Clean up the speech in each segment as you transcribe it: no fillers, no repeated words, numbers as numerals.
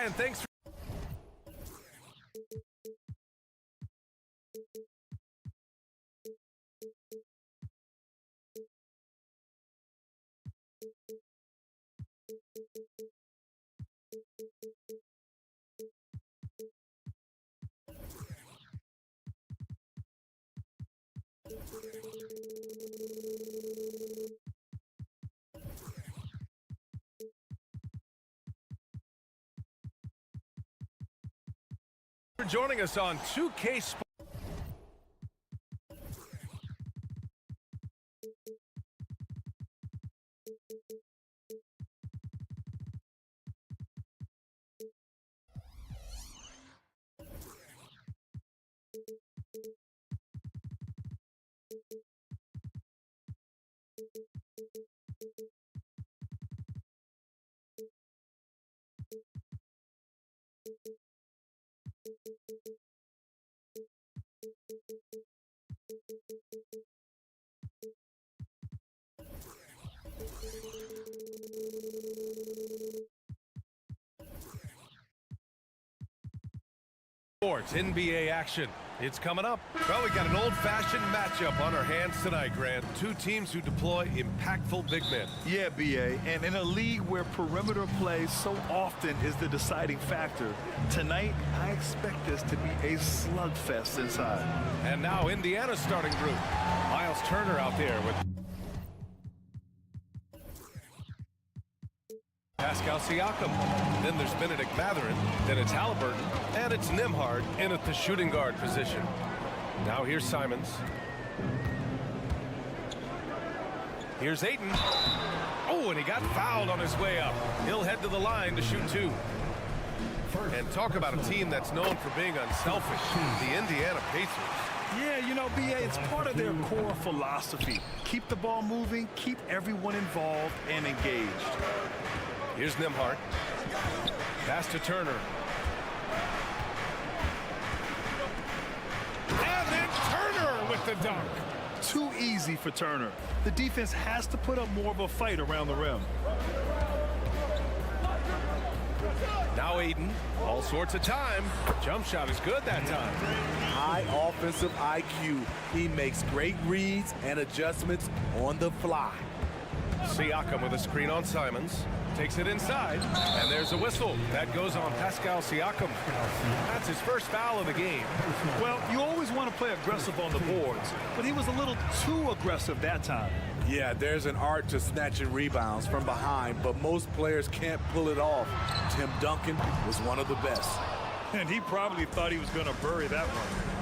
Brian, thanks for... for joining us on 2K Sports. NBA action. It's coming up. Well, we got an old-fashioned matchup on our hands tonight, Grant. Two teams who deploy impactful big men. Yeah, B.A., and in a league where perimeter play so often is the deciding factor, tonight I expect this to be a slugfest inside. And now Indiana's starting group. Miles Turner out there with Pascal Siakam. Then there's Benedict Mathurin. Then it's Halliburton. And it's Nembhard in at the shooting guard position. Now here's Simons. Here's Ayton. Oh, and he got fouled on his way up. He'll head to the line to shoot two. And talk about a team that's known for being unselfish. The Indiana Pacers. Yeah, you know, B.A., it's part of their core philosophy. Keep the ball moving, keep everyone involved and engaged. Here's Nembhard. Pass to Turner. And then Turner with the dunk. Too easy for Turner. The defense has to put up more of a fight around the rim. Now Ayton, all sorts of time. Jump shot is good that time. High offensive IQ. He makes great reads and adjustments on the fly. Siakam with a screen on Simons. Takes it inside, and there's a whistle. That goes on Pascal Siakam. That's his first foul of the game. Well, you always want to play aggressive on the boards, but he was a little too aggressive that time. Yeah, there's an art to snatching rebounds from behind, but most players can't pull it off. Tim Duncan was one of the best. And he probably thought he was going to bury that one.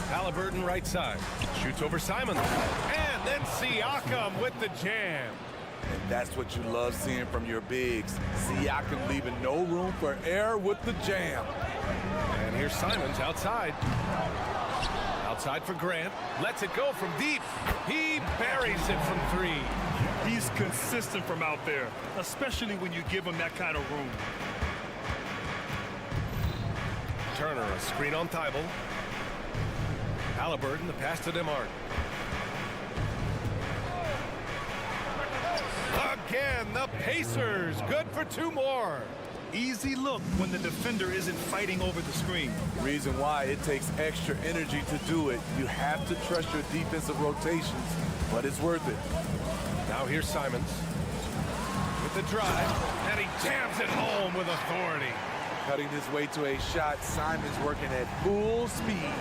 Halliburton right side. Shoots over Simons. And then Siakam with the jam. And that's what you love seeing from your bigs. Siakam leaving no room for error with the jam. And here's Simons outside. Outside for Grant. Lets it go from deep. He buries it from three. He's consistent from out there, especially when you give him that kind of room. Turner, a screen on Thibault. Halliburton, the pass to Nembhard. Again, the Pacers, good for two more. Easy look when the defender isn't fighting over the screen. Reason why it takes extra energy to do it. You have to trust your defensive rotations, but it's worth it. Now here's Simons with the drive, and he jams it home with authority. Cutting his way to a shot, Simons working at full speed.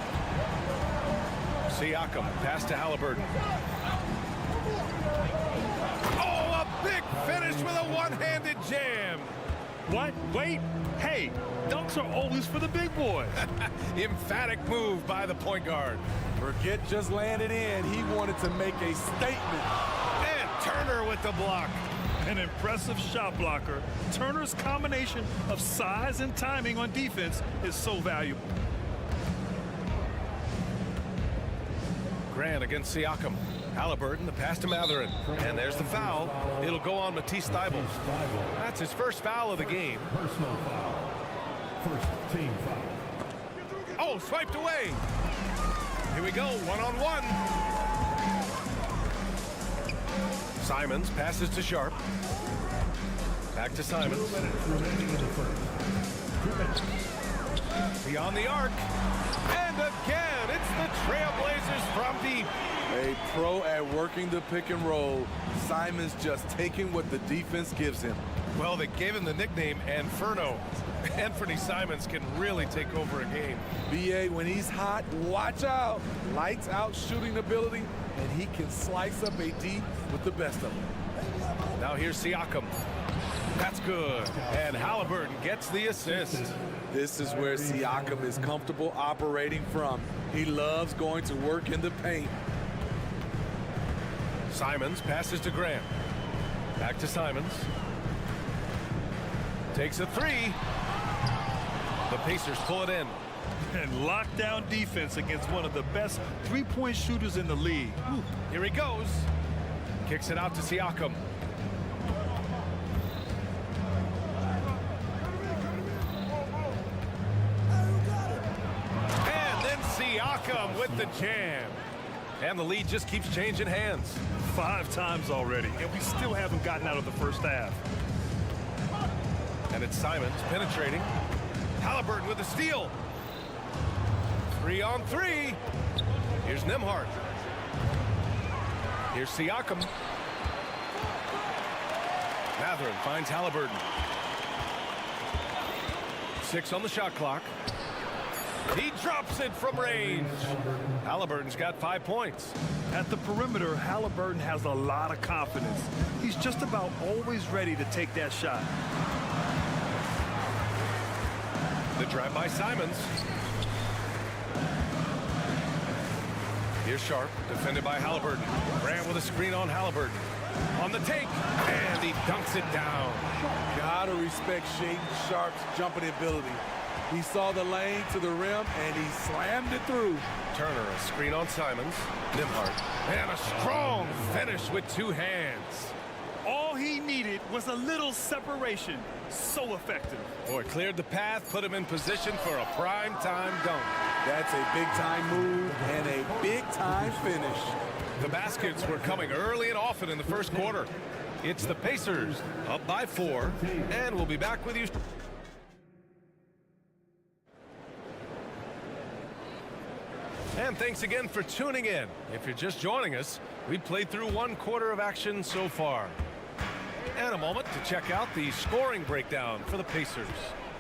Siakam, pass to Halliburton. Oh, a big finish with a one-handed jam. What? Wait. Hey, dunks are always for the big boy. Emphatic move by the point guard. Forget just landed in. He wanted to make a statement. And Turner with the block. An impressive shot blocker. Turner's combination of size and timing on defense is so valuable. Grant against Siakam. Halliburton, the pass to Mathurin. And there's the foul. It'll go on Matisse Thybulle. That's his first foul of the game. Personal foul. First team foul. Oh, swiped away. Here we go, one-on-one. Simons passes to Sharp. Back to Simons. 2 minutes remaining in the first. 2 minutes. Beyond the arc. And again, it's the Trailblazers from deep. A pro at working the pick and roll. Simons just taking what the defense gives him. Well, they gave him the nickname Inferno. Anthony Simons can really take over a game. BA, when he's hot, watch out. Lights out shooting ability, and he can slice up a D with the best of them. Now here's Siakam. That's good. And Halliburton gets the assist. This is where Siakam is comfortable operating from. He loves going to work in the paint. Simons passes to Grant. Back to Simons. Takes a three. The Pacers pull it in. And lockdown defense against one of the best three-point shooters in the league. Ooh, here he goes. Kicks it out to Siakam. And then Siakam with the jam. And the lead just keeps changing hands. 5 times already, and we still haven't gotten out of the first half. And it's Simons penetrating. Halliburton with a steal. 3-on-3. Here's Nembhard. Here's Siakam. Mathurin finds Halliburton. 6 on the shot clock. He drops it from range. Halliburton's got 5 points. At the perimeter, Halliburton has a lot of confidence. He's just about always ready to take that shot. The drive by Simons. Here's Sharp, defended by Halliburton. Grant with a screen on Halliburton. On the take, and he dunks it down. Gotta respect Shaden Sharp's jumping ability. He saw the lane to the rim, and he slammed it through. Turner, a screen on Simons. Nembhard, and a strong finish with 2 hands. All he needed was a little separation. So effective. Boy, cleared the path, put him in position for a prime-time dunk. That's a big-time move and a big-time finish. The baskets were coming early and often in the first quarter. It's the Pacers up by 4, and we'll be back with you. And thanks again for tuning in. If you're just joining us, we played through 1 quarter of action so far. And a moment to check out the scoring breakdown for the Pacers.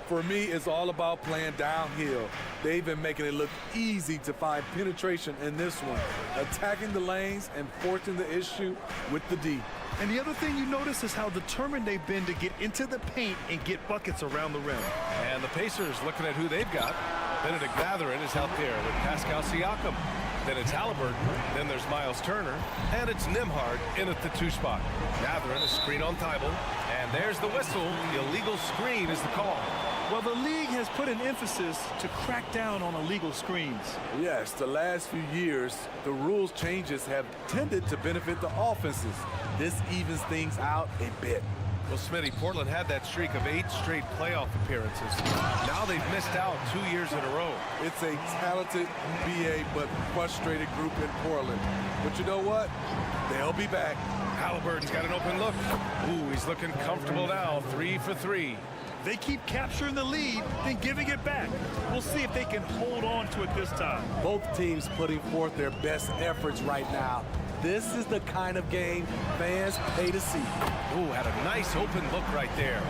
For me, it's all about playing downhill. They've been making it look easy to find penetration in this one, attacking the lanes and forcing the issue with the D. And the other thing you notice is how determined they've been to get into the paint and get buckets around the rim. And the Pacers looking at who they've got. Benedict Mathurin is out there with Pascal Siakam. Then it's Halliburton. Then there's Miles Turner. And it's Nembhard in at the 2 spot. Mathurin, a screen on Thibault. And there's the whistle. Illegal screen is the call. Well, the league has put an emphasis to crack down on illegal screens. Yes, the last few years, the rules changes have tended to benefit the offenses. This evens things out a bit. Well, Smitty, Portland had that streak of 8 straight playoff appearances. Now they've missed out 2 years in a row. It's a talented BA but frustrated group in Portland. But you know what? They'll be back. Halliburton's got an open look. Ooh, he's looking comfortable now. 3 for 3. They keep capturing the lead, then giving it back. We'll see if they can hold on to it this time. Both teams putting forth their best efforts right now. This is the kind of game fans pay to see. Ooh, had a nice open look right there.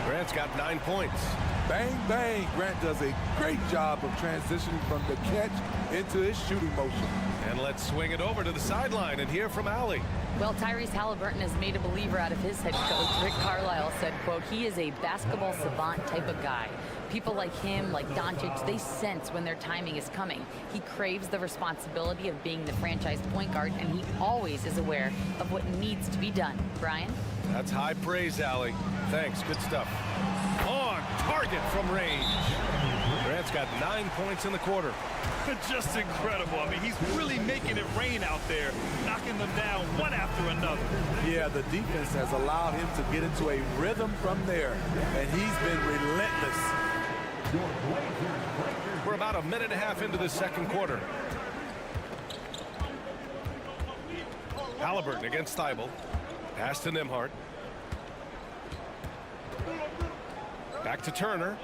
Grant's got 9 points. Bang, bang. Grant does a great job of transitioning from the catch into his shooting motion. And let's swing it over to the sideline and hear from Allie. Well, Tyrese Halliburton has made a believer out of his head coach. Rick Carlisle said, quote, he is a basketball savant type of guy. People like him, like Doncic, they sense when their timing is coming. He craves the responsibility of being the franchise point guard, and he always is aware of what needs to be done. Brian? That's high praise, Allie. Thanks, good stuff. On target from range. Grant's got 9 points in the quarter. Just incredible. I mean, he's really making it rain out there, knocking them down one after another. Yeah, the defense has allowed him to get into a rhythm from there, and he's been relentless. We're about a minute and a half into the second quarter. Halliburton against Thibault. Pass to Nembhard. Back to Turner.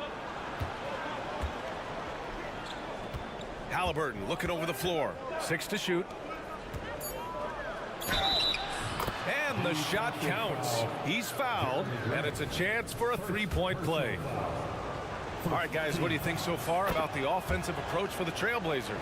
Halliburton looking over the floor. 6 to shoot. And the shot counts. He's fouled, and it's a chance for a three-point play. All right, guys, what do you think so far about the offensive approach for the Trailblazers?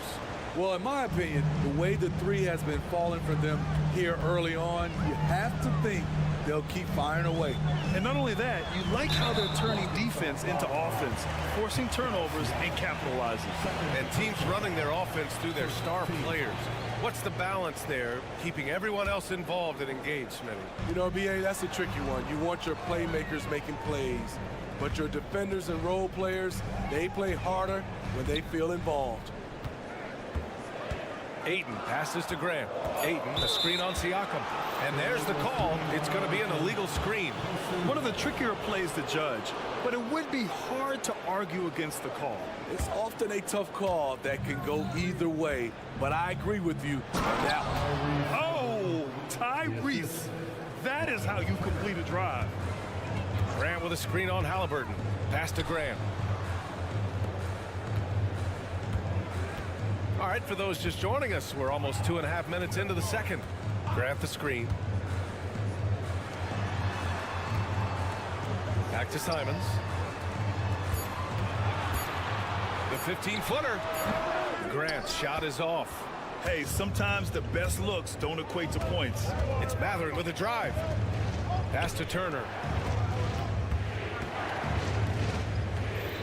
Well, in my opinion, the way the three has been falling for them here early on, you have to think they'll keep firing away. And not only that, you like how they're turning defense into offense, forcing turnovers and capitalizing. And teams running their offense through their star players. What's the balance there, keeping everyone else involved and engaged, Smitty? You know, BA, that's a tricky one. You want your playmakers making plays, but your defenders and role players, they play harder when they feel involved. Ayton passes to Grant. Ayton, a screen on Siakam. And there's the call. It's going to be an illegal screen. One of the trickier plays to judge, but it would be hard to argue against the call. It's often a tough call that can go either way, but I agree with you on that one. Oh, Tyrese. That is how you complete a drive. Grant with a screen on Halliburton. Pass to Grant. All right, for those just joining us, we're almost 2.5 minutes into the second. Grant the screen. Back to Simons. The 15-footer. Grant's shot is off. Hey, sometimes the best looks don't equate to points. It's Mathurin with a drive. Pass to Turner.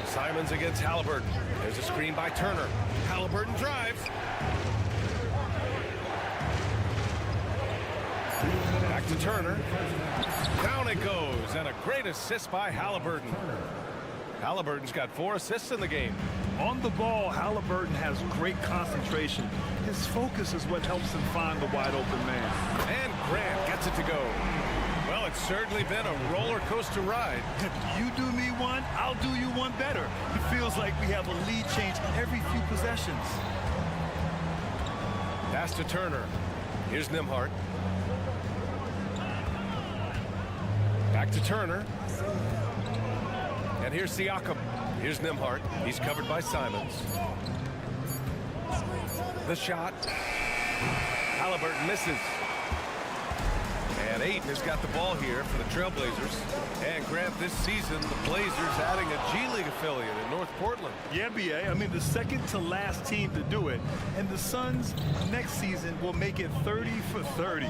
Simons against Halliburton. There's a screen by Turner. Halliburton drives. Back to Turner. Down it goes, and a great assist by Halliburton. Halliburton's got 4 assists in the game. On the ball, Halliburton has great concentration. His focus is what helps him find the wide open man. And Grant gets it to go. Well, it's certainly been a roller coaster ride. You do me one, I'll do you one better. It feels like we have a lead change every few possessions. Pass to Turner. Here's Nembhard. Back to Turner. And here's Siakam. Here's Nembhard. He's covered by Simons. The shot. Halliburton misses. And Ayton has got the ball here for the Trailblazers. And Grant, this season, the Blazers adding a G League affiliate in North Portland. Yeah, BA. I mean, the second to last team to do it. And the Suns next season will make it 30 for 30.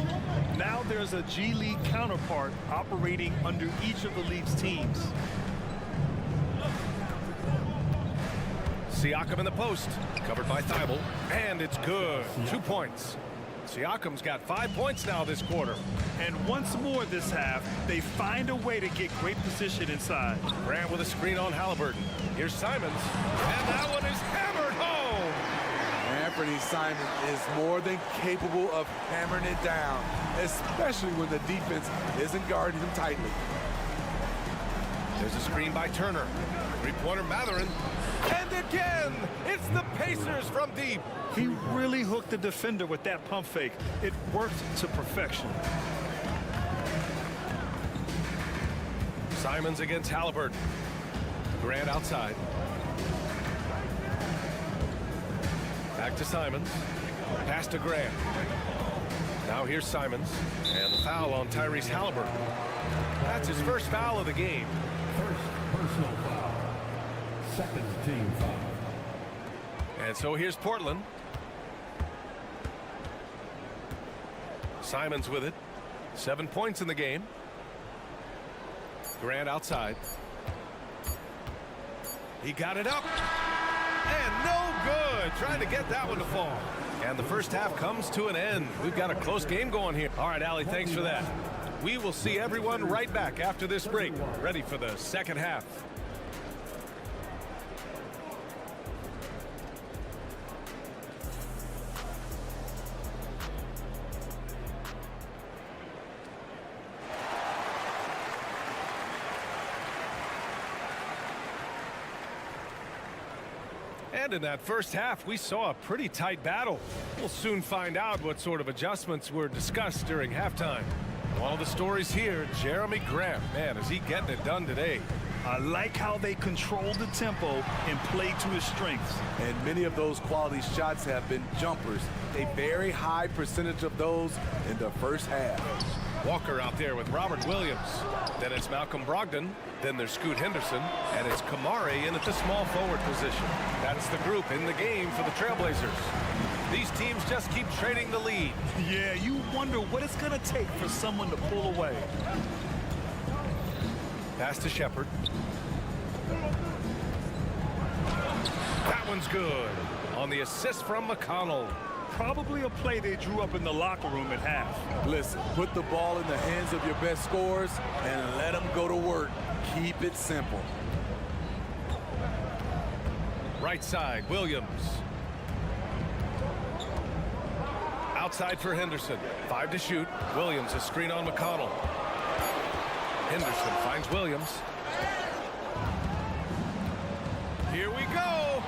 Now there's a G League counterpart operating under each of the league's teams. Siakam in the post, covered by Thibault, and it's good. 2 points. Siakam's got 5 points now this quarter. And once more this half, they find a way to get great position inside. Grant with a screen on Halliburton. Here's Simons, and that one is hammered home. Anthony Simons is more than capable of hammering it down, especially when the defense isn't guarding him tightly. There's a screen by Turner. Three-pointer Mathurin. And again, it's the Pacers from deep. He really hooked the defender with that pump fake. It worked to perfection. Simons against Halliburton. Grant outside. Back to Simons. Pass to Grant. Now here's Simons. And the foul on Tyrese Halliburton. That's his first foul of the game. First personal foul. Second team foul. And so here's Portland. Simons with it. 7 points in the game. Grant outside. He got it up. And no good. Trying to get that one to fall. And the first half comes to an end. We've got a close game going here. All right, Allie, thanks for that. We will see everyone right back after this break. Ready for the second half. And in that first half, we saw a pretty tight battle. We'll soon find out what sort of adjustments were discussed during halftime. One of the stories here, Jeremy Grant. Man, is he getting it done today? I like how they control the tempo and play to his strengths. And many of those quality shots have been jumpers. A very high percentage of those in the first half. Walker out there with Robert Williams. Then it's Malcolm Brogdon. Then there's Scoot Henderson. And it's Kamari in at the small forward position. That's the group in the game for the Trailblazers. These teams just keep trading the lead. Yeah, you wonder what it's going to take for someone to pull away. Pass to Shepard. That one's good. On the assist from McConnell. Probably a play they drew up in the locker room at half. Listen, put the ball in the hands of your best scorers and let them go to work. Keep it simple. Right side, Williams. Outside for Henderson. 5 to shoot. Williams, a screen on McConnell. Henderson finds Williams. Here we go.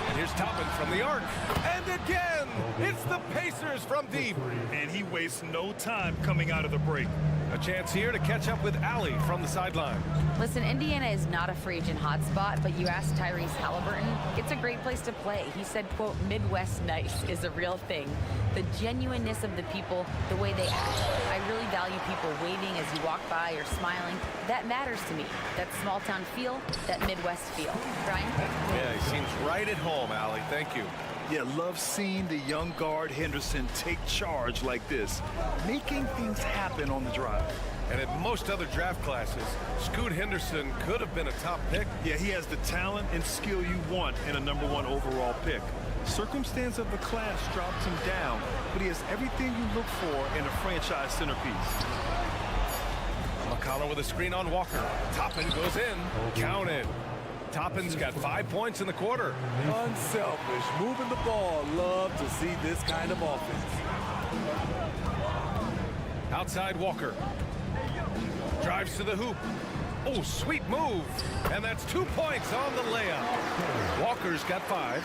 And here's Toppin from the arc. And again, it's the Pacers from deep. And he wastes no time coming out of the break. A chance here to catch up with Allie from the sideline. Listen, Indiana is not a free agent hotspot, but you ask Tyrese Halliburton, it's a great place to play. He said, quote, Midwest nice is a real thing. The genuineness of the people, the way they act. I really value people waving as you walk by or smiling. That matters to me. That small town feel, that Midwest feel. Brian? Yeah, he seems right at home, Allie. Thank you. Yeah, love seeing the young guard Henderson take charge like this, making things happen on the drive. And in most other draft classes, Scoot Henderson could have been a top pick. Yeah, he has the talent and skill you want in a #1 overall pick. Circumstance of the class drops him down, but he has everything you look for in a franchise centerpiece. McConnell with a screen on Walker. Toppin goes in. Counted. Toppin's got 5 points in the quarter. Unselfish, moving the ball. Love to see this kind of offense. Outside Walker. Drives to the hoop. Oh, sweet move. And that's 2 points on the layup. Walker's got 5.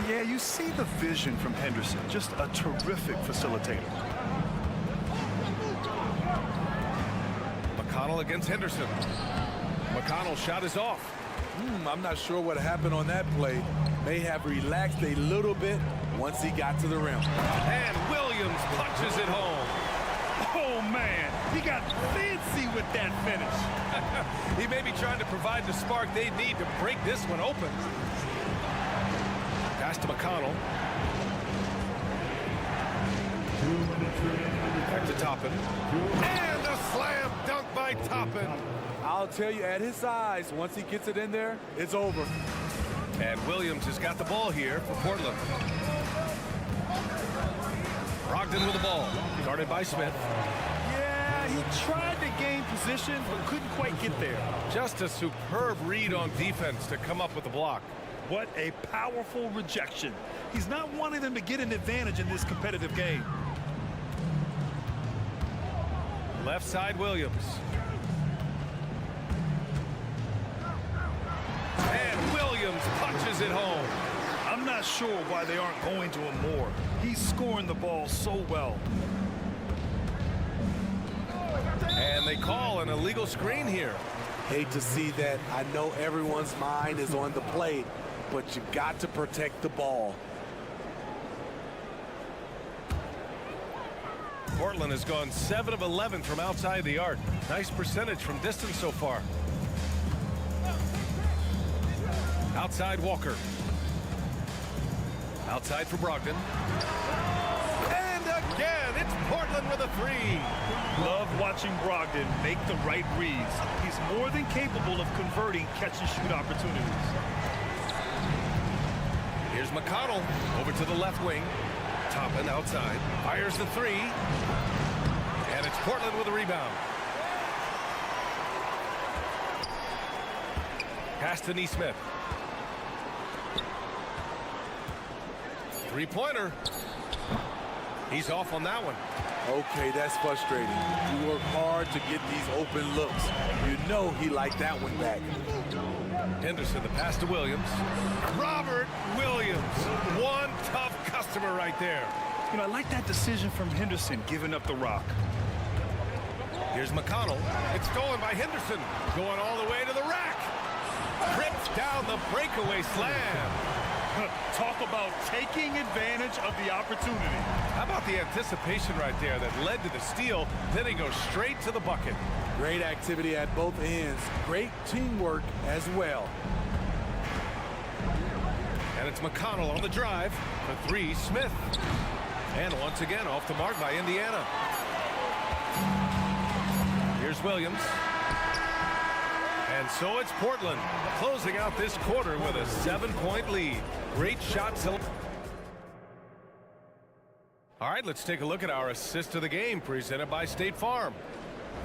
Yeah, you see the vision from Henderson. Just a terrific facilitator. McConnell against Henderson. McConnell's shot is off. I'm not sure what happened on that play. May have relaxed a little bit once he got to the rim. And Williams punches it home. Oh, man, he got fancy with that finish. He may be trying to provide the spark they need to break this one open. Pass to McConnell. Back to Toppin. And a slam dunk by Toppin. I'll tell you, at his size, once he gets it in there, it's over. And Williams has got the ball here for Portland. Brogdon with the ball. Guarded by Smith. Yeah, he tried to gain position, but couldn't quite get there. Just a superb read on defense to come up with the block. What a powerful rejection. He's not wanting them to get an advantage in this competitive game. Left side Williams. And Williams punches it home. I'm not sure why they aren't going to him more. He's scoring the ball so well. And they call an illegal screen here. Hate to see that. I know everyone's mind is on the play, but you got to protect the ball. Portland has gone 7 of 11 from outside the arc. Nice percentage from distance so far. Outside Walker. Outside for Brogdon. And again, it's Portland with a 3. Love watching Brogdon make the right reads. He's more than capable of converting catch-and-shoot opportunities. Here's McConnell over to the left wing. Toppin outside. Fires the 3. And it's Portland with a rebound. Pass to Nesmith. Three-pointer. He's off on that one. Okay, that's frustrating. You work hard to get these open looks. You know he liked that one back. Henderson, the pass to Williams. Robert Williams. One tough customer right there. You know, I like that decision from Henderson, giving up the rock. Here's McConnell. It's stolen by Henderson. Going all the way to the rack. Trips down the breakaway slam. Talk about taking advantage of the opportunity. How about the anticipation right there that led to the steal? Then he goes straight to the bucket. Great activity at both ends. Great teamwork as well. And it's McConnell on the drive. For three, Smith. And once again, off the mark by Indiana. Here's Williams. And so it's Portland closing out this quarter with a 7-point lead. Great shot. All right, let's take a look at our assist of the game presented by State Farm.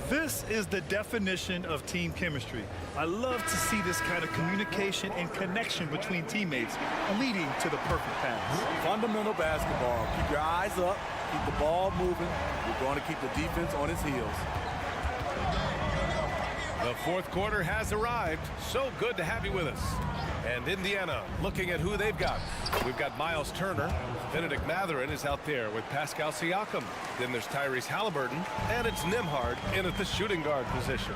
This is the definition of team chemistry. I love to see this kind of communication and connection between teammates leading to the perfect pass. Fundamental basketball. Keep your eyes up. Keep the ball moving. You're going to keep the defense on its heels. The fourth quarter has arrived. So good to have you with us. And Indiana looking at who they've got. We've got Miles Turner. Benedict Mathurin is out there with Pascal Siakam. Then there's Tyrese Halliburton. And it's Nembhard in at the shooting guard position.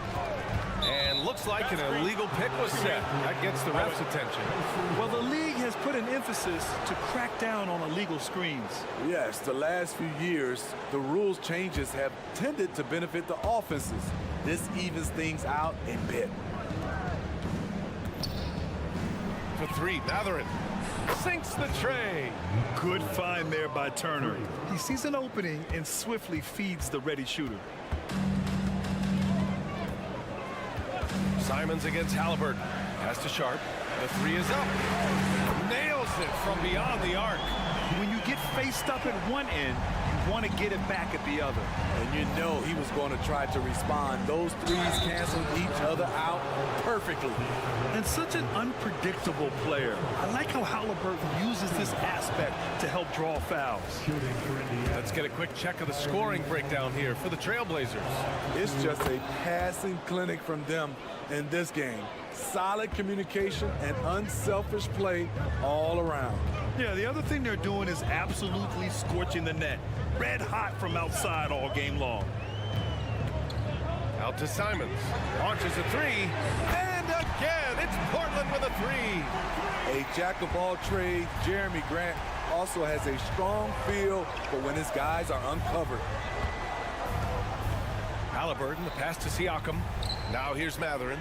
And looks like an illegal pick was set. That gets the ref's attention. Well, the league has put an emphasis to crack down on illegal screens. Yes, the last few years, the rules changes have tended to benefit the offenses. This evens things out a bit. For three, Mathurin sinks the tray. Good find there by Turner. He sees an opening and swiftly feeds the ready shooter. Simons against Halliburton. Pass to Sharp. The three is up. Nails it from beyond the arc. When you get faced up at one end, you want to get it back at the other. And you know he was going to try to respond. Those threes canceled each other out perfectly. And such an unpredictable player. I like how Halliburton uses this aspect to help draw fouls. Let's get a quick check of the scoring breakdown here for the Trailblazers. It's just a passing clinic from them in this game. Solid communication and unselfish play all around. Yeah, the other thing they're doing is absolutely scorching the net. Red hot from outside all game long. Out to Simons. Launches a three. And again, it's Portland with a three. A jack of all trades, Jeremy Grant also has a strong feel for when his guys are uncovered. Halliburton, the pass to Siakam. Now here's Mathurin.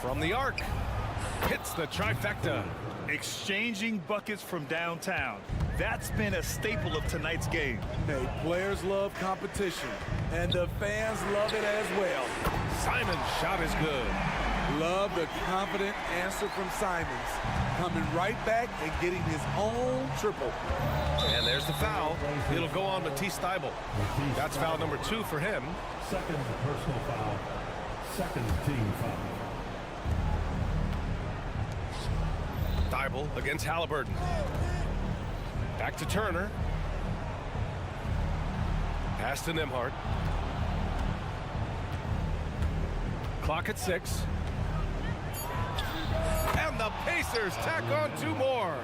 From the arc. Hits the trifecta. Exchanging buckets from downtown. That's been a staple of tonight's game. Hey, players love competition, and the fans love it as well. Simons' shot is good. Love the confident answer from Simons. Coming right back and getting his own triple. And there's the foul. It'll go on Matisse Thybulle. That's foul number 2 for him. Second personal foul. Second team foul. Thybulle against Halliburton. Back to Turner. Pass to Nembhard. Clock at 6. And the Pacers tack on 2 more.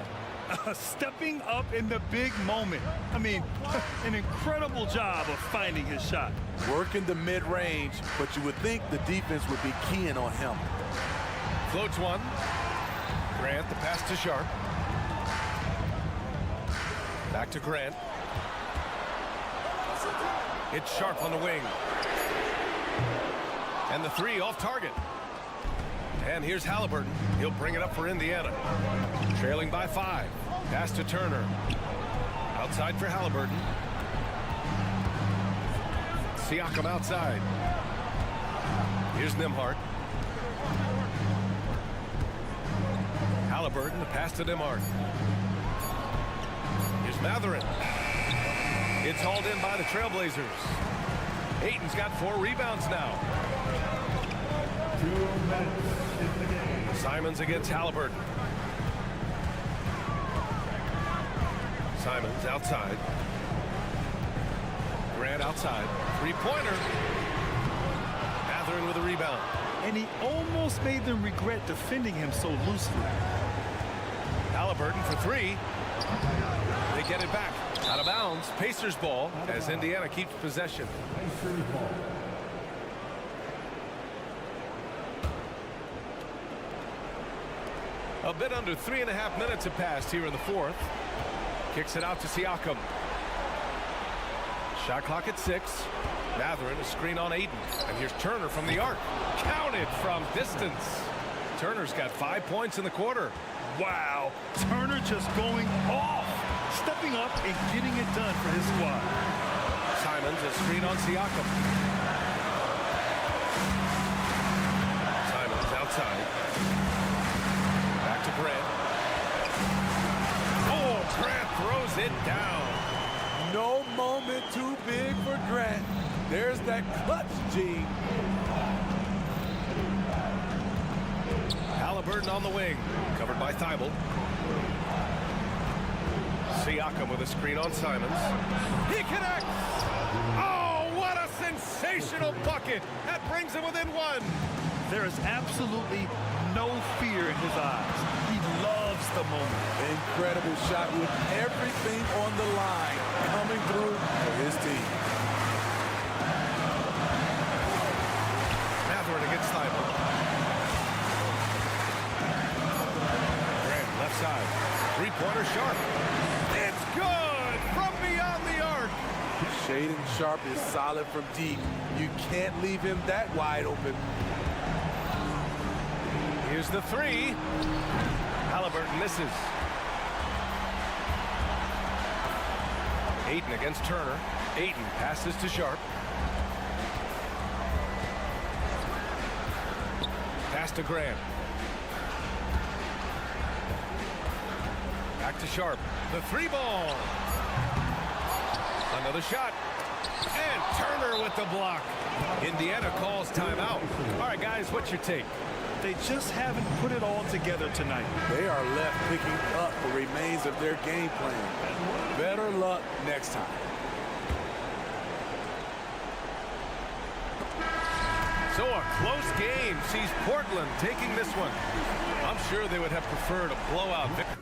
Stepping up in the big moment. I mean, an incredible job of finding his shot. Working the mid-range, but you would think the defense would be keying on him. Floats one. Grant, the pass to Sharp. Back to Grant. It's Sharp on the wing. And the three off target. And here's Halliburton. He'll bring it up for Indiana. Trailing by 5. Pass to Turner. Outside for Halliburton. Siakam outside. Here's Nembhard. Halliburton, the pass to Nembhard. Here's Mathurin. It's hauled in by the Trailblazers. Ayton's got 4 rebounds now. 2 minutes in the game. Simons against Halliburton. Simons outside. Grant outside. 3-pointer. Mathurin with a rebound. And he almost made them regret defending him so loosely. Halliburton for 3. They get it back. Out of bounds. Pacers ball as Indiana keeps possession. Pacers ball. A bit under 3.5 minutes have passed here in the fourth. Kicks it out to Siakam. Shot clock at 6. Mathurin, a screen on Aiden. And here's Turner from the arc. Counted from distance. Turner's got 5 points in the quarter. Wow, Turner just going off, stepping up and getting it done for his squad. Simons, a screen on Siakam. Simons outside. Back to Grant. Oh, Grant throws it down. No moment too big for Grant. There's that clutch gene. Halliburton on the wing, covered by Thibault. Siakam with a screen on Simons. He connects! Oh, what a sensational bucket! That brings him within 1. There is absolutely no fear in his eyes. He loves the moment. Incredible shot with everything on the line coming through for his team. Mathurin against Thibault. Grant left side. Three-pointer Sharp. It's good from beyond the arc. Shaedon Sharp is solid from deep. You can't leave him that wide open. Here's the 3. Halliburton misses. Ayton against Turner. Ayton passes to Sharp. Pass to Grant. Back to Sharp. The 3 ball. Another shot. And Turner with the block. Indiana calls timeout. All right, guys, what's your take? They just haven't put it all together tonight. They are left picking up the remains of their game plan. Better luck next time. So a close game sees Portland taking this one. I'm sure they would have preferred a blowout victory.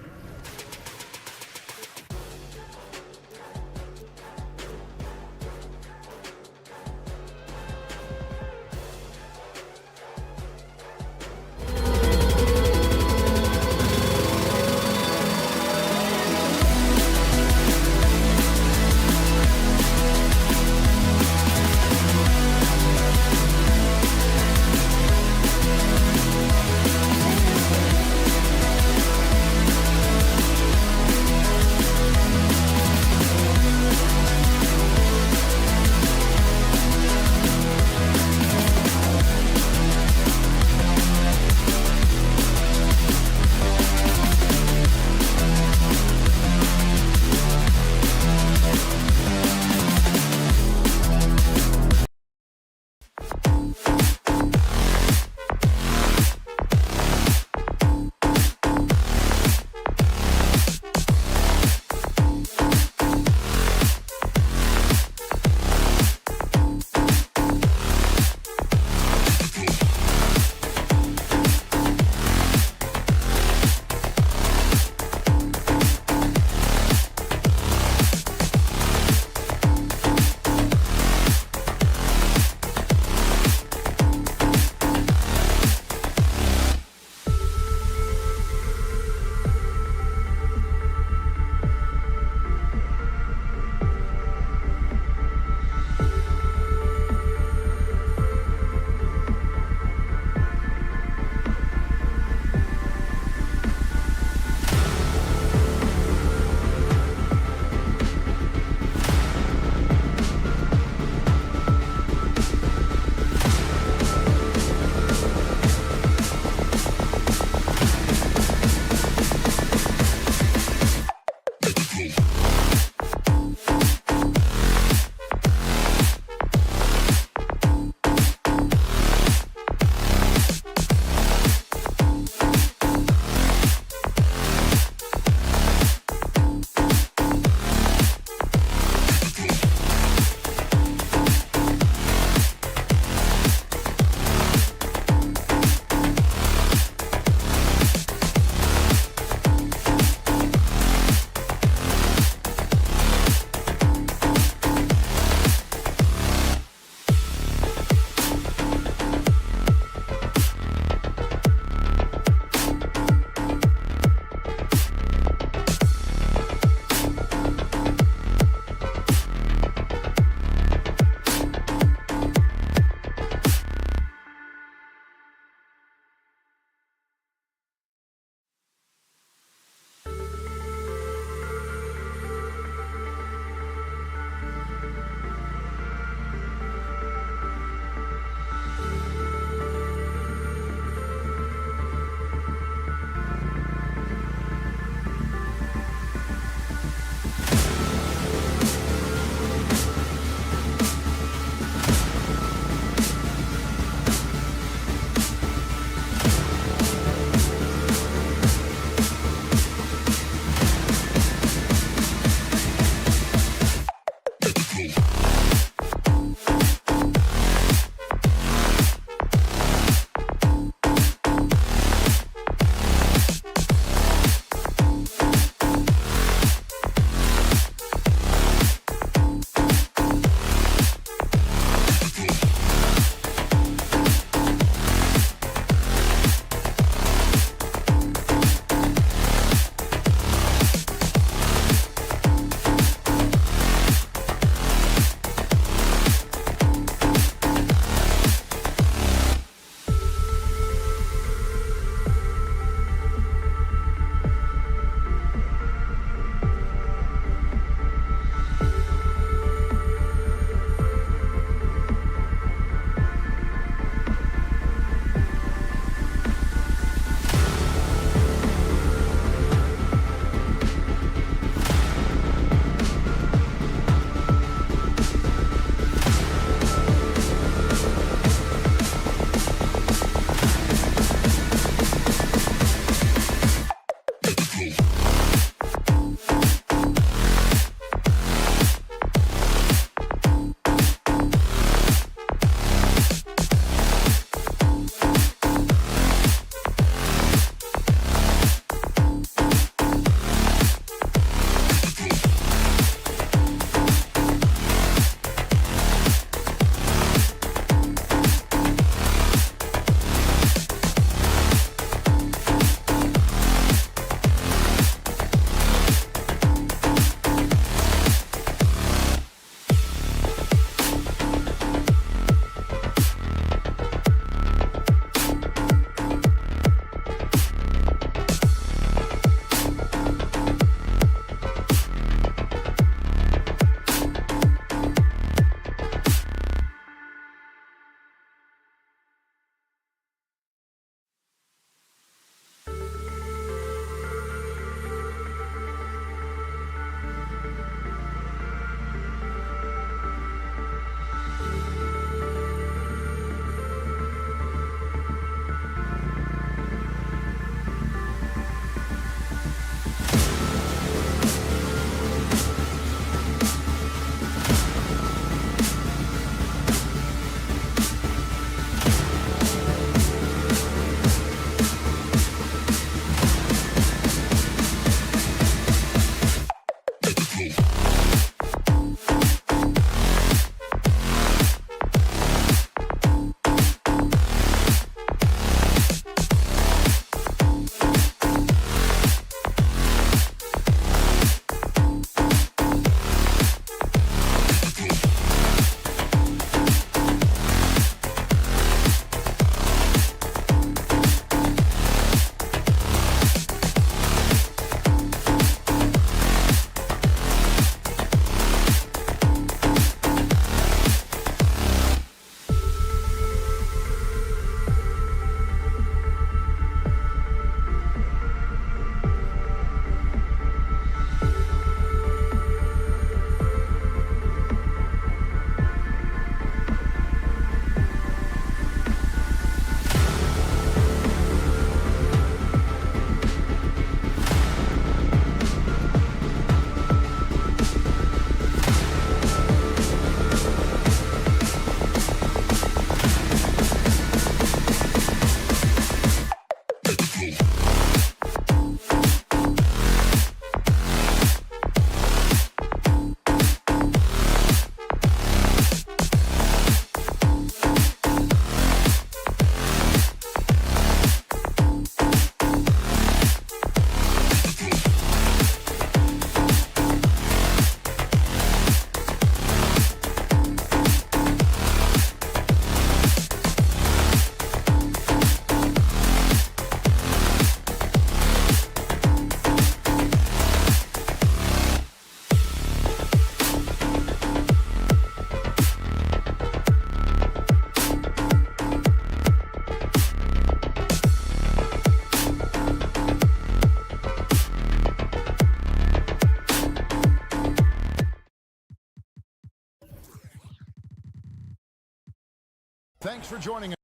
Thanks for joining us.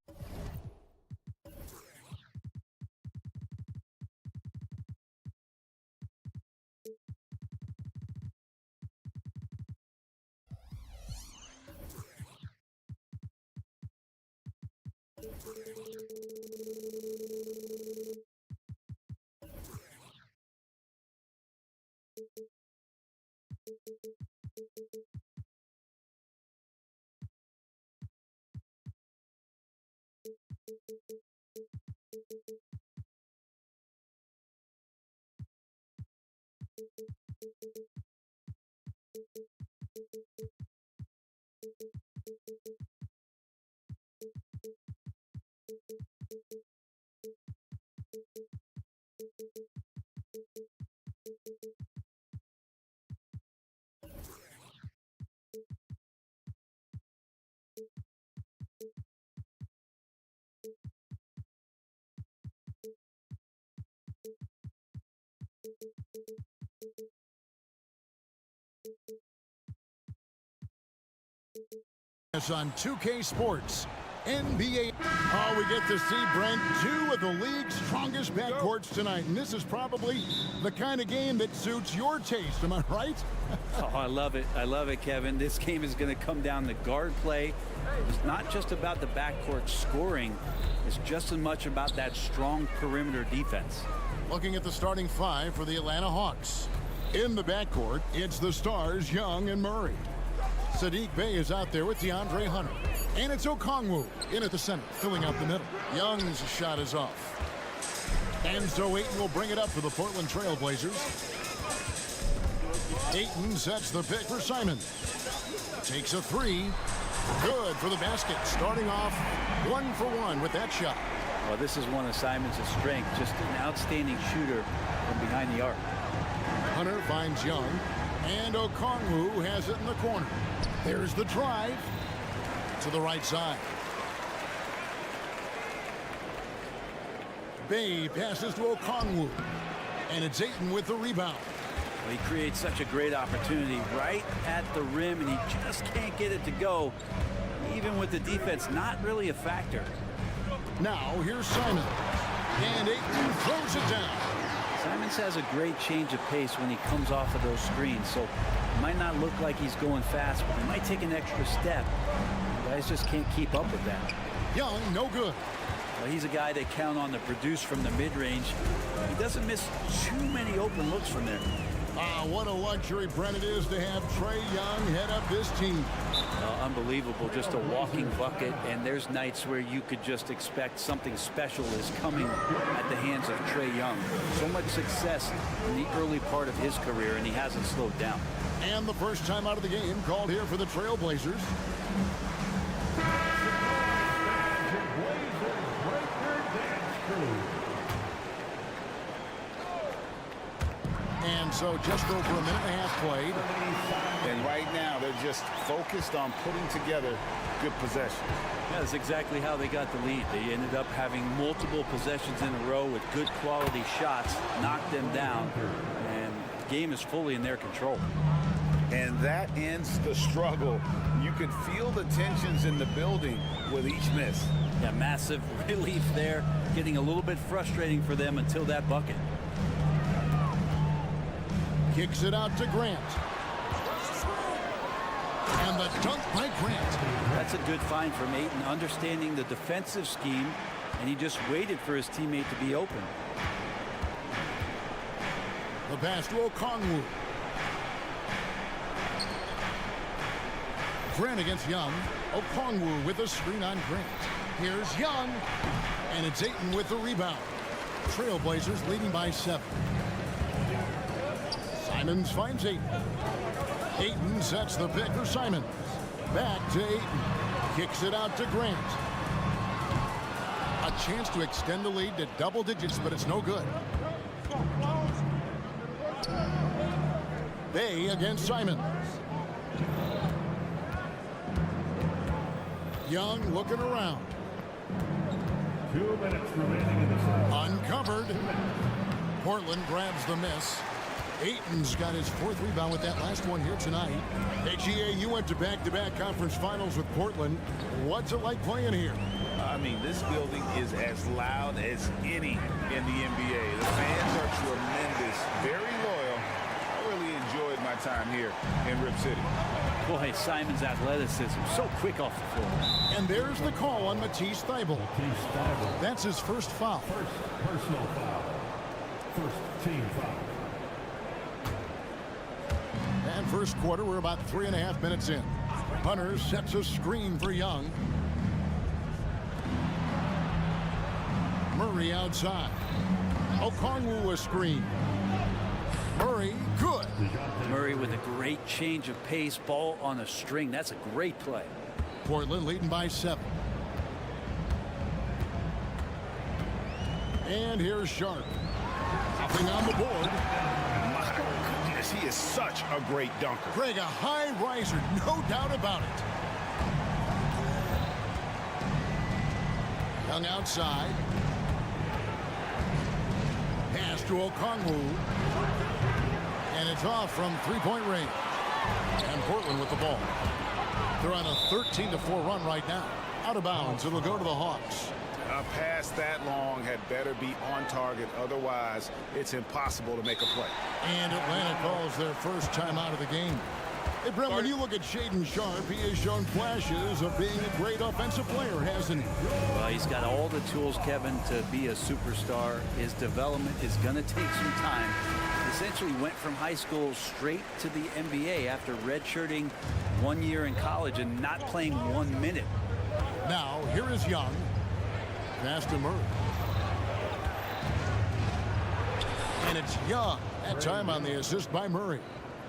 On 2K Sports, NBA. Oh, we get to see, Brent, two of the league's strongest backcourts tonight. And this is probably the kind of game that suits your taste. Am I right? Oh, I love it. I love it, Kevin. This game is going to come down to guard play. It's not just about the backcourt scoring. It's just as much about that strong perimeter defense. Looking at the starting five for the Atlanta Hawks. In the backcourt, it's the stars, Young and Murray. Sadiq Bey is out there with DeAndre Hunter. And it's Okongwu in at the center, filling out the middle. Young's shot is off. And so Ayton will bring it up for the Portland Trail Blazers. Ayton sets the pick for Simon. Takes a three. Good for the basket. Starting off 1 for 1 with that shot. Well, this is one of Simon's strengths. Just an outstanding shooter from behind the arc. Hunter finds Young. And Okongwu has it in the corner. There's the drive to the right side. Bey passes to Okongwu. And it's Ayton with the rebound. Well, he creates such a great opportunity right at the rim, and he just can't get it to go. Even with the defense not really a factor. Now here's Simon. And Ayton throws it down. Simons has a great change of pace when he comes off of those screens, so it might not look like he's going fast, but he might take an extra step. Guys just can't keep up with that. Young, no good. Well, he's a guy they count on to produce from the mid-range. He doesn't miss too many open looks from there. What a luxury, Brent, it is to have Trae Young head up this team. Unbelievable, just a walking bucket, and there's nights where you could just expect something special is coming at the hands of Trae Young. So much success in the early part of his career, and he hasn't slowed down. And the first time out of the game called here for the Trail Blazers. And so just over a minute and a half played. And right now they're just focused on putting together good possessions. Yeah, that's exactly how they got the lead. They ended up having multiple possessions in a row with good quality shots, knocked them down, and the game is fully in their control. And that ends the struggle. You could feel the tensions in the building with each miss. Yeah, massive relief there, getting a little bit frustrating for them until that bucket. Kicks it out to Grant. And the dunk by Grant. That's a good find from Ayton, understanding the defensive scheme, and he just waited for his teammate to be open. The pass to Okongwu. Grant against Young. Okongwu with a screen on Grant. Here's Young. And it's Ayton with the rebound. Trailblazers leading by 7. Simons finds Ayton. Ayton sets the pick for Simons. Back to Ayton. Kicks it out to Grant. A chance to extend the lead to double digits, but it's no good. Bey against Simons. Young looking around. 2 minutes remaining in the set. Uncovered. Portland grabs the miss. Ayton's got his 4th rebound with that last one here tonight. Hey, GA, you went to back-to-back conference finals with Portland. What's it like playing here? I mean, this building is as loud as any in the NBA. The fans are tremendous, very loyal. I really enjoyed my time here in Rip City. Boy, Simon's athleticism, so quick off the floor. And there's the call on Matisse Thybulle. That's his first foul. First personal foul. First team foul. And first quarter, we're about 3.5 minutes in. Hunter sets a screen for Young. Murray outside. Okongwu a screen. Murray, good. Murray with a great change of pace, ball on a string. That's a great play. Portland leading by 7. And here's Sharp. Hopping on the board. My goodness, he is such a great dunker. Greg, a high riser, no doubt about it. Young outside. Pass to Okongwu. And it's off from 3-point range. And Portland with the ball. They're on a 13-4 run right now. Out of bounds, it'll go to the Hawks. A pass that long had better be on target. Otherwise, it's impossible to make a play. And Atlanta calls their first time out of the game. Hey, Brent, when you look at Shaedon Sharp, he has shown flashes of being a great offensive player, hasn't he? Well, he's got all the tools, Kevin, to be a superstar. His development is going to take some time. Essentially went from high school straight to the NBA after redshirting 1 year in college and not playing 1 minute. Now, here is Young. Pass to Murray. And it's Young. That time on the assist by Murray.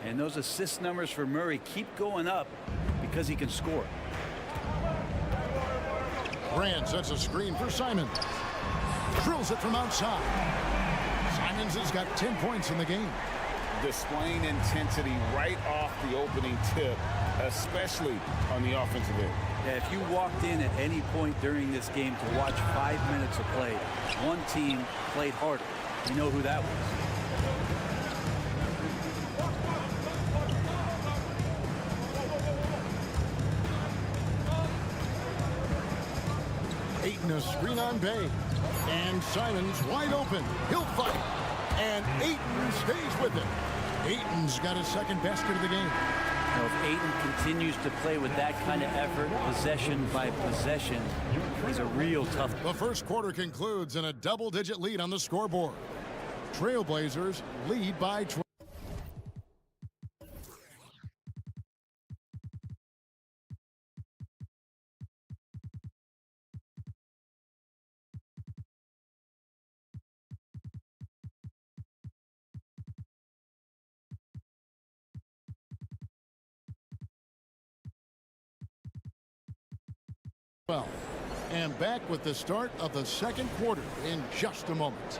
And those assist numbers for Murray keep going up because he can score. Grant sets a screen for Simons. Drills it from outside. Simons has got 10 points in the game. Displaying intensity right off the opening tip, especially on the offensive end. Yeah, if you walked in at any point during this game to watch 5 minutes of play, one team played harder. You know who that was. Ayton a screen on Bay. And Simons wide open. He'll fight. And Ayton stays with him. Ayton's got his second basket of the game. Now, if Ayton continues to play with that kind of effort, possession by possession, he's a real tough. The first quarter concludes in a double-digit lead on the scoreboard. Trailblazers lead by 12. Well, and back with the start of the second quarter in just a moment.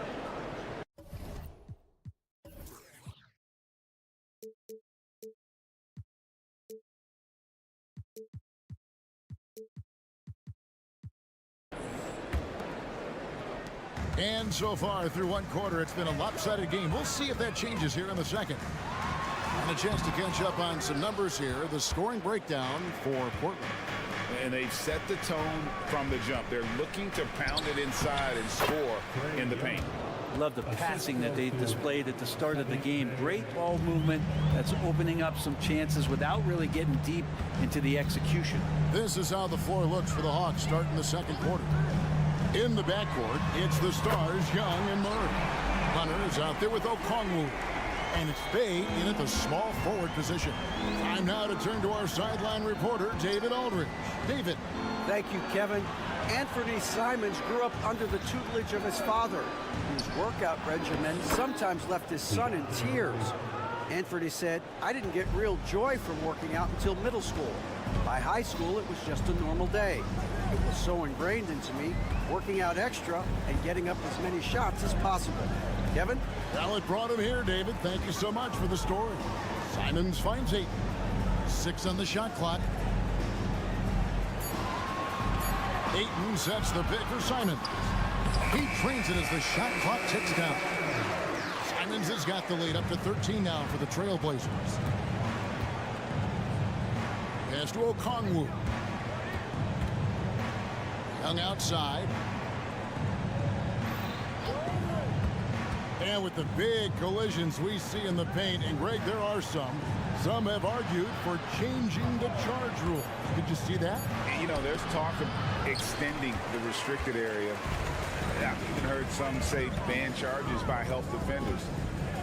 And so far through one quarter, it's been a lopsided game. We'll see if that changes here in the second. And a chance to catch up on some numbers here. The scoring breakdown for Portland. And they've set the tone from the jump. They're looking to pound it inside and score in the paint. Love the passing that they displayed at the start of the game. Great ball movement that's opening up some chances without really getting deep into the execution. This is how the floor looks for the Hawks starting the second quarter. In the backcourt, it's the stars, Young and Murray. Hunter is out there with Okongwu. And it's Bay in at the small forward position. Time now to turn to our sideline reporter, David Aldridge. David. Thank you, Kevin. Anthony Simons grew up under the tutelage of his father, whose workout regimen sometimes left his son in tears. Anthony said, "I didn't get real joy from working out until middle school. By high school, it was just a normal day. It was so ingrained into me, working out extra and getting up as many shots as possible." Kevin? Well, it brought him here, David. Thank you so much for the story. Simons finds 8. 6 on the shot clock. Ayton sets the pick for Simons. He trains it as the shot clock ticks down. Simons Simons has got the lead up to 13 now for the Trailblazers. Pass to Okongwu. Young outside. And with the big collisions we see in the paint, and Greg, there are some have argued for changing the charge rule. Did you see that? And, you know, there's talk of extending the restricted area. I've even heard some say ban charges by health defenders.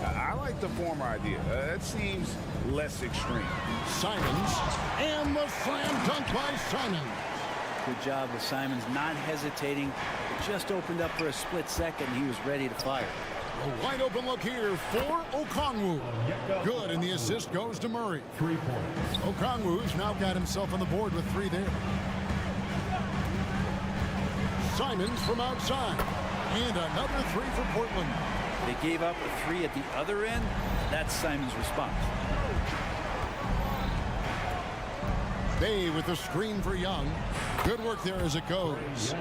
I like the former idea. That seems less extreme. Simons, and the slam dunk by Simons. Good job with Simons not hesitating. It just opened up for a split second. He was ready to fire. A wide open look here for Okongwu. Good, and the assist goes to Murray. 3 points. Okongwu's now got himself on the board with 3 there. Simons from outside. And another 3 for Portland. They gave up a 3 at the other end. That's Simons' response. Bay with the screen for Young. Good work there as it goes.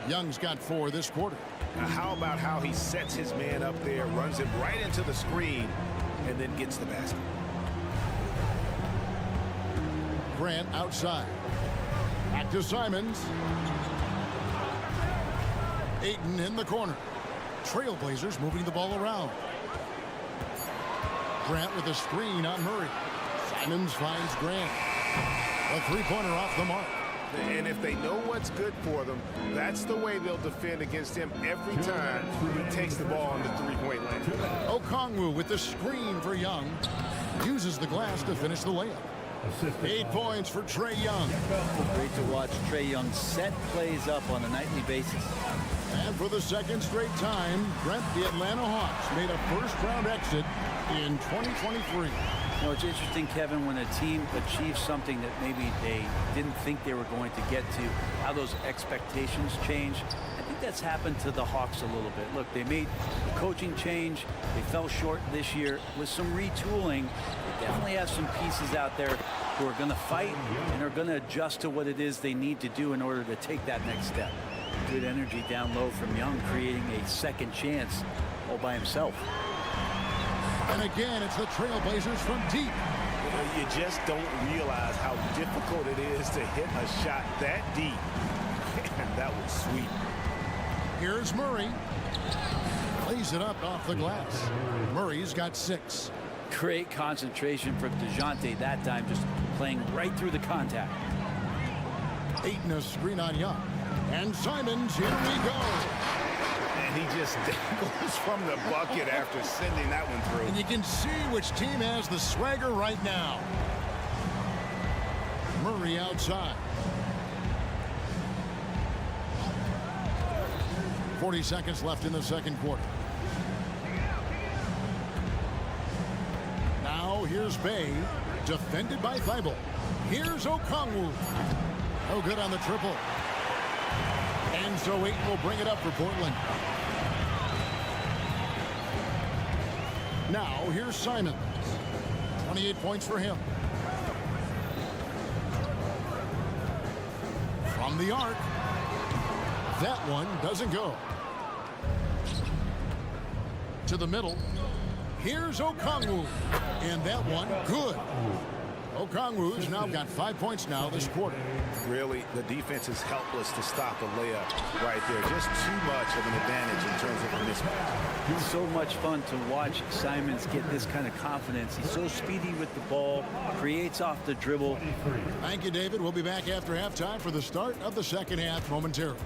Young's got 4 this quarter. Now how about how he sets his man up there, runs him right into the screen, and then gets the basket. Grant outside. Back to Simons. Ayton in the corner. Trailblazers moving the ball around. Grant with a screen on Murray. Simons finds Grant. A 3-pointer off the mark. And if they know what's good for them, that's the way they'll defend against him every time he takes the ball on the 3-point line. Okongwu with the screen for Young. Uses the glass to finish the layup. 8 points for Trae Young. Great to watch Trae Young set plays up on a nightly basis. And for the second straight time, Brent, the Atlanta Hawks made a first-round exit in 2023. You know, it's interesting, Kevin, when a team achieves something that maybe they didn't think they were going to get to, how those expectations change. I think that's happened to the Hawks a little bit. Look, they made a coaching change. They fell short this year. With some retooling, they definitely have some pieces out there who are going to fight and are going to adjust to what it is they need to do in order to take that next step. Good energy down low from Young, creating a second chance all by himself. And again, it's the Trailblazers from deep. You just don't realize how difficult it is to hit a shot that deep. And that was sweet. Here's Murray. Plays it up off the glass. Murray's got 6. Great concentration from DeJounte that time, just playing right through the contact. Ayton a screen on Young. And Simons, here we go. And he just dangles from the bucket after sending that one through. And you can see which team has the swagger right now. Murray outside. 40 seconds left in the second quarter. Now here's Bay, defended by Thibault. Here's Okongwu. No good on the triple. And so Ayton will bring it up for Portland. Now here's Simons. 28 points for him. From the arc. That one doesn't go. To the middle. Here's Okongwu. And that one good. Okongwu's now got 5 points now this quarter. Really, the defense is helpless to stop a layup right there. Just too much of an advantage in terms of a mismatch. It's so much fun to watch Simons get this kind of confidence. He's so speedy with the ball, creates off the dribble. Thank you, David. We'll be back after halftime for the start of the second half momentarily.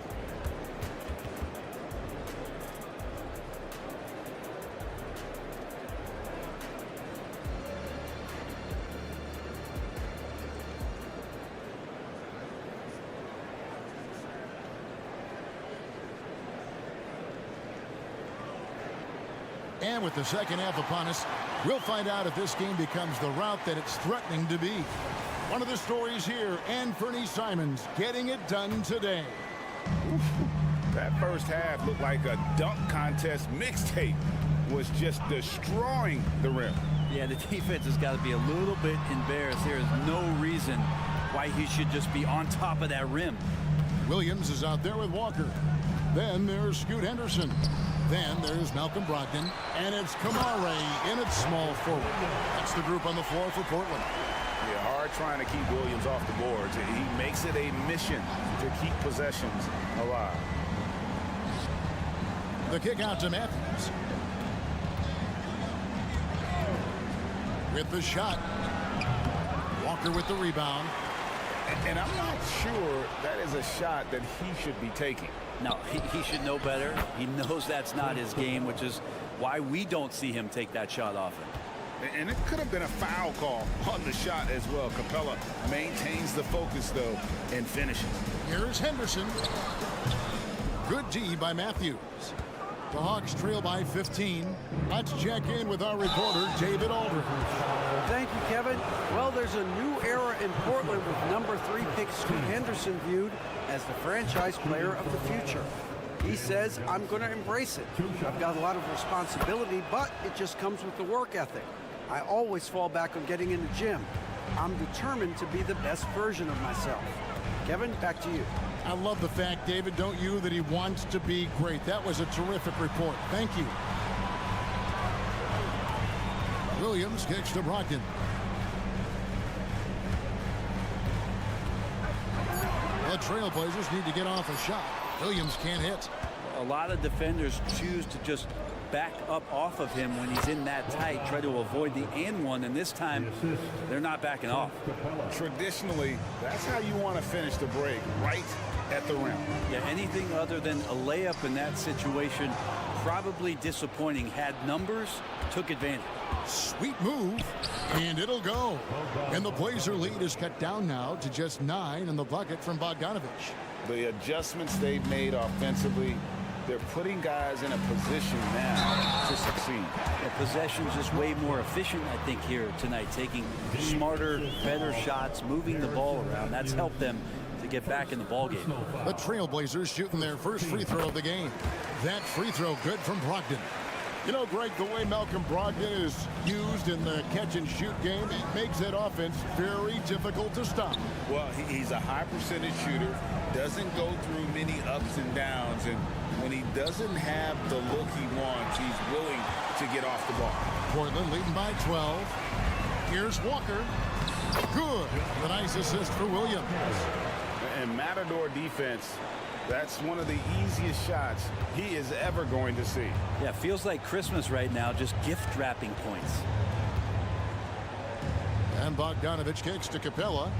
And with the second half upon us, we'll find out if this game becomes the route that it's threatening to be. One of the stories here, Anthony Simons getting it done today. That first half looked like a dunk contest mixtape. Was just destroying the rim. Yeah, the defense has got to be a little bit embarrassed. There is no reason why he should just be on top of that rim. Williams is out there with Walker. Then there's Scoot Henderson. Then there's Malcolm Brogdon, and it's Kamare in its small forward. That's the group on the floor for Portland. Yeah, hard trying to keep Williams off the boards. He makes it a mission to keep possessions alive. The kick out to Matthews. With the shot. Walker with the rebound. And I'm not sure that is a shot that he should be taking. No, he should know better. He knows that's not his game, which is why we don't see him take that shot often. And it could have been a foul call on the shot as well. Capella maintains the focus, though, and finishes. Here's Henderson. Good D by Matthews. The Hawks trail by 15. Let's check in with our reporter, David Aldridge. Thank you, Kevin. Well, there's a new era in Portland with number 3 pick Scoot Henderson viewed as the franchise player of the future. He says, I'm going to embrace it. I've got a lot of responsibility, but it just comes with the work ethic. I always fall back on getting in the gym. I'm determined to be the best version of myself. Kevin, back to you. I love the fact, David, don't you, that he wants to be great. That was a terrific report. Thank you. Williams kicks to Brogdon. The Trailblazers need to get off a shot. Williams can't hit. A lot of defenders choose to just back up off of him when he's in that tight, try to avoid the and one, and this time they're not backing off. Traditionally, that's how you want to finish the break, right at the rim. Yeah, anything other than a layup in that situation, probably disappointing. Had numbers, took advantage. Sweet move, and it'll go. And the Blazer lead is cut down now to just 9 in the bucket from Bogdanovich. The adjustments they've made offensively, they're putting guys in a position now to succeed. The possession's just way more efficient, I think, here tonight, taking smarter, better shots, moving the ball around. That's helped them to get back in the ballgame. The Trailblazers shooting their first free throw of the game. That free throw good from Brogdon. You know, Greg, the way Malcolm Brogdon is used in the catch-and-shoot game, it makes that offense very difficult to stop. Well, he's a high percentage shooter, doesn't go through many ups and downs, and when he doesn't have the look he wants, he's willing to get off the ball. Portland leading by 12. Here's Walker. Good. A nice assist for Williams. And Matador defense, that's one of the easiest shots he is ever going to see. Yeah, feels like Christmas right now, just gift wrapping points. And Bogdanovich kicks to Capella.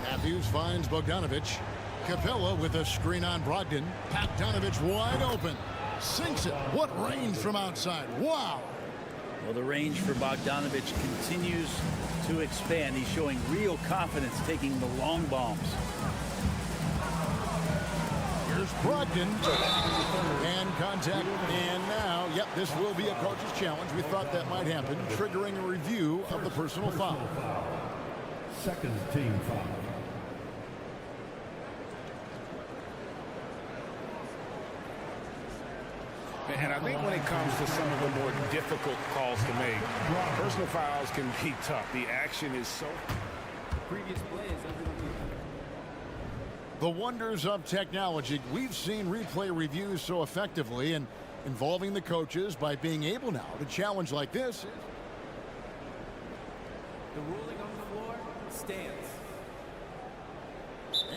Matthews finds Bogdanovich. Capella with a screen on Brogdon. Bogdanovich wide open. Sinks it. What range from outside. Wow. Well, the range for Bogdanovich continues to expand. He's showing real confidence taking the long bombs. Here's Brogdon. And contact. And now, yep, this will be a coach's challenge. We thought that might happen, triggering a review of the personal foul. Second team foul. And I think when it comes to some of the more difficult calls to make, personal fouls can be tough. The action is so... The wonders of technology. We've seen replay reviews so effectively and involving the coaches by being able now to challenge like this. The ruling on the floor stands.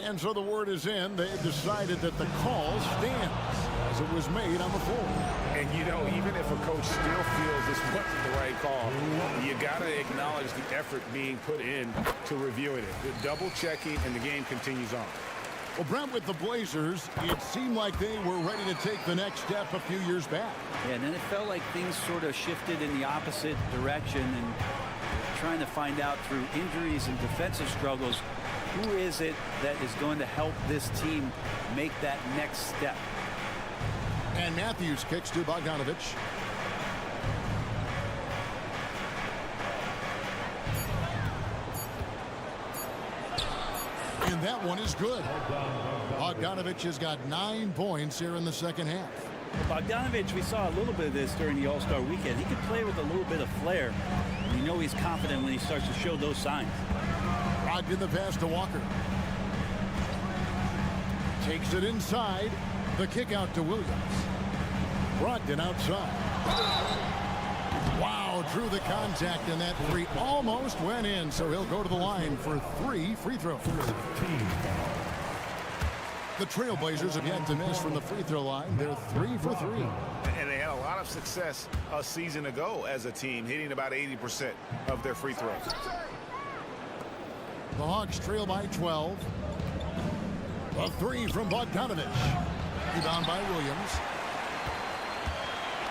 And so the word is in. They've decided that the call stands as it was made on the floor. And, you know, even if a coach still feels this wasn't the right call, you got to acknowledge the effort being put in to reviewing it. The double checking, and the game continues on. Well, Brent, with the Blazers, it seemed like they were ready to take the next step a few years back. Yeah, and then it felt like things sort of shifted in the opposite direction, and trying to find out through injuries and defensive struggles, who is it that is going to help this team make that next step? And Matthews kicks to Bogdanovich. And that one is good. Bogdanovich has got 9 points here in the second half. Bogdanovich, we saw a little bit of this during the All-Star weekend. He could play with a little bit of flair. You know he's confident when he starts to show those signs. Brogdon the pass to Walker. Takes it inside. The kick out to Williams. Brogdon outside. Wow, drew the contact, and that three almost went in, so he'll go to the line for 3 free throws. The Trailblazers have yet to miss from the free throw line. They're 3 for 3. And they had a lot of success a season ago as a team, hitting about 80% of their free throws. The Hawks trail by 12. A three from Bogdanovich. Rebound by Williams.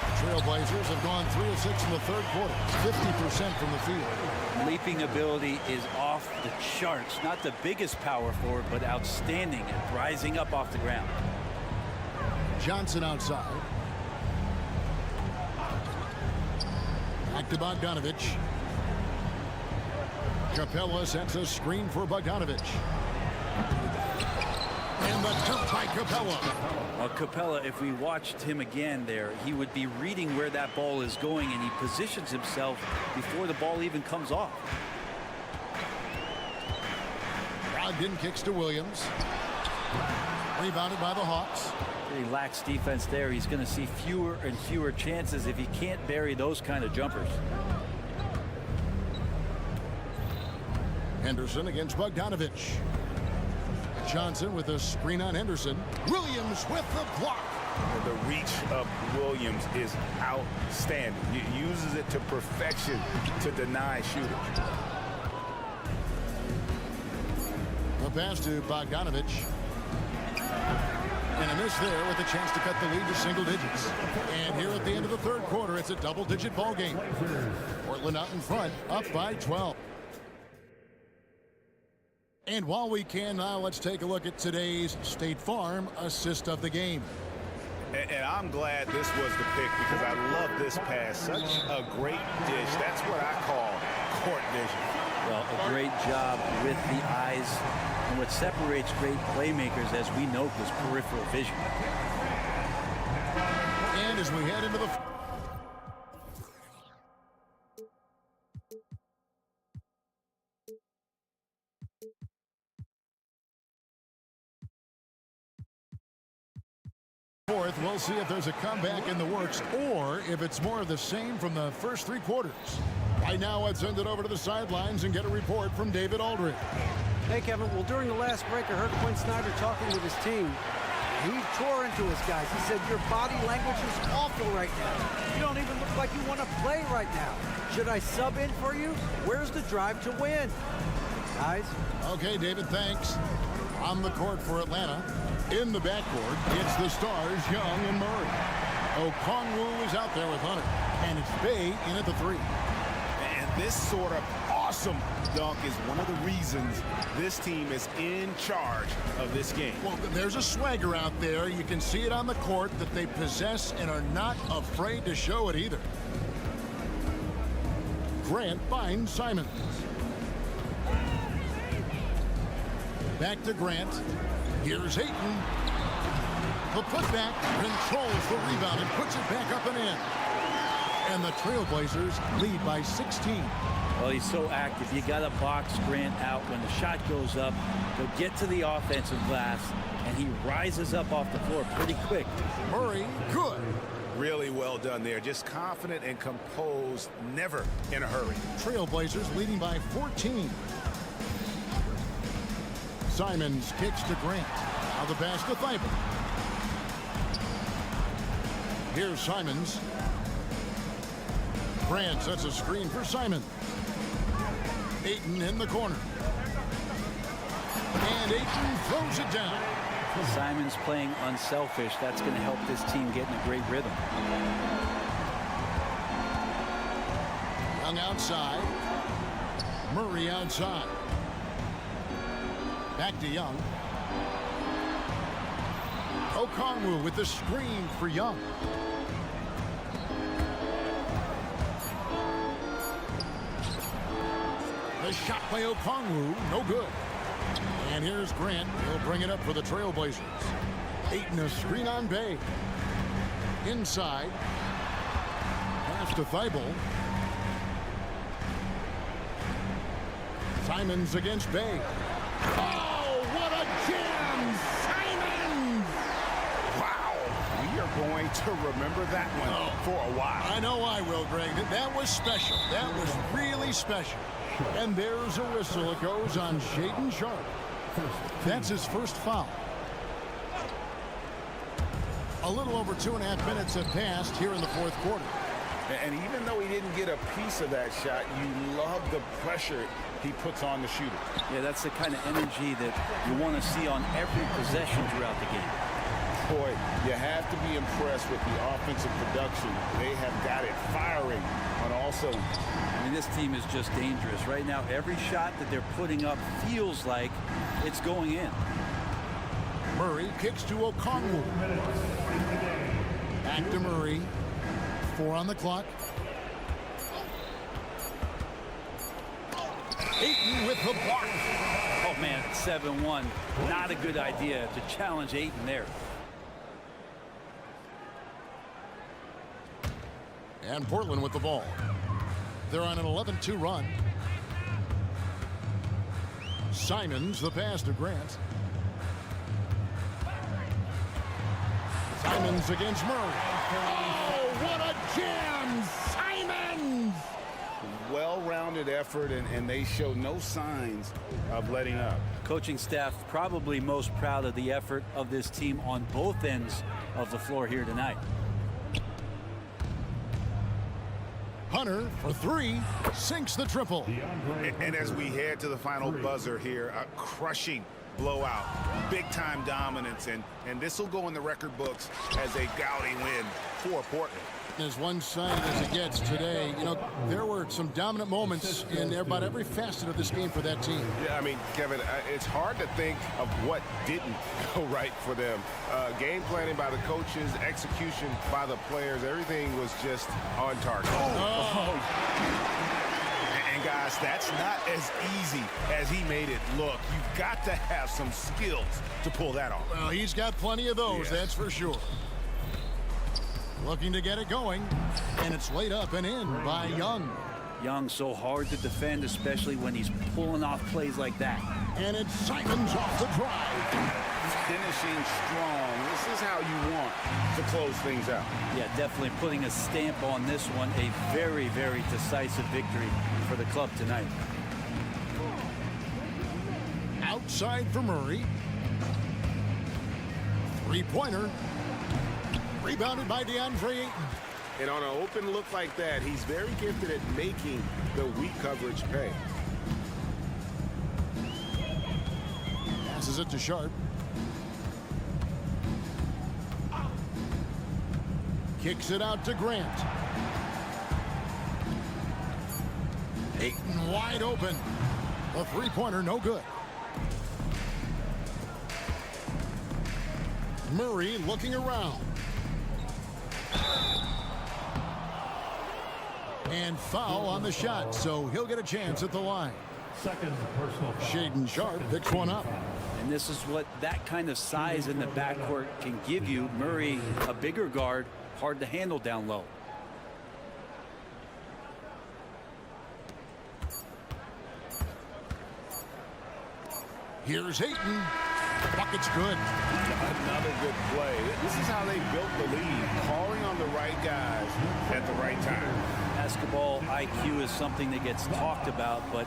The Trailblazers have gone 3 of 6 in the third quarter. 50% from the field. Leaping ability is off the charts. Not the biggest power forward, but outstanding at rising up off the ground. Johnson outside. Back to Bogdanovich. Capella sets a screen for Bogdanovich. And the jump by Capella. Well, Capella, if we watched him again there, he would be reading where that ball is going, and he positions himself before the ball even comes off. Brogdon kicks to Williams. Rebounded by the Hawks. He lacks defense there. He's going to see fewer and fewer chances if he can't bury those kind of jumpers. Henderson against Bogdanovich. Johnson with a screen on Henderson. Williams with the block. The reach of Williams is outstanding. He uses it to perfection to deny shooters. The pass to Bogdanovich. And a miss there with a chance to cut the lead to single digits. And here at the end of the third quarter, it's a double-digit ball game. Portland out in front, up by 12. And while we can now, let's take a look at today's State Farm assist of the game. And I'm glad this was the pick because I love this pass. Such a great dish. That's what I call court vision. Well, a great job with the eyes. And what separates great playmakers, as we know, is peripheral vision. And as we head into the fourth, we'll see if there's a comeback in the works or if it's more of the same from the first 3 quarters. Right now, let's send it over to the sidelines and get a report from David Aldridge. Hey, Kevin. Well, during the last break, I heard Quinn Snyder talking with his team. He tore into his guys. He said, your body language is awful right now. You don't even look like you want to play right now. Should I sub in for you? Where's the drive to win? Guys? Okay, David, thanks. On the court for Atlanta. In the backcourt, it's the Stars, Young and Murray. Okongwu is out there with Hunter. And it's Bay in at the 3. And this sort of awesome dunk is one of the reasons this team is in charge of this game. Well, there's a swagger out there. You can see it on the court that they possess and are not afraid to show it either. Grant finds Simons. Back to Grant. Here's Ayton. The putback controls the rebound and puts it back up and in. And the Trailblazers lead by 16. Well, he's so active. You got to box Grant out. When the shot goes up, he'll get to the offensive glass, and he rises up off the floor pretty quick. Murray, good. Really well done there. Just confident and composed, never in a hurry. Trailblazers leading by 14. Simons kicks to Grant. Now the pass to Thibault. Here's Simons. Grant sets a screen for Simons. Ayton in the corner. And Ayton throws it down. Simons playing unselfish. That's going to help this team get in a great rhythm. Young outside. Murray outside. Back to Young. Okongwu with the screen for Young. The shot by Okongwu, no good. And here's Grant. He'll bring it up for the Trailblazers. Ayton a screen on Bay. Inside. Pass to Thibault. Simons against Bay. Oh, what a jam! Simons! Wow, going to remember that one for a while. I know I will, Greg. That was special. That was really special. And there's a whistle. It goes on Shaden Sharp. That's his first foul. A little over 2.5 minutes have passed here in the fourth quarter. And even though he didn't get a piece of that shot, you love the pressure he puts on the shooter. Yeah, that's the kind of energy that you want to see on every possession throughout the game. Boy, you have to be impressed with the offensive production. They have got it firing on all cylinders. I mean, this team is just dangerous. Right now, every shot that they're putting up feels like it's going in. Murray kicks to Okongwu. Back to Murray. 4 on the clock. Ayton with the block. Oh, man, 7-1. Not a good idea to challenge Ayton there. And Portland with the ball. They're on an 11-2 run. Simons, the pass to Grant. Simons against Murray. Oh, what a jam! Simons! Well-rounded effort, and they show no signs of letting up. Coaching staff probably most proud of the effort of this team on both ends of the floor here tonight. Hunter for 3, sinks the triple. And as we head to the final buzzer here, a crushing blowout, big-time dominance, and this will go in the record books as a gaudy win for Portland. As one-sided as it gets today, you know, there were some dominant moments in about every facet of this game for that team. Yeah, I mean, Kevin, it's hard to think of what didn't go right for them. Game planning by the coaches, execution by the players, everything was just on target. And guys, that's not as easy as he made it look. You've got to have some skills to pull that off. Well, he's got plenty of those, that's for sure. Looking to get it going, and it's laid up and in by Young. Young so hard to defend, especially when he's pulling off plays like that. And it's Simons off the drive. Finishing strong. This is how you want to close things out. Yeah, definitely putting a stamp on this one. A very, very decisive victory for the club tonight. Outside for Murray. Three-pointer. Rebounded by DeAndre Ayton. And on an open look like that, he's very gifted at making the weak coverage pay. Passes it to Sharp. Kicks it out to Grant. Ayton wide open. A three-pointer, no good. Murray looking around. And foul on the shot, so he'll get a chance at the line. Second personal foul. Shaden Sharp picks one up. And this is what that kind of size in the backcourt can give you. Murray, a bigger guard, hard to handle down low. Here's Ayton. Bucket's good. Another good play. This is how they built the lead, calling on the right guys at the right time. Basketball IQ is something that gets talked about, but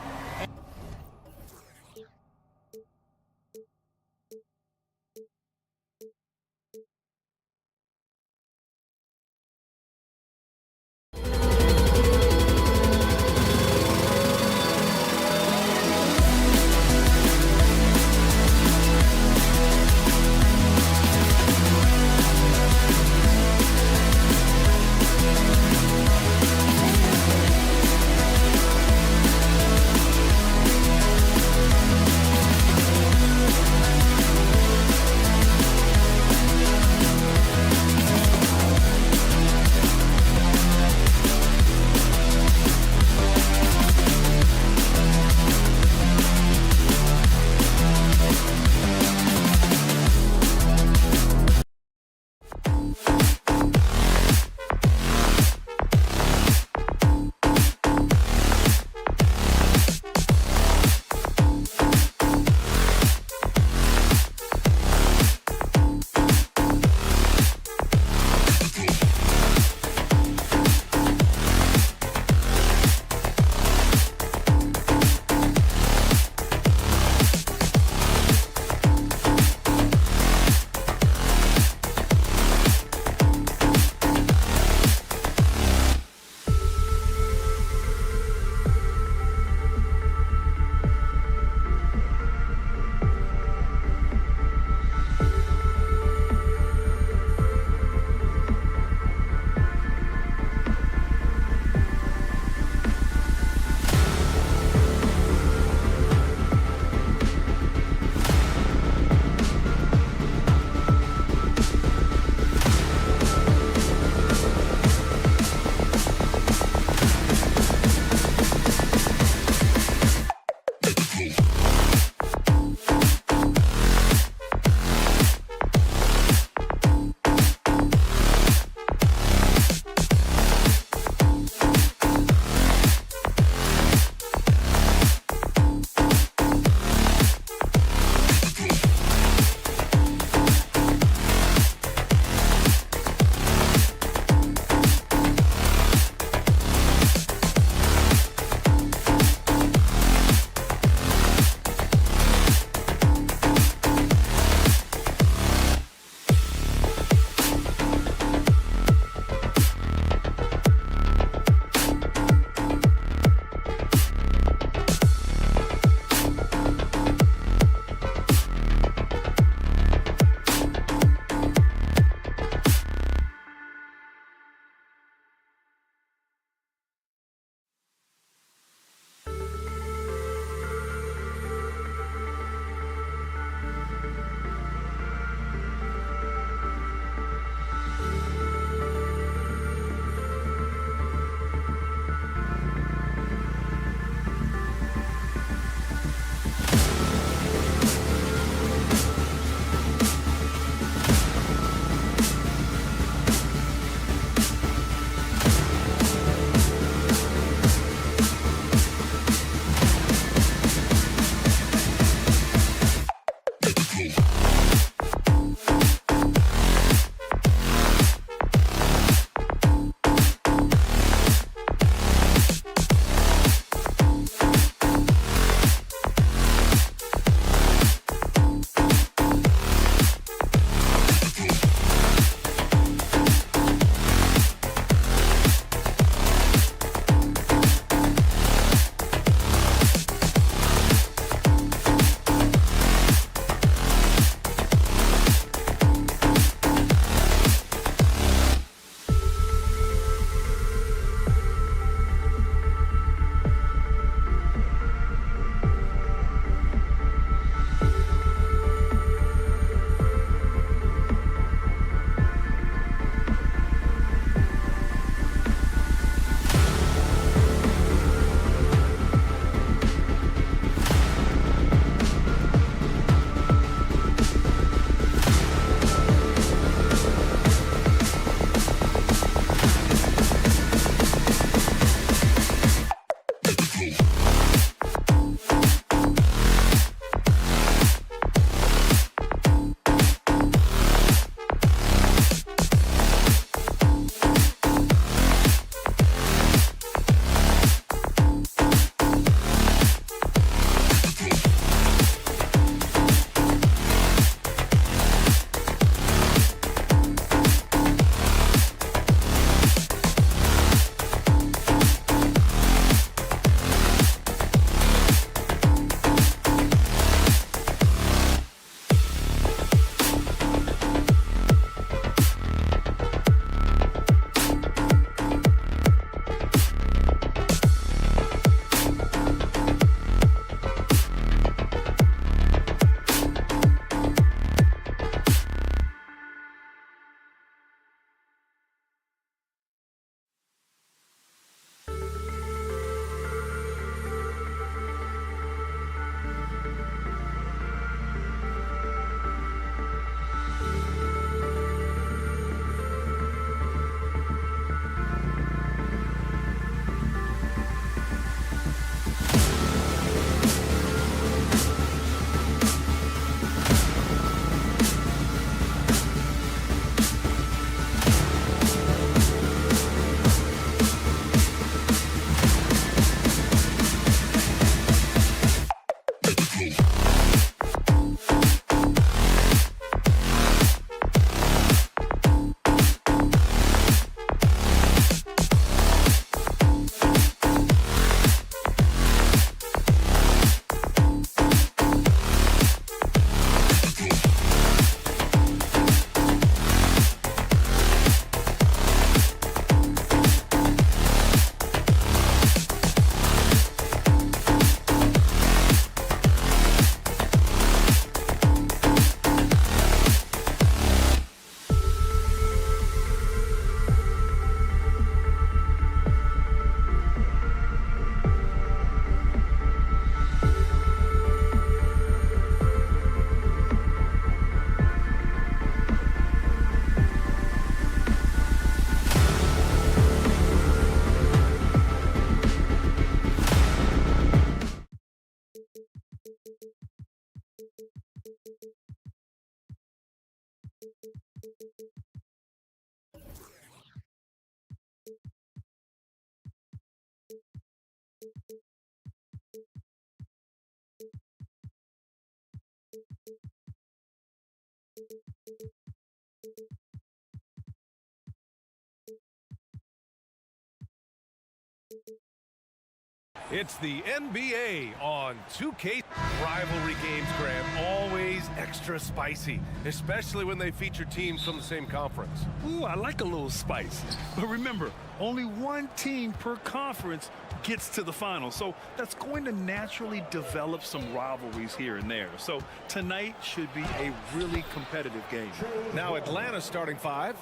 It's the NBA on 2K. Rivalry games, Graham, always extra spicy, especially when they feature teams from the same conference. Ooh, I like a little spice. But remember, only one team per conference gets to the final. So that's going to naturally develop some rivalries here and there. So tonight should be a really competitive game. Now Atlanta's starting five.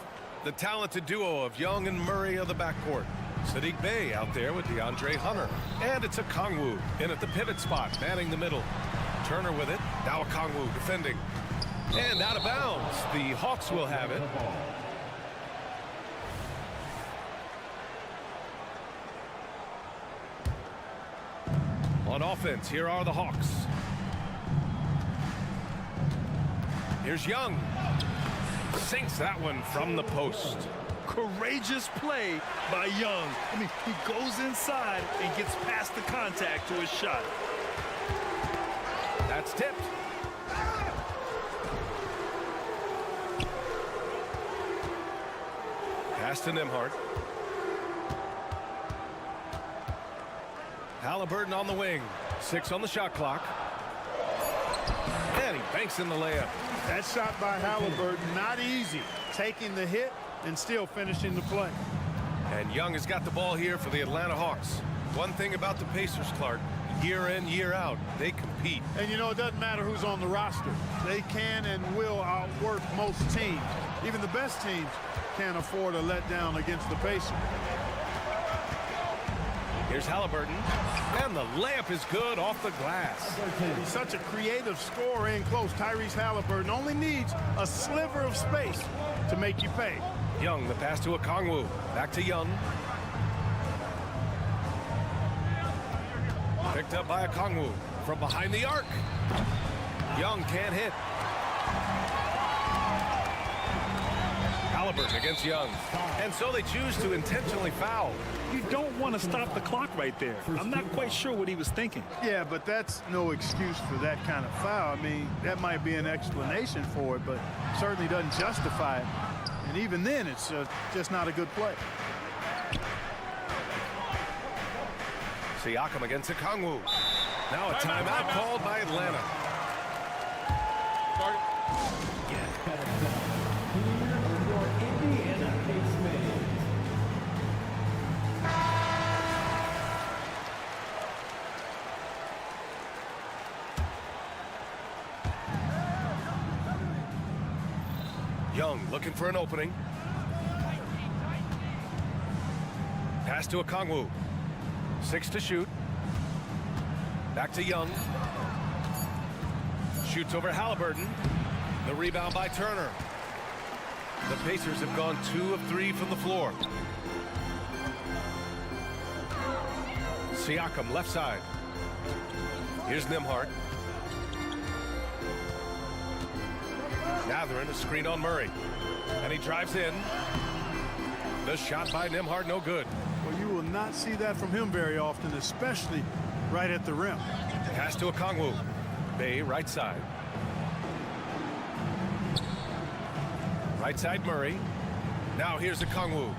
The talented duo of Young and Murray of the backcourt. Saddiq Bey out there with DeAndre Hunter. And it's Okongwu in at the pivot spot, manning the middle. Turner with it. Now Okongwu defending. And out of bounds. The Hawks will have it. On offense, here are the Hawks. Here's Young. Sinks that one from the post. Courageous play by Young. I mean, he goes inside and gets past the contact to his shot. That's tipped. Pass to Nembhard. Halliburton on the wing. 6 on the shot clock. And he banks in the layup. That shot by Halliburton, not easy. Taking the hit and still finishing the play. And Young has got the ball here for the Atlanta Hawks. One thing about the Pacers, Clark, year in, year out, they compete. And, you know, it doesn't matter who's on the roster. They can and will outwork most teams. Even the best teams can't afford a letdown against the Pacers. Here's Halliburton. And the layup is good off the glass. He's such a creative scorer in close. Tyrese Halliburton only needs a sliver of space to make you pay. Young, the pass to Okongwu. Back to Young. Picked up by Okongwu from behind the arc. Young can't hit. Halliburton against Young. And so they choose to intentionally foul. You don't want to stop the clock right there. I'm not quite sure what he was thinking. Yeah, but that's no excuse for that kind of foul. I mean, that might be an explanation for it, but certainly doesn't justify it. And even then, it's just not a good play. Siakam against Okongwu. Now a timeout called by Atlanta. Young looking for an opening. Pass to Okongwu. 6 to shoot. Back to Young. Shoots over Halliburton. The rebound by Turner. The Pacers have gone 2 of 3 from the floor. Siakam left side. Here's Nembhard. Gathering a screen on Murray. And he drives in. The shot by Nembhard, no good. Well, you will not see that from him very often, especially right at the rim. Pass to Okongwu. Bey, right side. Right side, Murray. Now here's Okongwu.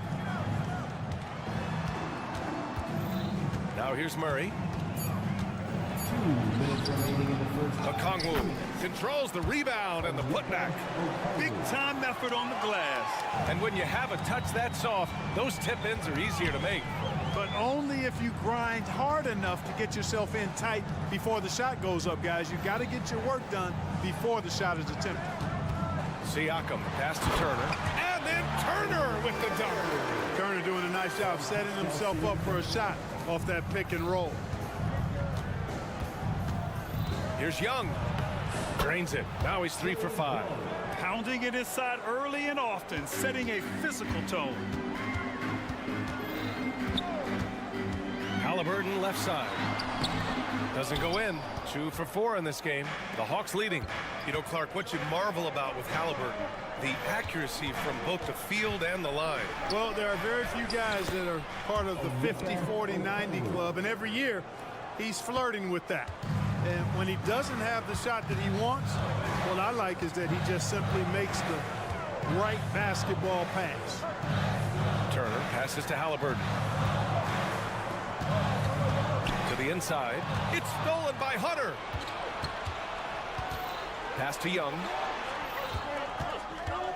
Now here's Murray. Okongwu controls the rebound and the putback. Big time effort on the glass. And when you have a touch that soft, those tip-ins are easier to make. But only if you grind hard enough to get yourself in tight before the shot goes up, guys. You've got to get your work done before the shot is attempted. Siakam, pass to Turner. And then Turner with the dunk. Turner doing a nice job setting himself up for a shot off that pick and roll. Here's Young. Drains it. Now he's 3 for 5. Pounding it inside early and often, setting a physical tone. Halliburton left side. Doesn't go in. 2 for 4 in this game. The Hawks leading. You know, Clark, what you marvel about with Halliburton, the accuracy from both the field and the line. Well, there are very few guys that are part of the 50, 40, 90 club, and every year he's flirting with that. And when he doesn't have the shot that he wants, what I like is that he just simply makes the right basketball pass. Turner passes to Halliburton. To the inside. It's stolen by Hunter. Pass to Young.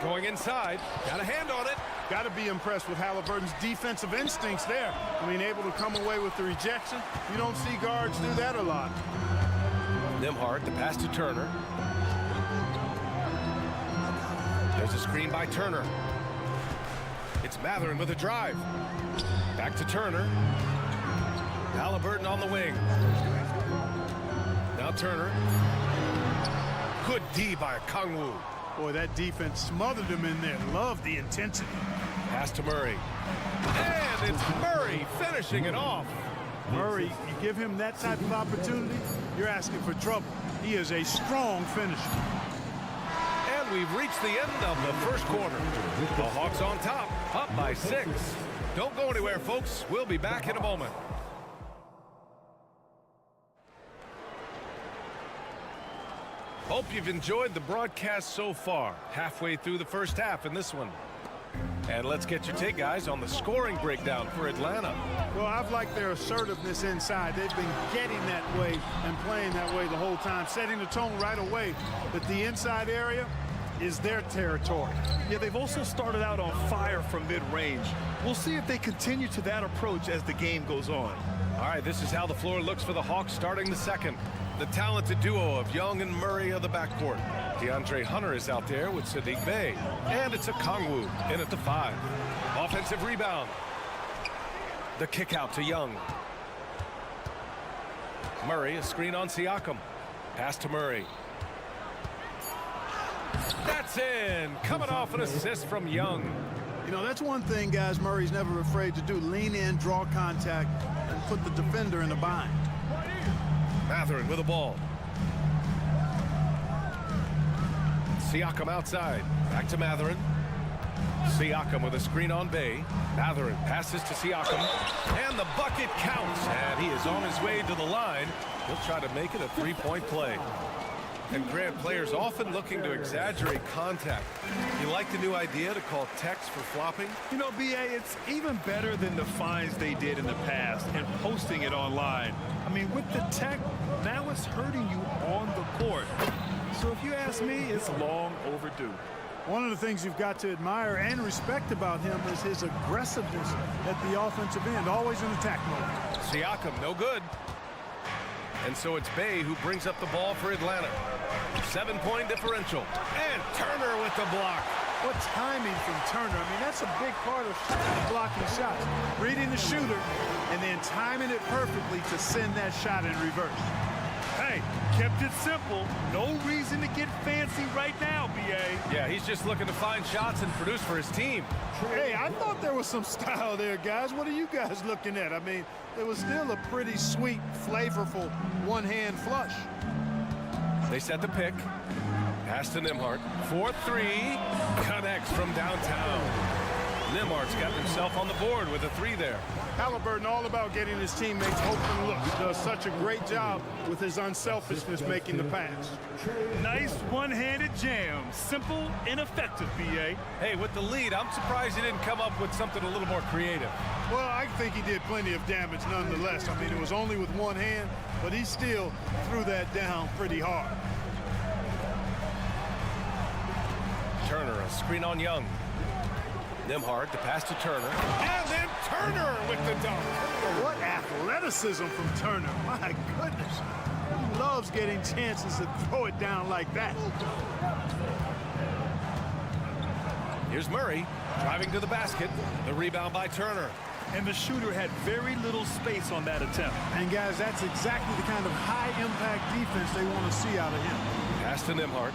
Going inside. Got a hand on it. Got to be impressed with Halliburton's defensive instincts there. I mean, able to come away with the rejection. You don't see guards do that a lot. Nembhard, the pass to Turner. There's a screen by Turner. It's Matherin with a drive. Back to Turner. Halliburton on the wing. Now Turner. Good D by Kongwu. Boy, that defense smothered him in there. Love the intensity. Pass to Murray. And it's Murray finishing it off. Murray, you give him that type of opportunity, you're asking for trouble. He is a strong finisher. And we've reached the end of the first quarter. The Hawks on top, up by 6. Don't go anywhere, folks. We'll be back in a moment. Hope you've enjoyed the broadcast so far. Halfway through the first half in this one. And let's get your take, guys, on the scoring breakdown for Atlanta. Well, I've liked their assertiveness inside. They've been getting that way and playing that way the whole time, setting the tone right away that the inside area is their territory. Yeah, they've also started out on fire from mid-range. We'll see if they continue to that approach as the game goes on. All right, this is how the floor looks for the Hawks starting the second. The talented duo of Young and Murray of the backcourt. DeAndre Hunter is out there with Saddiq Bey. And it's a Kongwu in at the 5. Offensive rebound. The kick out to Young. Murray, a screen on Siakam. Pass to Murray. That's in. Coming off an assist from Young. You know, that's one thing, guys, Murray's never afraid to do. Lean in, draw contact, and put the defender in a bind. Matherin with the ball. Siakam outside. Back to Matherin. Siakam with a screen on Bey. Matherin passes to Siakam. And the bucket counts. And he is on his way to the line. He'll try to make it a three-point play. And Grant, players often looking to exaggerate contact. You like the new idea to call techs for flopping? You know, B.A., it's even better than the fines they did in the past and posting it online. I mean, with the tech, now it's hurting you on the court. So if you ask me, it's long overdue. One of the things you've got to admire and respect about him is his aggressiveness at the offensive end, always in attack mode. Siakam, no good. And so it's Bey who brings up the ball for Atlanta. 7-point differential. And Turner with the block. What timing from Turner. I mean, that's a big part of blocking shots. Reading the shooter and then timing it perfectly to send that shot in reverse. Hey, kept it simple. No reason to get fancy right now, B.A. Yeah, he's just looking to find shots and produce for his team. Hey, I thought there was some style there, guys. What are you guys looking at? I mean, it was still a pretty sweet, flavorful one-hand flush. They set the pick. Pass to Nembhard. 4-3. Connects from downtown. Nembhard's got himself on the board with a 3 there. Halliburton all about getting his teammates open looks. Does such a great job with his unselfishness making the pass. Nice one-handed jam. Simple and effective, B.A. Hey, with the lead, I'm surprised he didn't come up with something a little more creative. Well, I think he did plenty of damage nonetheless. I mean, it was only with one hand, but he still threw that down pretty hard. Turner, a screen on Young. Nembhard, the pass to Turner. And then Turner with the dunk. What athleticism from Turner. My goodness. He loves getting chances to throw it down like that. Here's Murray driving to the basket. The rebound by Turner. And the shooter had very little space on that attempt. And guys, that's exactly the kind of high-impact defense they want to see out of him. Pass to Nembhard.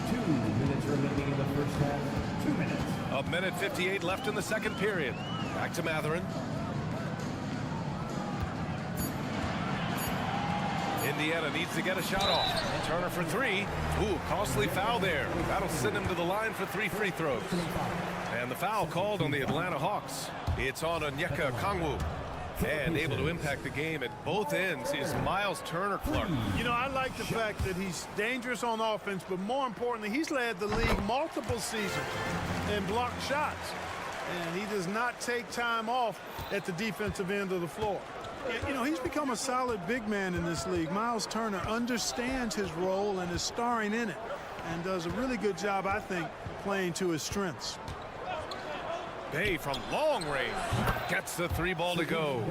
2 minutes remaining in the first half. 2 minutes. A minute 58 left in the second period. Back to Matherin. Indiana needs to get a shot off. Turner for 3. Ooh, costly foul there. That'll send him to the line for 3 free throws. And the foul called on the Atlanta Hawks. It's on Onyeka Kongwu. And able to impact the game at both ends is Miles Turner Clark. You know, I like the fact that he's dangerous on offense, but more importantly, he's led the league multiple seasons and blocked shots. And he does not take time off at the defensive end of the floor. Yeah, you know, he's become a solid big man in this league. Miles Turner understands his role and is starring in it and does a really good job, I think, playing to his strengths. Bay from long range gets the 3 ball to go.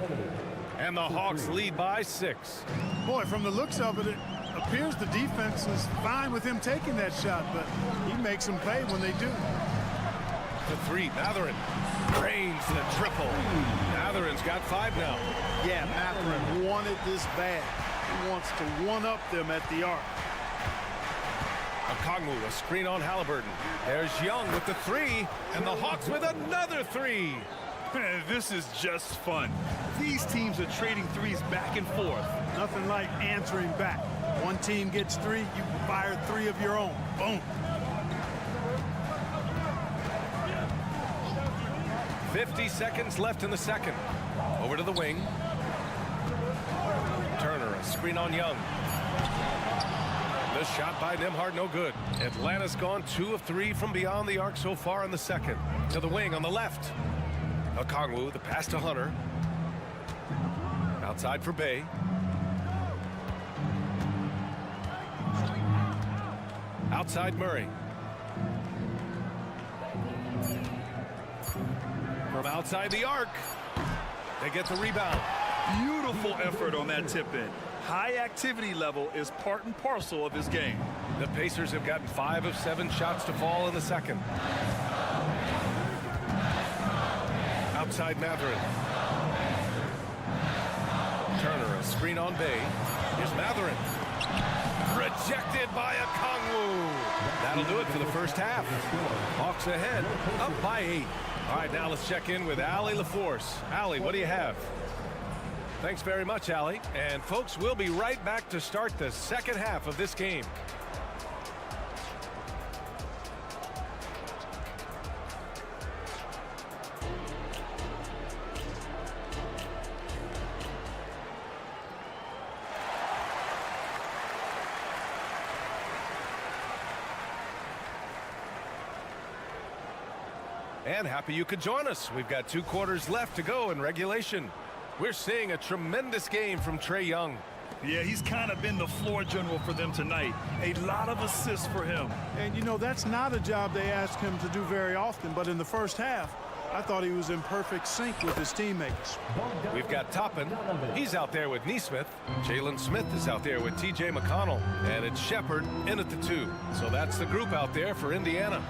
And the Hawks lead by 6. Boy, from the looks of it, it appears the defense is fine with him taking that shot, but he makes them pay when they do. The 3, Matherin drains the triple. Matherin's got 5 now. Yeah, Matherin wanted this bad. He wants to one-up them at the arc. Okongwu, a screen on Halliburton. There's Young with the 3, and the Hawks with another 3. This is just fun. These teams are trading threes back and forth. Nothing like answering back. One team gets 3, you fire 3 of your own. Boom. 50 seconds left in the second. Over to the wing. Turner, a screen on Young. The shot by Nembhard, no good. Atlanta's gone 2 of 3 from beyond the arc so far in the second. To the wing on the left. Okongwu, the pass to Hunter. Outside for Bay. Outside Murray. From outside the arc. They get the rebound. Beautiful effort on that tip-in. High activity level is part and parcel of his game. The Pacers have gotten 5 of 7 shots to fall in the second. Outside Matherin. Turner, a screen on Bay. Here's Matherin. Rejected by Okongwu. That'll do it for the first half. Hawks ahead, up by 8. All right, now let's check in with Allie LaForce. Allie, what do you have? Thanks very much, Allie. And folks, we'll be right back to start the second half of this game. And happy you could join us. We've got 2 quarters left to go in regulation. We're seeing a tremendous game from Trae Young. Yeah, he's kind of been the floor general for them tonight. A lot of assists for him. And, you know, that's not a job they ask him to do very often. But in the first half, I thought he was in perfect sync with his teammates. We've got Toppin. He's out there with Nesmith. Jalen Smith is out there with T.J. McConnell. And it's Shepard in at the 2. So that's the group out there for Indiana.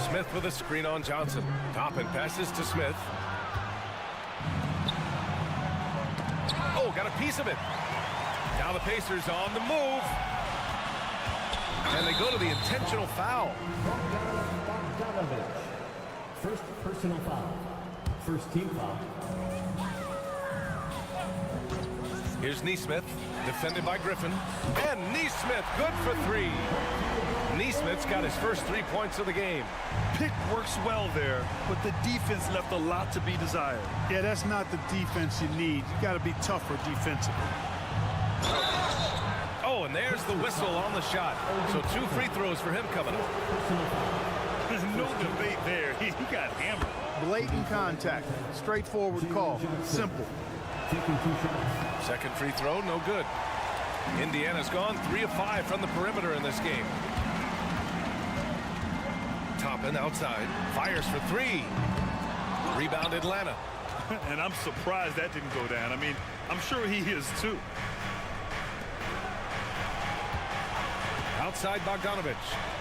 Smith with a screen on Johnson. Toppin passes to Smith. Oh, got a piece of it. Now the Pacers on the move. And they go to the intentional foul. First personal foul. First team foul. Here's Nesmith, defended by Griffin. And Nesmith, good for 3. Nesmith's got his first 3 points of the game. Pick works well there, but the defense left a lot to be desired. Yeah, that's not the defense you need. You got to be tougher defensively. Oh, and there's the whistle on the shot. So 2 free throws for him coming up. There's no debate there. He got hammered. Blatant contact. Straightforward call. Simple. Second free throw, no good. Indiana's gone 3 of 5 from the perimeter in this game. Toppin outside, fires for 3. Rebound Atlanta. And I'm surprised that didn't go down. I mean, I'm sure he is too. Outside Bogdanovich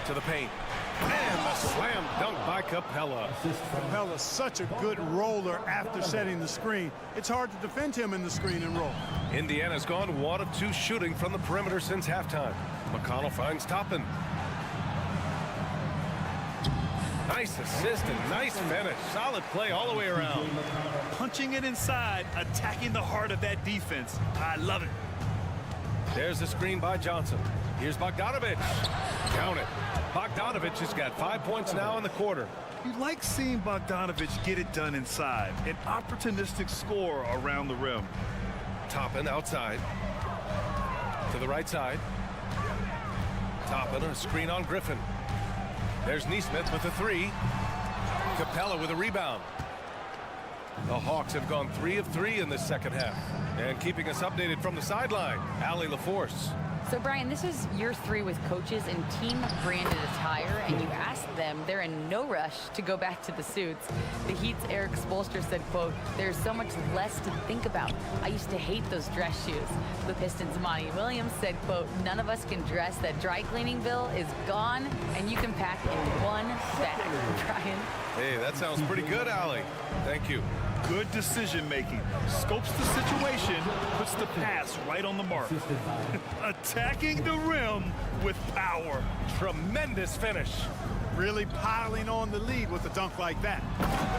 to the paint. And the slam dunk by Capella. Capella's such a good roller after setting the screen. It's hard to defend him in the screen and roll. Indiana's gone 1 of 2 shooting from the perimeter since halftime. McConnell finds Toppin. Nice assist and nice finish. Solid play all the way around. Punching it inside, attacking the heart of that defense. I love it. There's the screen by Johnson. Here's Bogdanovich. Count it. Bogdanovich has got 5 points now in the quarter. You like seeing Bogdanovich get it done inside. An opportunistic score around the rim. Toppin outside. To the right side. Toppin, a screen on Griffin. There's Nesmith with a 3. Capella with a rebound. The Hawks have gone 3 of 3 in this second half. And keeping us updated from the sideline, Allie LaForce. So, Brian, this is year 3 with coaches and team-branded attire, and you ask them, they're in no rush to go back to the suits. The Heat's Eric Spoelstra said, quote, "There's so much less to think about. I used to hate those dress shoes." The Pistons' Monty Williams said, quote, "None of us can dress. That dry cleaning bill is gone, and you can pack in one bag." Brian? Hey, that sounds pretty good, Allie. Thank you. Good decision making. Scopes the situation, puts the pass right on the mark. Attacking the rim with power. Tremendous finish. Really piling on the lead with a dunk like that.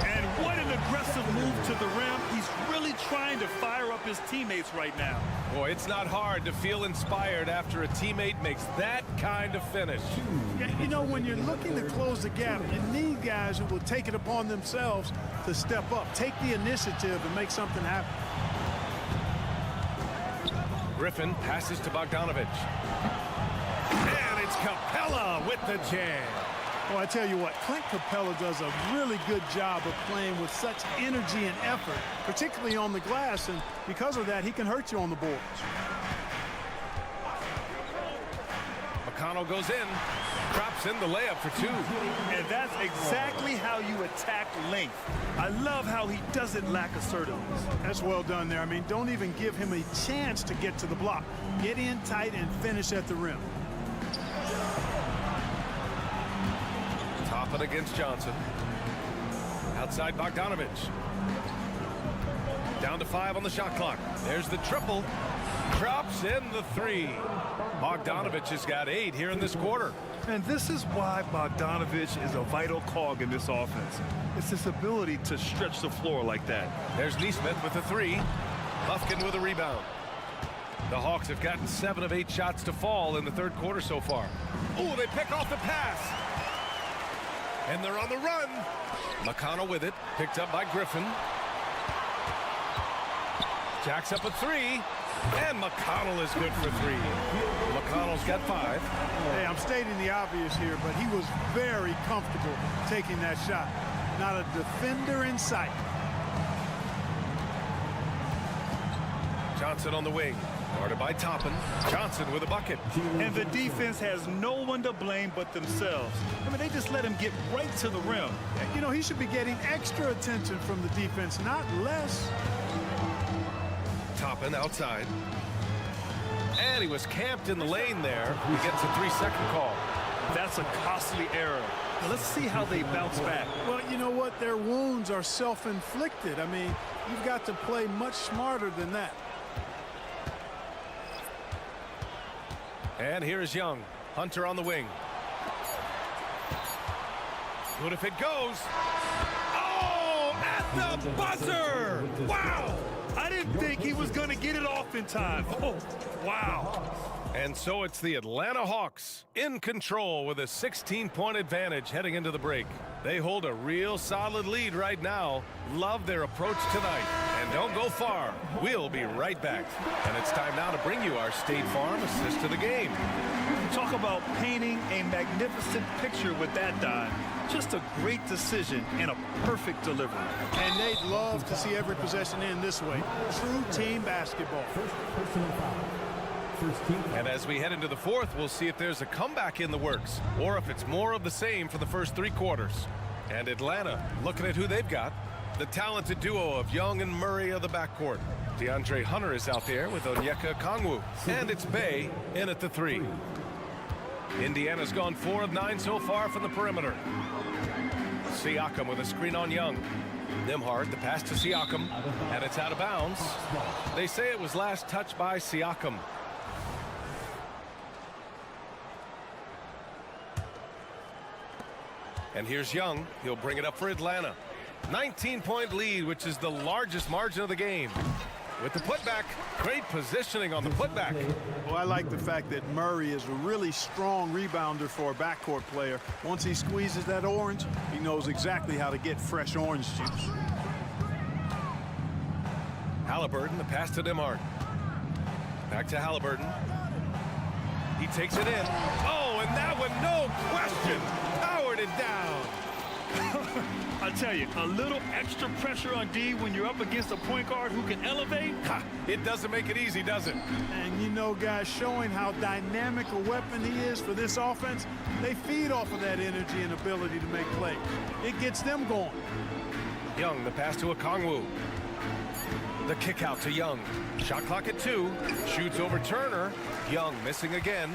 And what an aggressive move to the rim. He's really trying to fire up his teammates right now. Boy, it's not hard to feel inspired after a teammate makes that kind of finish. Yeah, you know, when you're looking to close the gap, you need guys who will take it upon themselves to step up, take the initiative, and make something happen. Griffin passes to Bogdanovich. And it's Capella with the jam. Well, I tell you what, Clint Capella does a really good job of playing with such energy and effort, particularly on the glass, and because of that, he can hurt you on the boards. McConnell goes in, drops in the layup for 2. And that's exactly how you attack length. I love how he doesn't lack assertiveness. That's well done there. I mean, don't even give him a chance to get to the block. Get in tight and finish at the rim. Toppin against Johnson. Outside Bogdanovich. Down to 5 on the shot clock. There's the triple. Drops in the 3. Bogdanovich has got 8 here in this quarter. And this is why Bogdanovich is a vital cog in this offense. It's his ability to stretch the floor like that. There's Nesmith with a 3. Lufkin with a rebound. The Hawks have gotten 7 of 8 shots to fall in the third quarter so far. Oh, they pick off the pass. And they're on the run. McConnell with it. Picked up by Griffin. Jacks up a 3. And McConnell is good for 3. McConnell's got 5. Hey, I'm stating the obvious here, but he was very comfortable taking that shot. Not a defender in sight. Johnson on the wing. Guarded by Toppin. Johnson with a bucket. And the defense has no one to blame but themselves. I mean, they just let him get right to the rim. You know, he should be getting extra attention from the defense, not less. Toppin outside. And he was camped in the lane there. He gets a 3-second call. That's a costly error. Now let's see how they bounce back. Well, you know what? Their wounds are self-inflicted. I mean, you've got to play much smarter than that. And here is Young. Hunter on the wing. Good if it goes. Oh, at the buzzer! Wow! I didn't think he was going to get it off in time. Oh, wow. And so it's the Atlanta Hawks in control with a 16-point advantage heading into the break. They hold a real solid lead right now. Love their approach tonight. And don't go far. We'll be right back. And it's time now to bring you our State Farm assist of the game. Talk about painting a magnificent picture with that dime. Just a great decision and a perfect delivery. And they'd love to see every possession end this way. True team basketball. And as we head into the fourth, we'll see if there's a comeback in the works or if it's more of the same for the first 3 quarters. And Atlanta, looking at who they've got, the talented duo of Young and Murray of the backcourt. DeAndre Hunter is out there with Onyeka Okongwu. And it's Bey in at the 3. Indiana's gone 4 of 9 so far from the perimeter. Siakam with a screen on Young. Nembhard, the pass to Siakam, and it's out of bounds. They say it was last touched by Siakam. And here's Young. He'll bring it up for Atlanta. 19-point lead, which is the largest margin of the game. With the putback, great positioning on the putback. Well, I like the fact that Murray is a really strong rebounder for a backcourt player. Once he squeezes that orange, he knows exactly how to get fresh orange juice. Halliburton, the pass to Nembhard. Back to Halliburton. He takes it in. Oh, and that one, no question, powered it down. I tell you, a little extra pressure on D when you're up against a point guard who can elevate. Ha, it doesn't make it easy, does it? And you know, guys, showing how dynamic a weapon he is for this offense, they feed off of that energy and ability to make plays. It gets them going. Young, the pass to Okongwu. The kick out to Young. Shot clock at 2. Shoots over Turner. Young missing again.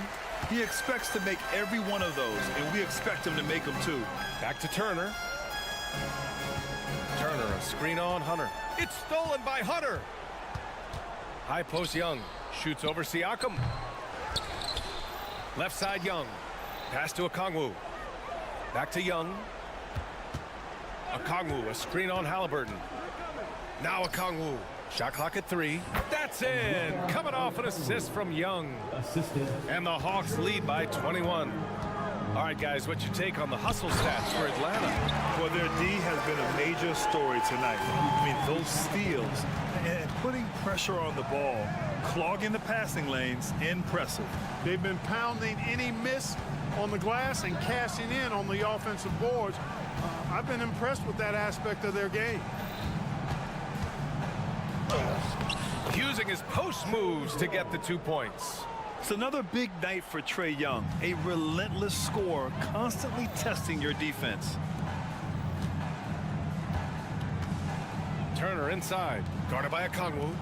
He expects to make every one of those, and we expect him to make them too. Back to Turner. Turner, a screen on Hunter. It's stolen by Hunter. High post Young. Shoots over Siakam. Left side Young. Pass to Okongwu. Back to Young. Okongwu, a screen on Halliburton. Now Okongwu. Shot clock at 3. That's in. Coming off an assist from Young. And the Hawks lead by 21. All right, guys, what's your take on the hustle stats for Atlanta? Well, their D has been a major story tonight. I mean, those steals and putting pressure on the ball, clogging the passing lanes, impressive. They've been pounding any miss on the glass and cashing in on the offensive boards. I've been impressed with that aspect of their game. Using his post moves to get the 2 points. It's another big night for Trae Young, a relentless scorer, constantly testing your defense. Turner inside, guarded by Okongwu.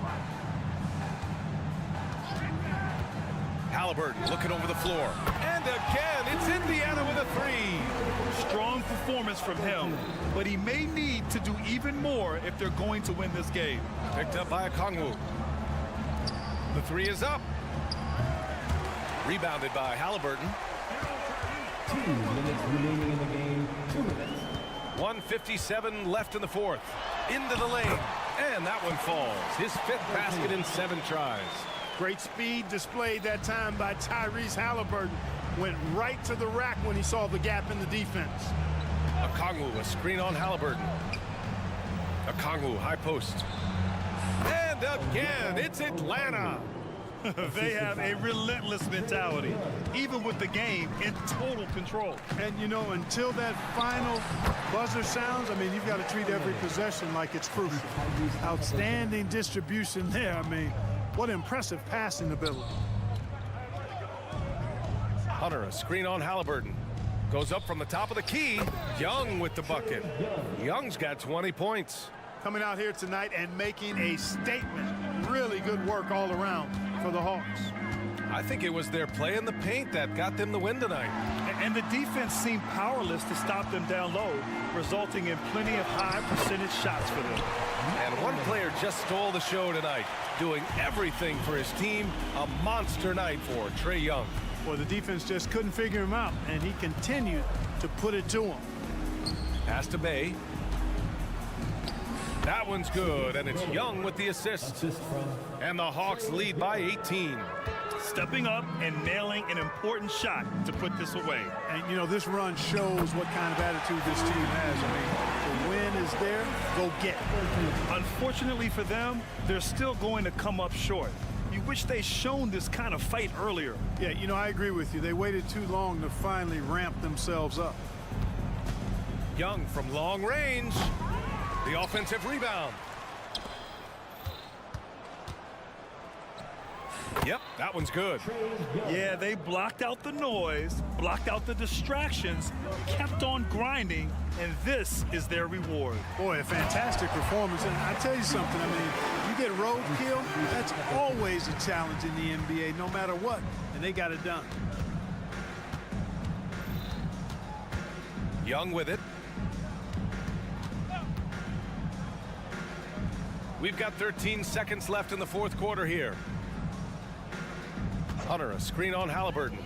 Halliburton looking over the floor. And again, it's Indiana with a 3. Strong performance from him, but he may need to do even more if they're going to win this game. Picked up by Okongwu. The 3 is up. Rebounded by Halliburton. 2 minutes remaining in the game. 2 minutes. 1:57 left in the 4th. Into the lane. And that one falls. His 5th basket in 7 tries. Great speed displayed that time by Tyrese Halliburton. Went right to the rack when he saw the gap in the defense. Okongwu, a screen on Halliburton. Okongwu, high post. And again, it's Atlanta. They have a relentless mentality, even with the game in total control. And, you know, until that final buzzer sounds, I mean, you've got to treat every possession like it's crucial. Outstanding distribution there. I mean, what impressive passing ability. Hunter, a screen on Halliburton. Goes up from the top of the key. Young with the bucket. Young's got 20 points. Coming out here tonight and making a statement. Really good work all around for the Hawks. I think it was their play in the paint that got them the win tonight. And the defense seemed powerless to stop them down low, resulting in plenty of high percentage shots for them. And one player just stole the show tonight, doing everything for his team. A monster night for Trae Young. Well, the defense just couldn't figure him out, and he continued to put it to him. Pass to Bay. That one's good, and it's Young with the assist. And the Hawks lead by 18. Stepping up and nailing an important shot to put this away. And, you know, this run shows what kind of attitude this team has. I mean, the win is there, go get it. Unfortunately for them, they're still going to come up short. You wish they'd shown this kind of fight earlier. Yeah, you know, I agree with you. They waited too long to finally ramp themselves up. Young from long range. The offensive rebound. Yep, that one's good. Yeah, they blocked out the noise, blocked out the distractions, kept on grinding, and this is their reward. Boy, a fantastic performance. And I tell you something, I mean, you get roadkill, that's always a challenge in the NBA, no matter what, and they got it done. Young with it. We've got 13 seconds left in the 4th quarter here. Hunter, a screen on Halliburton.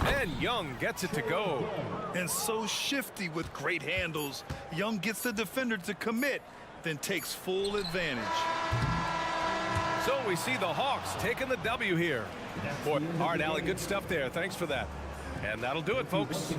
And Young gets it to go. And so shifty with great handles. Young gets the defender to commit, then takes full advantage. So we see the Hawks taking the W here. Boy, all right, Allie, good stuff there. Thanks for that. And that'll do it, folks.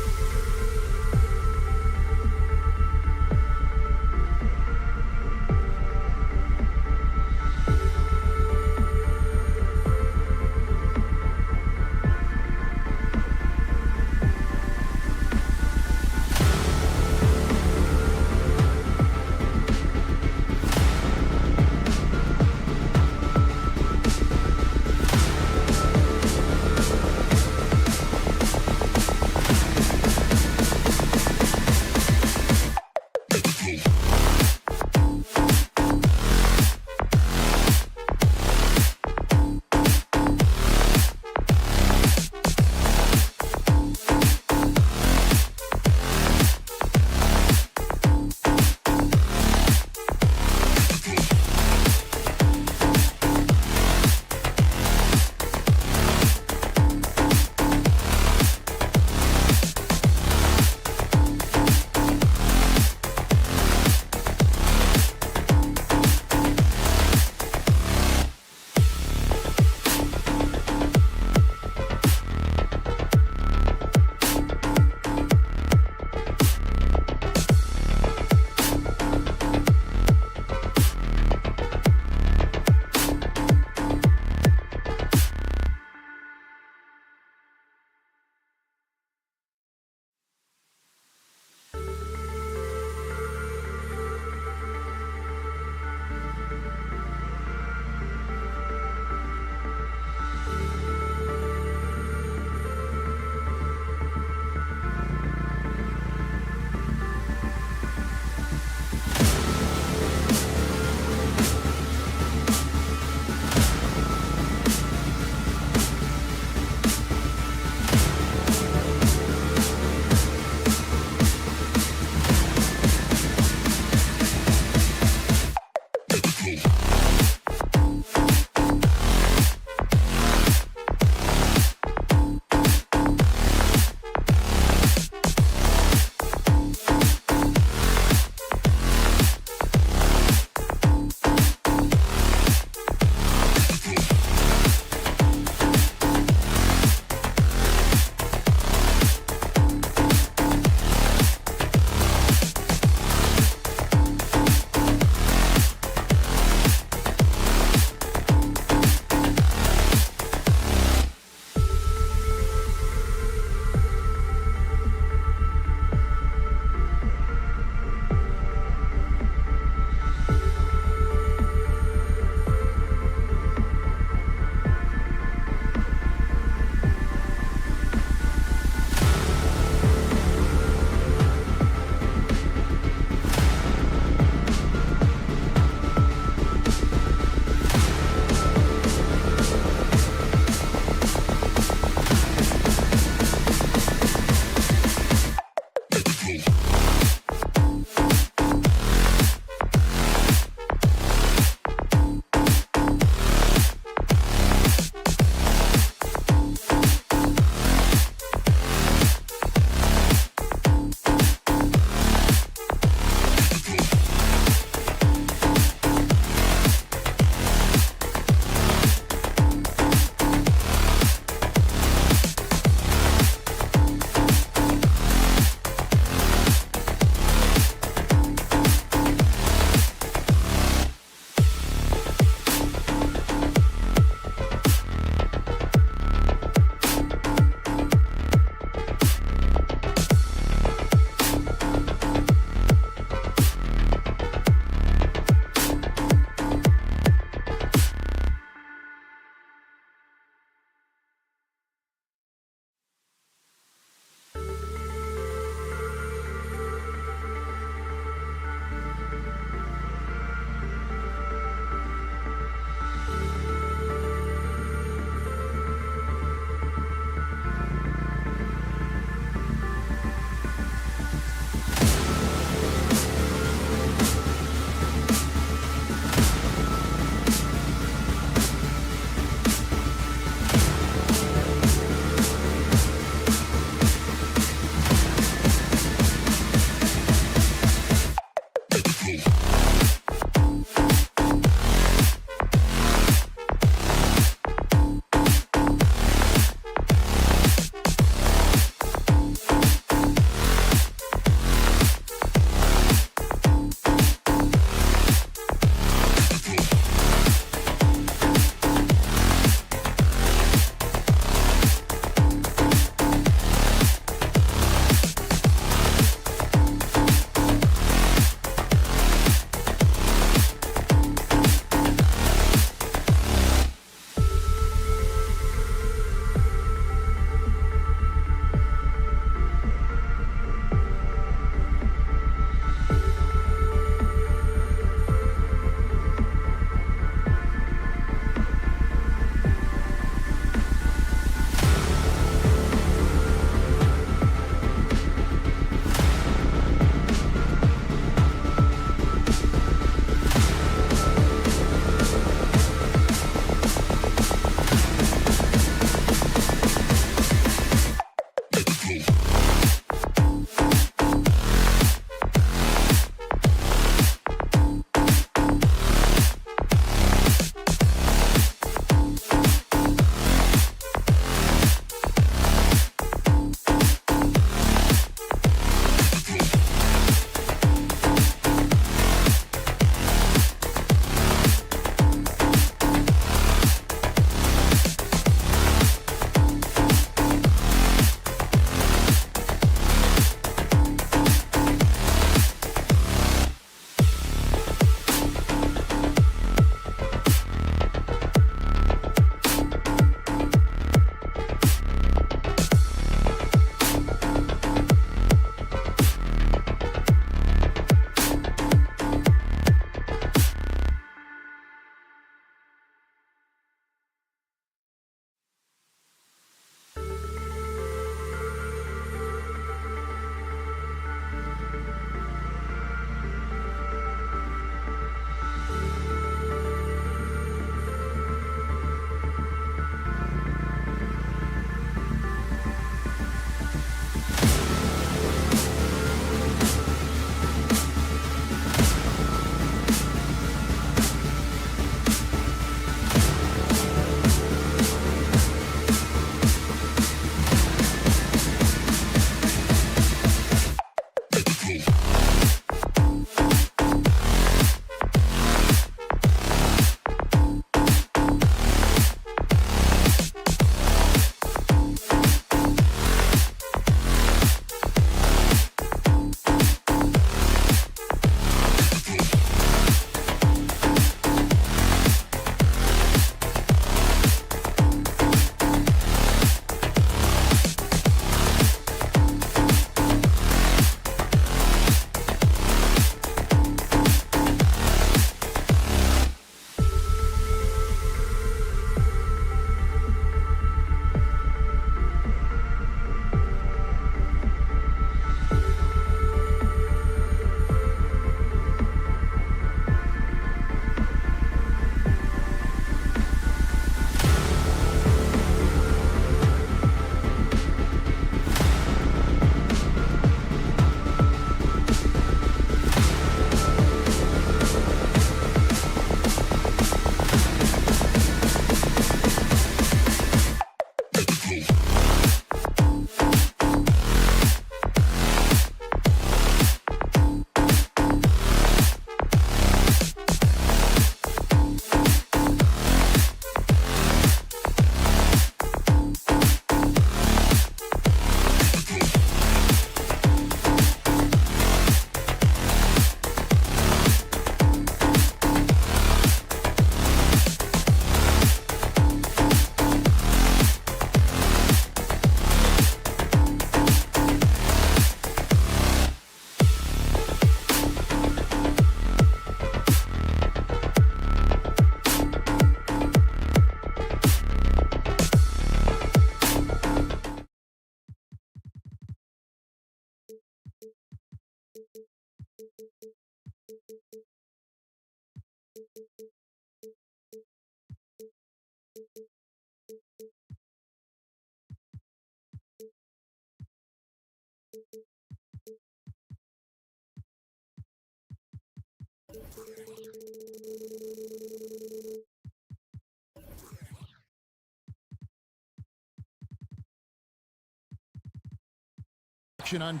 On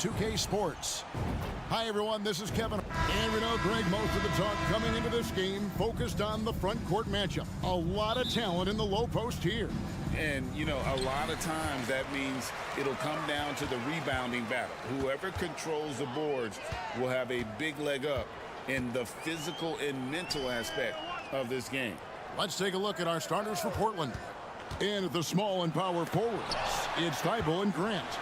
2K Sports. Hi, everyone. This is Kevin. And we know, Greg, most of the talk coming into this game focused on the front court matchup. A lot of talent in the low post here. And, you know, a lot of times that means it'll come down to the rebounding battle. Whoever controls the boards will have a big leg up in the physical and mental aspect of this game. Let's take a look at our starters for Portland. And at the small and power forwards, it's Thibault and Grant.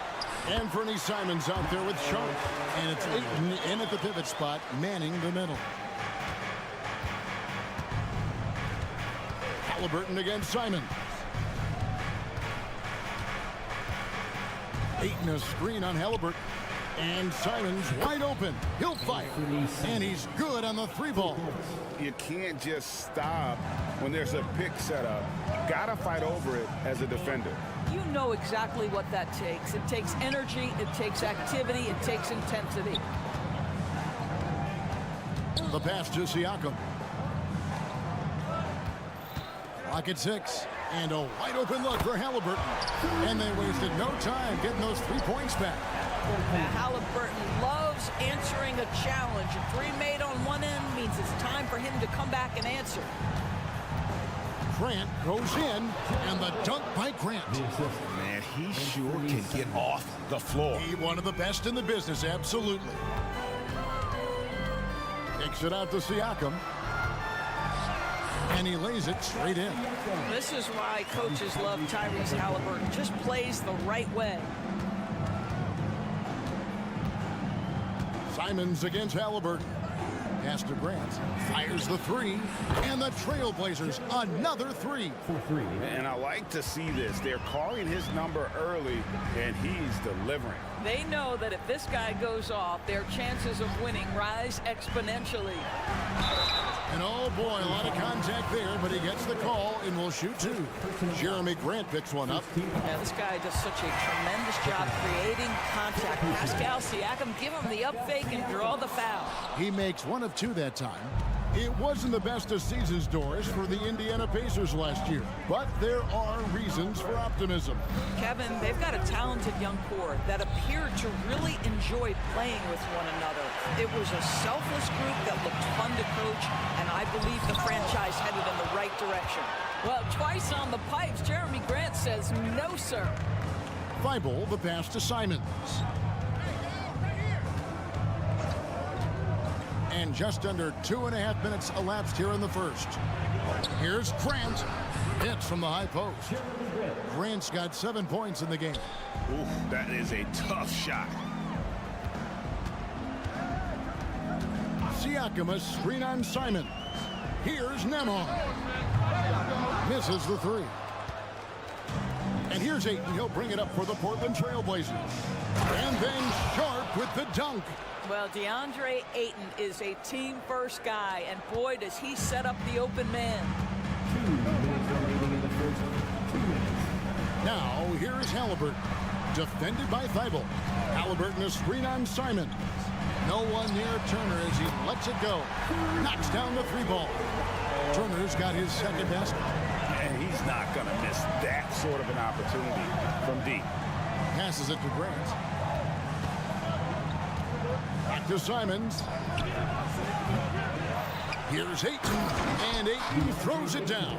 And Fernie Simons out there with Sharp. And it's Ayton in at the pivot spot, manning the middle. Halliburton against Simons. Ayton a screen on Halliburton. And Simons wide open. He'll fire. And he's good on the three ball. You can't just stop when there's a pick set up. You gotta fight over it as a defender. You know exactly what that takes. It takes energy, it takes activity, it takes intensity. The pass to Siakam. Clock at 6. And a wide open look for Halliburton. And they wasted no time getting those 3 points back. Now, Halliburton loves answering a challenge. A three made on one end means it's time for him to come back and answer. Grant goes in, and the dunk by Grant. Man, he sure can get off the floor. He one of the best in the business, absolutely. Kicks it out to Siakam. And he lays it straight in. This is why coaches love Tyrese Halliburton. Just plays the right way. Simons against Halliburton. Pass to Grant. Fires the three. And the Trailblazers, another three. And I like to see this. They're calling his number early, and he's delivering. They know that if this guy goes off, their chances of winning rise exponentially. And oh boy, a lot of contact there, but he gets the call and will shoot two. Jeremy Grant picks one up. Yeah, this guy does such a tremendous job creating contact. Pascal Siakam, give him the up fake and draw the foul. He makes one of two that time. It wasn't the best of seasons, Doris, for the Indiana Pacers last year, but there are reasons for optimism. Kevin, they've got a talented young core that appeared to really enjoy playing with one another. It was a selfless group that looked fun to coach, and I believe the franchise headed in the right direction. Well, twice on the pipes, Jeremy Grant says no, sir. Thibault, the pass to Simons. And just under 2.5 minutes elapsed here in the first. Here's Grant. Hits from the high post. Grant's got 7 points in the game. Ooh, that is a tough shot. Siakam a screen on Simon. Here's Nembhard. Misses the three. And here's Ayton. He'll bring it up for the Portland Trailblazers. And then Sharp with the dunk. Well, DeAndre Ayton is a team-first guy, and boy, does he set up the open man. 2 minutes remaining in the first. 2 minutes. Now, here is Halliburton. Defended by Thibault. Halliburton a screen on Simon. No one near Turner as he lets it go. Knocks down the three ball. Turner's got his second basket. And he's not going to miss that sort of an opportunity from deep. Passes it to Grant. Back to Simons. Here's Ayton. And Ayton throws it down.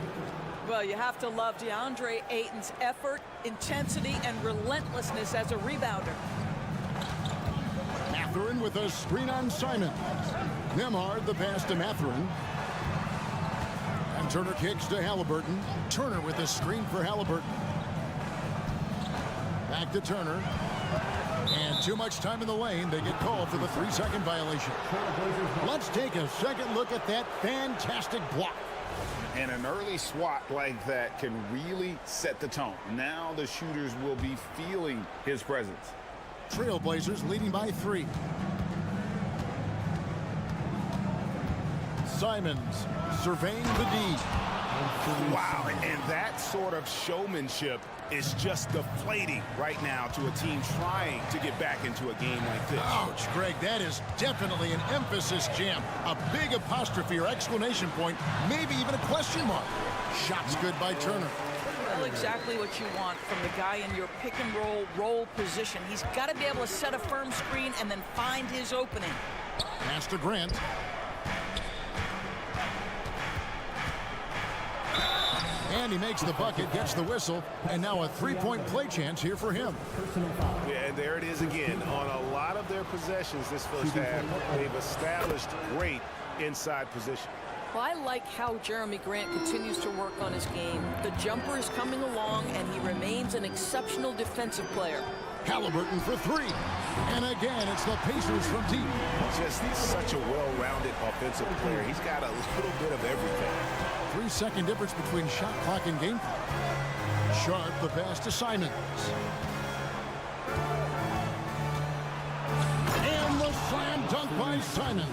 Well, you have to love DeAndre Ayton's effort, intensity, and relentlessness as a rebounder. Mathurin with a screen on Simon. Nembhard the pass to Mathurin. And Turner kicks to Halliburton. Turner with a screen for Halliburton. Back to Turner. And too much time in the lane. They get called for the 3-second violation. Let's take a second look at that fantastic block. And an early swat like that can really set the tone. Now the shooters will be feeling his presence. Trailblazers leading by 3. Simons surveying the D. Wow, and that sort of showmanship is just deflating right now to a team trying to get back into a game like this. Ouch, Greg, that is definitely an emphasis jam. A big apostrophe or exclamation point, maybe even a question mark. Shot's good by Turner. Well, exactly what you want from the guy in your pick and roll position. He's got to be able to set a firm screen and then find his opening. Pass to Grant. And he makes the bucket, gets the whistle, and now a 3-point play chance here for him. Yeah, and there it is again. On a lot of their possessions this first half, they've established great inside position. Well, I like how Jeremy Grant continues to work on his game. The jumper is coming along, and he remains an exceptional defensive player. Halliburton for 3. And again, it's the Pacers from deep. Just such a well-rounded offensive player. He's got a little bit of everything. 3-second difference between shot clock and game clock. Sharp, the pass to Simons. And the slam dunk by Simons.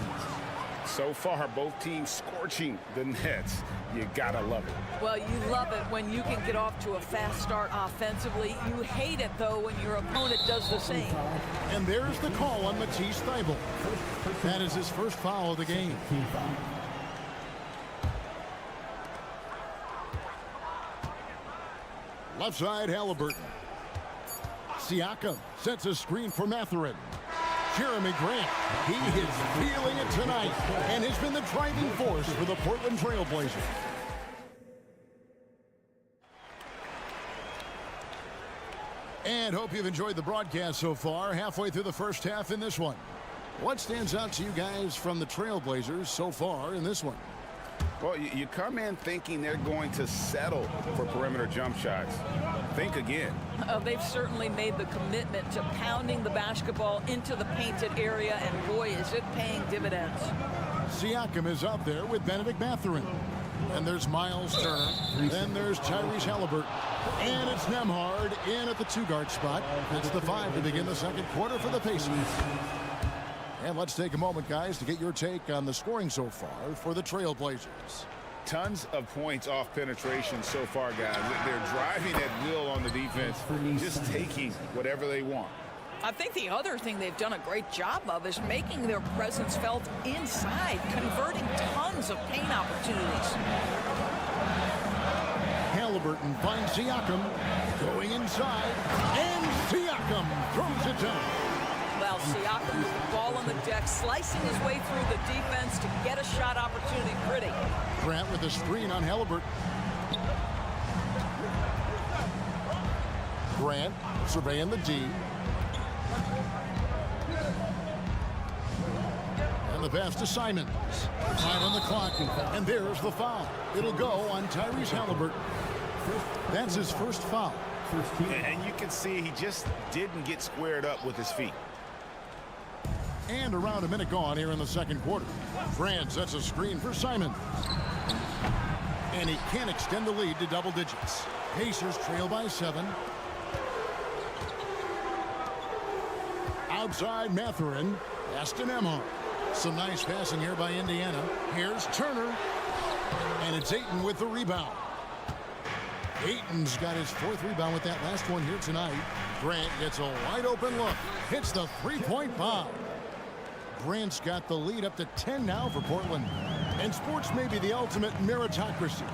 So far, both teams scorching the Nets. You gotta love it. Well, you love it when you can get off to a fast start offensively. You hate it, though, when your opponent does the same. And there's the call on Matisse Thybulle. That is his first foul of the game. Left side, Halliburton. Siakam sets a screen for Mathurin. Jeremy Grant, he is feeling it tonight and has been the driving force for the Portland Trail Blazers. And hope you've enjoyed the broadcast so far, halfway through the first half in this one. What stands out to you guys from the Trail Blazers so far in this one? Well, you come in thinking they're going to settle for perimeter jump shots. Think again. They've certainly made the commitment to pounding the basketball into the painted area, and boy, is it paying dividends. Siakam is out there with Benedict Mathurin. And there's Miles Turner. Then there's Tyrese Halliburton. And it's Nembhard in at the 2-guard spot. That's the 5 to begin the second quarter for the Pacers. And let's take a moment, guys, to get your take on the scoring so far for the Trail Blazers. Tons of points off penetration so far, guys. They're driving at will on the defense, just taking whatever they want. I think the other thing they've done a great job of is making their presence felt inside, converting tons of paint opportunities. Halliburton finds Siakam going inside, and Siakam throws it down. Well, Siakam with the ball on the deck, slicing his way through the defense to get a shot opportunity pretty. Grant with a screen on Halliburton. Grant surveying the D. And the pass to Simons. 5 on the clock, and there's the foul. It'll go on Tyrese Halliburton. That's his first foul. And you can see he just didn't get squared up with his feet. And around a minute gone here in the second quarter. Grant sets a screen for Simons. And he can't extend the lead to double digits. Pacers trail by 7. Outside Mathurin. Aston Nembhard. Some nice passing here by Indiana. Here's Turner. And it's Ayton with the rebound. Ayton's got his 4th rebound with that last one here tonight. Grant gets a wide open look. Hits the 3-point bomb. Grant's got the lead up to 10 now for Portland. And sports may be the ultimate meritocracy.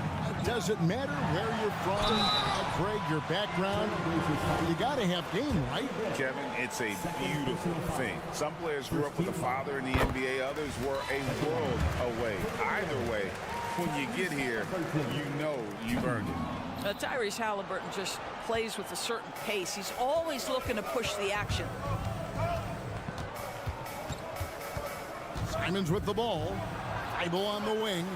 Does it matter where you're from, Greg, your background? You got to have game, right? Kevin, it's a beautiful thing. Some players grew up with a father in the NBA. Others were a world away. Either way, when you get here, you know you've earned it. Tyrese Halliburton just plays with a certain pace. He's always looking to push the action. Simons with the ball. Thybulle on the wing.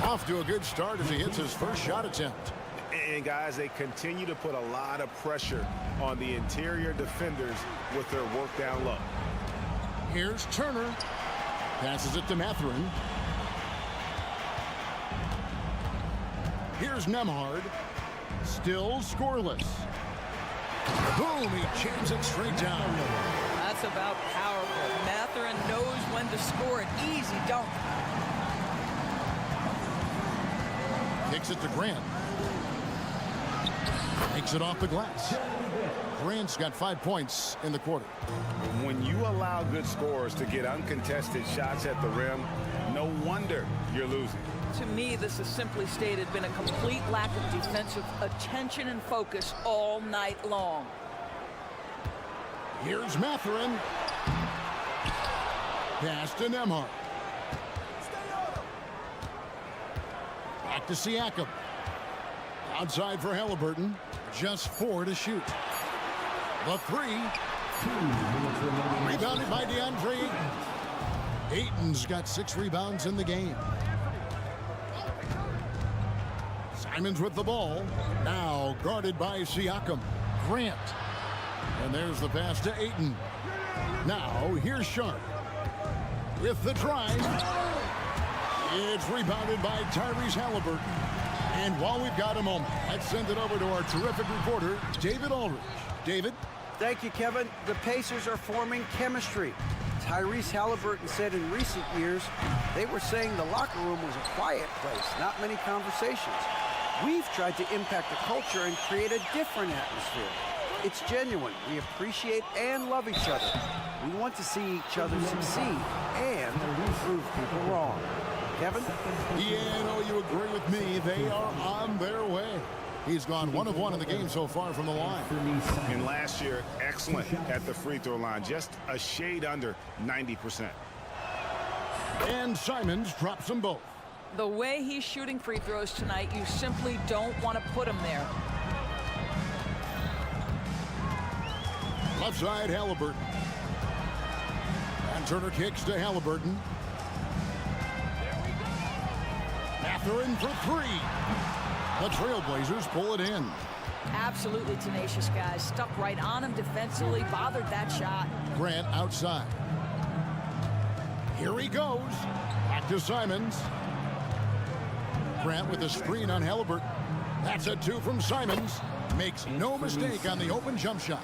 Off to a good start as he hits his first shot attempt. And guys, they continue to put a lot of pressure on the interior defenders with their work down low. Here's Turner. Passes it to Mathurin. Here's Nemhard. Still scoreless. Boom, he jams it straight down. That's about powerful. Mathurin knows when to score an easy dunk. Kicks it to Grant. Takes it off the glass. Grant's got 5 points in the quarter. When you allow good scorers to get uncontested shots at the rim, no wonder you're losing. To me, this is simply stated been a complete lack of defensive attention and focus all night long. Here's Mathurin. Pass to Nemhard. Back to Siakam. Outside for Halliburton. Just 4 to shoot. The 3. Rebounded by DeAndre Ayton. Ayton's got 6 rebounds in the game. Simons with the ball. Now guarded by Siakam. Grant. And there's the pass to Ayton. Now here's Sharp. With the drive. It's rebounded by Tyrese Halliburton. And while we've got a moment, let's send it over to our terrific reporter, David Aldridge. David? Thank you, Kevin. The Pacers are forming chemistry. Tyrese Halliburton said in recent years, they were saying the locker room was a quiet place, not many conversations. We've tried to impact the culture and create a different atmosphere. It's genuine. We appreciate and love each other. We want to see each other succeed and prove people wrong. Kevin? Yeah, no, you agree with me. They are on their way. He's gone 1 of 1 in the game so far from the line. And last year, excellent at the free throw line, just a shade under 90%. And Simons drops them both. The way he's shooting free throws tonight, you simply don't want to put him there. Left side, Halliburton. And Turner kicks to Halliburton. Mathurin for 3. The Trailblazers pull it in. Absolutely tenacious, guys. Stuck right on him defensively, bothered that shot. Grant outside. Here he goes. Back to Simons. Grant with a screen on Halliburton. That's a 2 from Simons. Makes no mistake on the open jump shot.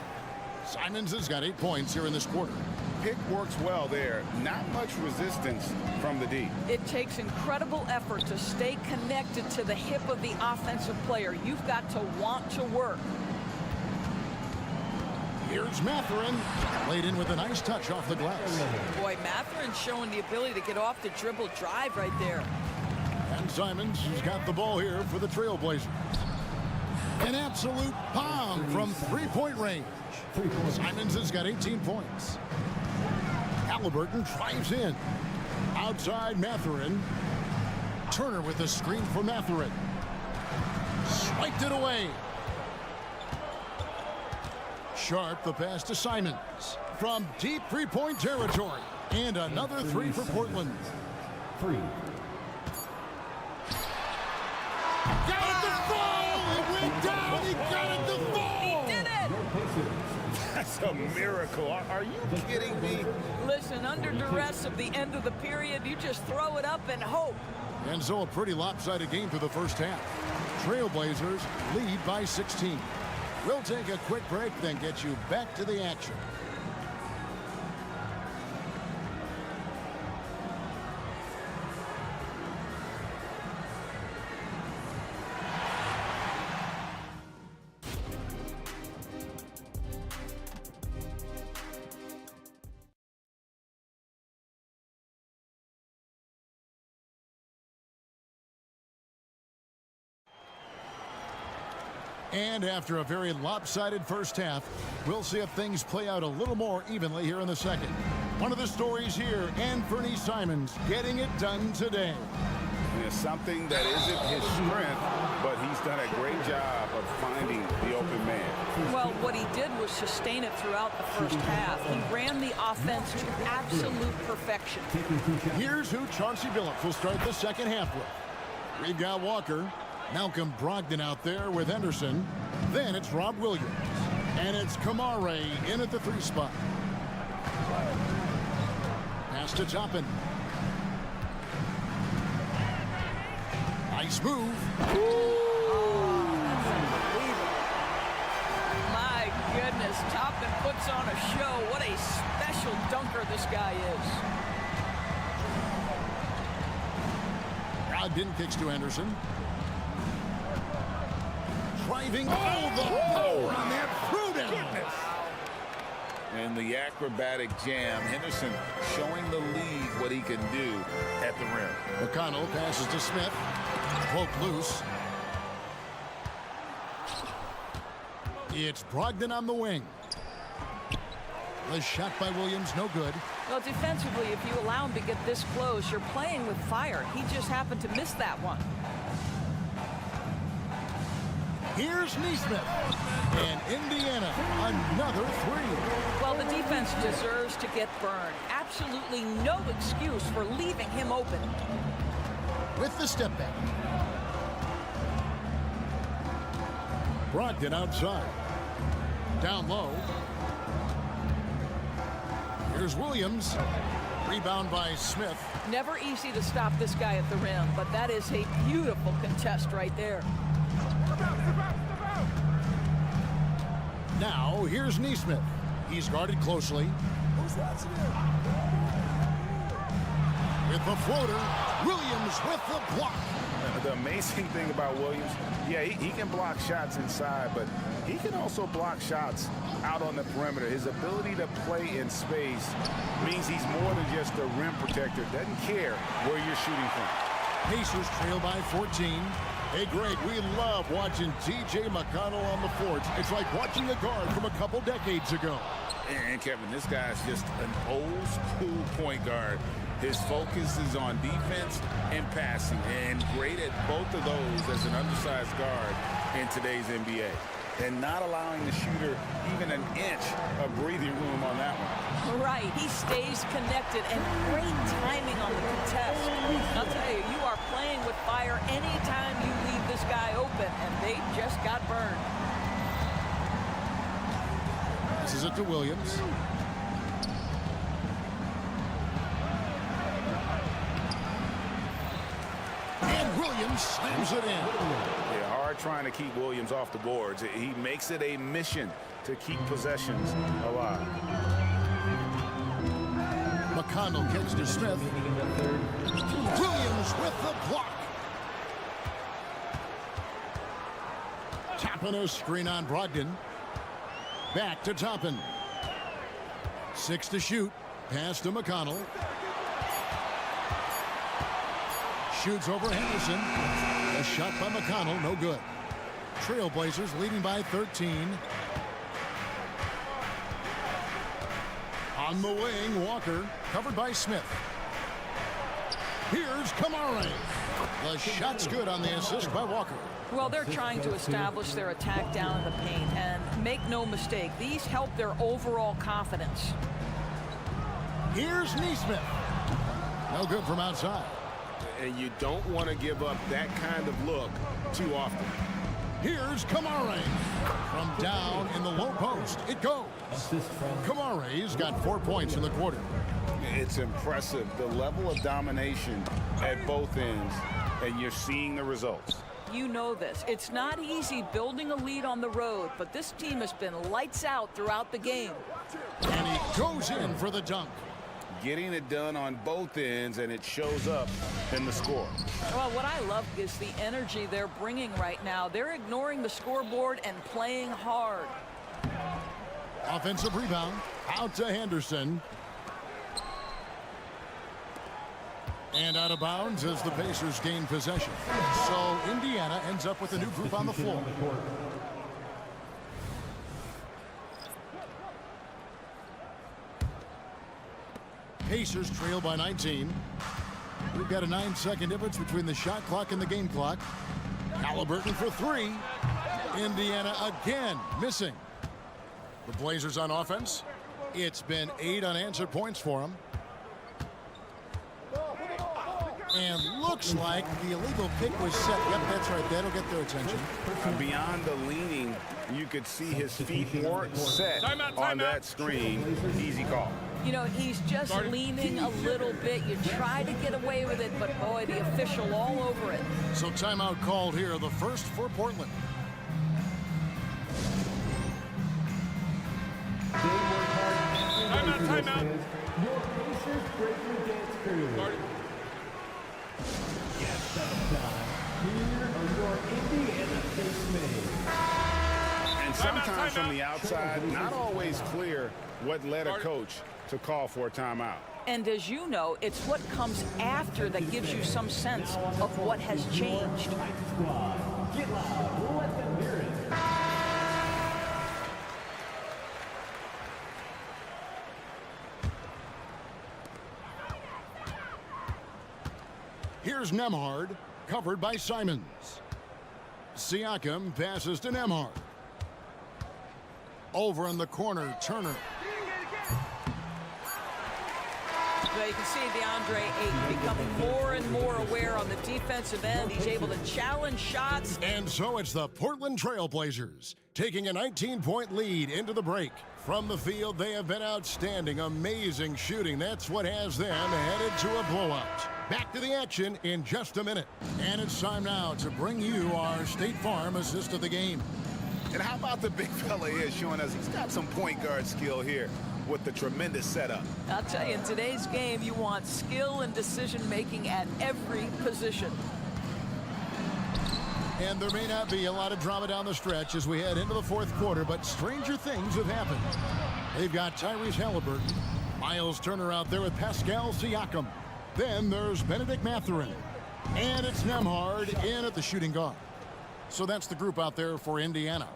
Simons has got 8 points here in this quarter. Pick works well there. Not much resistance from the D. It takes incredible effort to stay connected to the hip of the offensive player. You've got to want to work. Here's Mathurin. Laid in with a nice touch off the glass. Boy, Mathurin's showing the ability to get off the dribble drive right there. And Simons has got the ball here for the Trailblazers. An absolute bomb from 3-point range. Simons has got 18 points. Halliburton drives in. Outside Mathurin. Turner with the screen for Mathurin. Swiped it away. Sharp the pass to Simons. From deep 3-point territory. And another 3 for Portland. 3. Got it to fall! It went down! He got it to fall! He did it! That's a miracle. Are you kidding me? Listen, under duress of the end of the period, you just throw it up and hope. And so a pretty lopsided game through the first half. Trailblazers lead by 16. We'll take a quick break, then get you back to the action. And after a very lopsided first half, we'll see if things play out a little more evenly here in the second. One of the stories here, Anthony Simons getting it done today. It's something that isn't his strength, but he's done a great job of finding the open man. Well, what he did was sustain it throughout the first half. He ran the offense to absolute perfection. Here's who Chauncey Billups will start the second half with. We've got Walker. Malcolm Brogdon out there with Henderson. Then it's Rob Williams. And it's Kamare in at the 3 spot. Pass to Toppin. Nice move. My goodness, Toppin puts on a show. What a special dunker this guy is. Brogdon kicks to Henderson. Driving. Oh, the power on that throw-down. And the acrobatic jam. Henderson showing the league what he can do at the rim. McConnell passes to Smith. Poke loose. It's Brogdon on the wing. The shot by Williams, no good. Well, defensively, if you allow him to get this close, you're playing with fire. He just happened to miss that one. Here's Nesmith. And Indiana, another 3. Well, the defense deserves to get burned. Absolutely no excuse for leaving him open. With the step back. Brogdon outside. Down low. Here's Williams. Rebound by Smith. Never easy to stop this guy at the rim, but that is a beautiful contest right there. Now, here's Nesmith. He's guarded closely. With the floater, Williams with the block. The amazing thing about Williams, yeah, he can block shots inside, but he can also block shots out on the perimeter. His ability to play in space means he's more than just a rim protector. Doesn't care where you're shooting from. Pacers trail by 14. Hey, Greg, we love watching T.J. McConnell on the floor. It's like watching a guard from a couple decades ago. And Kevin, this guy's just an old school point guard. His focus is on defense and passing, and great at both of those as an undersized guard in today's NBA. And not allowing the shooter even an inch of breathing room on that one. Right, he stays connected, and great timing on the contest. I'll tell you, you are playing with fire anytime you leave this guy open, and they just got burned. This is it to Williams. And Williams slams it in. Yeah, hard trying to keep Williams off the boards. He makes it a mission to keep possessions alive. McConnell kicks to Smith. Williams with the block. Toppin a screen on Brogdon. Back to Toppin. 6 to shoot. Pass to McConnell. Shoots over Henderson. A shot by McConnell, no good. Trailblazers leading by 13. On the wing, Walker, covered by Smith. Here's Kamare. The shot's good on the assist by Walker. Well, they're trying to establish their attack down in the paint, and make no mistake, these help their overall confidence. Here's Nesmith. No good from outside. And you don't want to give up that kind of look too often. Here's Kamare. From down in the low post, it goes. Kamare's got 4 points in the quarter. It's impressive, the level of domination at both ends, and you're seeing the results. You know this. It's not easy building a lead on the road, but this team has been lights out throughout the game. And he goes in for the dunk. Getting it done on both ends, and it shows up in the score. Well, what I love is the energy they're bringing right now. They're ignoring the scoreboard and playing hard. Offensive rebound out to Henderson. And out of bounds as the Pacers gain possession. So Indiana ends up with a new group on the floor. Pacers trail by 19. We've got a 9-second difference between the shot clock and the game clock. Halliburton for 3. Indiana again missing. The Blazers on offense. It's been 8 unanswered points for them. And looks like the illegal pick was set. Yep, that's right. That'll get their attention. Beyond the leaning, you could see his feet weren't set on that screen. Easy call. You know, he's just leaning a little bit. You try to get away with it, but boy, the official all over it. So timeout called here, the first for Portland. Timeout. Your Pacers breaking dance period. Yes, here are your Indiana basemen. And sometimes from the outside, not always clear what led a coach to call for a timeout. And as you know, it's what comes after that gives you some sense of what has changed. Get loud. Let them hear it. Here's Nembhard, covered by Simons. Siakam passes to Nembhard. Over in the corner, Turner. Well, you can see DeAndre Ayton becoming more and more aware on the defensive end. He's able to challenge shots. And so it's the Portland Trailblazers taking a 19-point lead into the break. From the field, they have been outstanding, amazing shooting. That's what has them headed to a blowout. Back to the action in just a minute. And it's time now to bring you our State Farm assist of the game. And how about the big fella here showing us he's got some point guard skill here with the tremendous setup. I'll tell you, in today's game, you want skill and decision-making at every position. And there may not be a lot of drama down the stretch as we head into the fourth quarter, but stranger things have happened. They've got Tyrese Halliburton, Miles Turner out there with Pascal Siakam. Then there's Benedict Mathurin. And it's Nembhard in at the shooting guard. So that's the group out there for Indiana.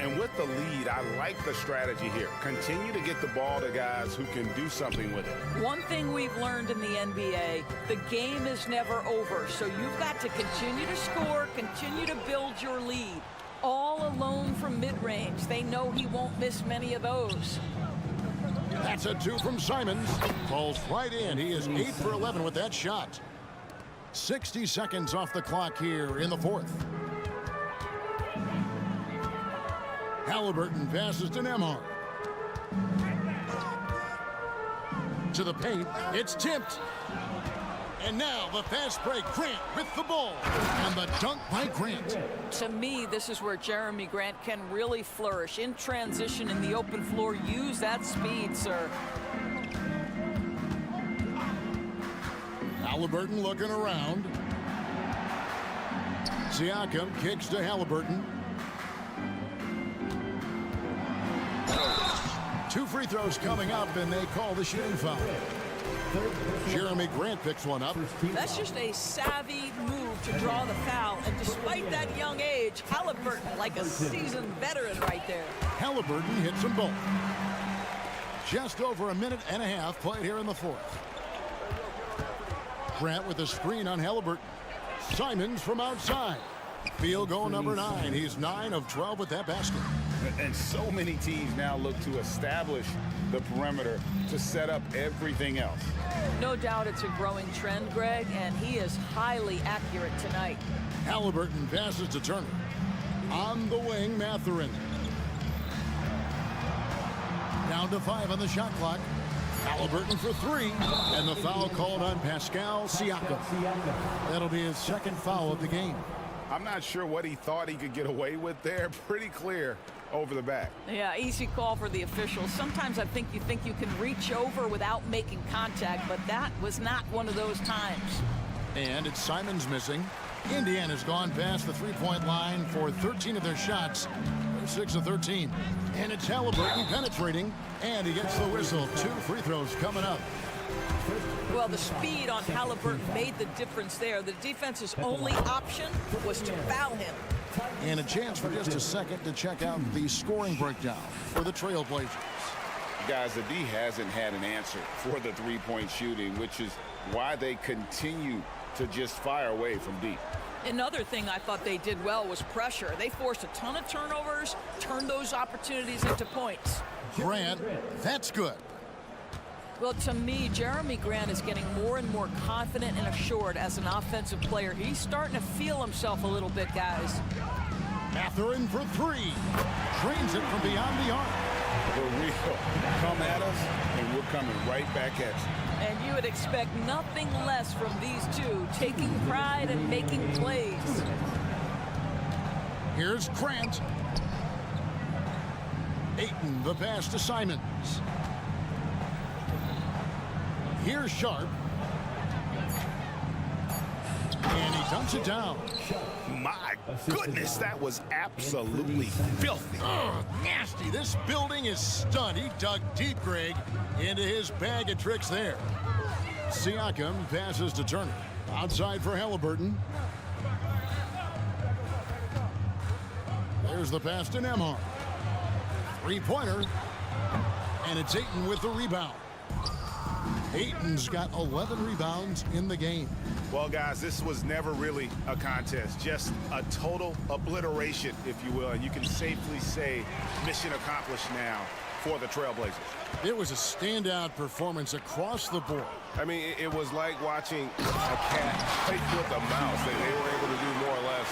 And with the lead, I like the strategy here. Continue to get the ball to guys who can do something with it. One thing we've learned in the NBA, the game is never over. So you've got to continue to score, continue to build your lead. All alone from mid-range. They know he won't miss many of those. That's a two from Simons. Falls right in. He is 8 for 11 with that shot. 60 seconds off the clock here in the fourth. Halliburton passes to Nembhard. To the paint. It's tipped. And now the fast break. Grant with the ball. And the dunk by Grant. To me, this is where Jeremy Grant can really flourish. In transition in the open floor, use that speed, sir. Halliburton looking around. Siakam kicks to Halliburton. 2 free throws coming up, and they call the shooting foul. Jeremy Grant picks one up. That's just a savvy move to draw the foul. And despite that young age, Halliburton like a seasoned veteran right there. Halliburton hits them both. Just over a minute and a half played here in the fourth. Grant with a screen on Halliburton. Simons from outside. Field goal number 9. He's 9 of 12 with that basket. And so many teams now look to establish the perimeter to set up everything else. No doubt it's a growing trend, Greg, and he is highly accurate tonight. Halliburton passes to Turner. On the wing, Mathurin. Down to 5 on the shot clock. Halliburton for 3, and the foul called on Pascal Siakam. That'll be his second foul of the game. I'm not sure what he thought he could get away with there. Pretty clear over the back. Yeah, easy call for the officials. Sometimes I think you can reach over without making contact, but that was not one of those times. And it's Simons missing. Indiana's gone past the three-point line for 13 of their shots. They're 6 of 13. And it's Halliburton penetrating, and he gets the whistle. 2 free throws coming up. Well, the speed on Halliburton made the difference there. The defense's only option was to foul him. And a chance for just a second to check out the scoring breakdown for the Trailblazers. Guys, the D hasn't had an answer for the three-point shooting, which is why they continue to just fire away from deep. Another thing I thought they did well was pressure. They forced a ton of turnovers, turned those opportunities into points. Grant, that's good. Well, to me, Jeremy Grant is getting more and more confident and assured as an offensive player. He's starting to feel himself a little bit, guys. Mathurin for three. Drains it from beyond the arc. For real. Come at us, and we're coming right back at you. And you would expect nothing less from these two, taking pride and making plays. Here's Grant. Ayton, the pass to Simons. Here's Sharp. And he dumps it down. My goodness, that was absolutely filthy. Ugh, nasty. This building is stunned. He dug deep, Greg, into his bag of tricks there. Siakam passes to Turner. Outside for Halliburton. There's the pass to Nembhard. Three-pointer. And it's Ayton with the rebound. Ayton's got 11 rebounds in the game. Well, guys, this was never really a contest, just a total obliteration, if you will, and you can safely say mission accomplished now for the Trailblazers. It was a standout performance across the board. I mean, it was like watching a cat fight with a mouse. They were able to do more or less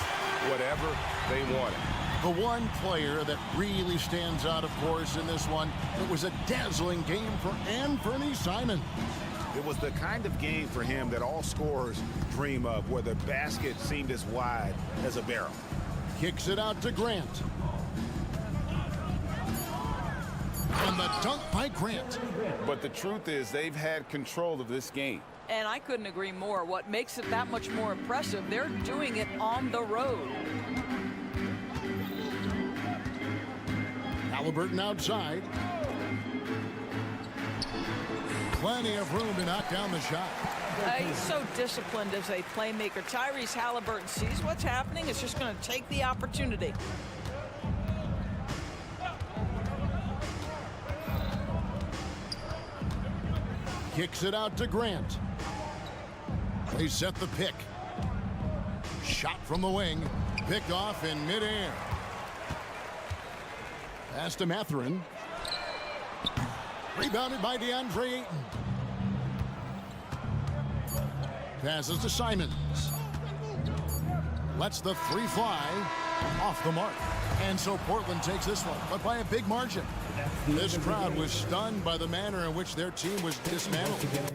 whatever they wanted. The one player that really stands out, of course, in this one, it was a dazzling game for Anthony Simons. It was the kind of game for him that all scorers dream of, where the basket seemed as wide as a barrel. Kicks it out to Grant. And the dunk by Grant. But the truth is, they've had control of this game. And I couldn't agree more. What makes it that much more impressive, they're doing it on the road. Halliburton outside. Plenty of room to knock down the shot. He's so disciplined as a playmaker. Tyrese Halliburton sees what's happening. It's just going to take the opportunity. Kicks it out to Grant. They set the pick. Shot from the wing. Picked off in midair. Pass to Mathurin. Rebounded by DeAndre Ayton. Passes to Simons. Lets the three fly off the mark. And so Portland takes this one, but by a big margin. This crowd was stunned by the manner in which their team was dismantled.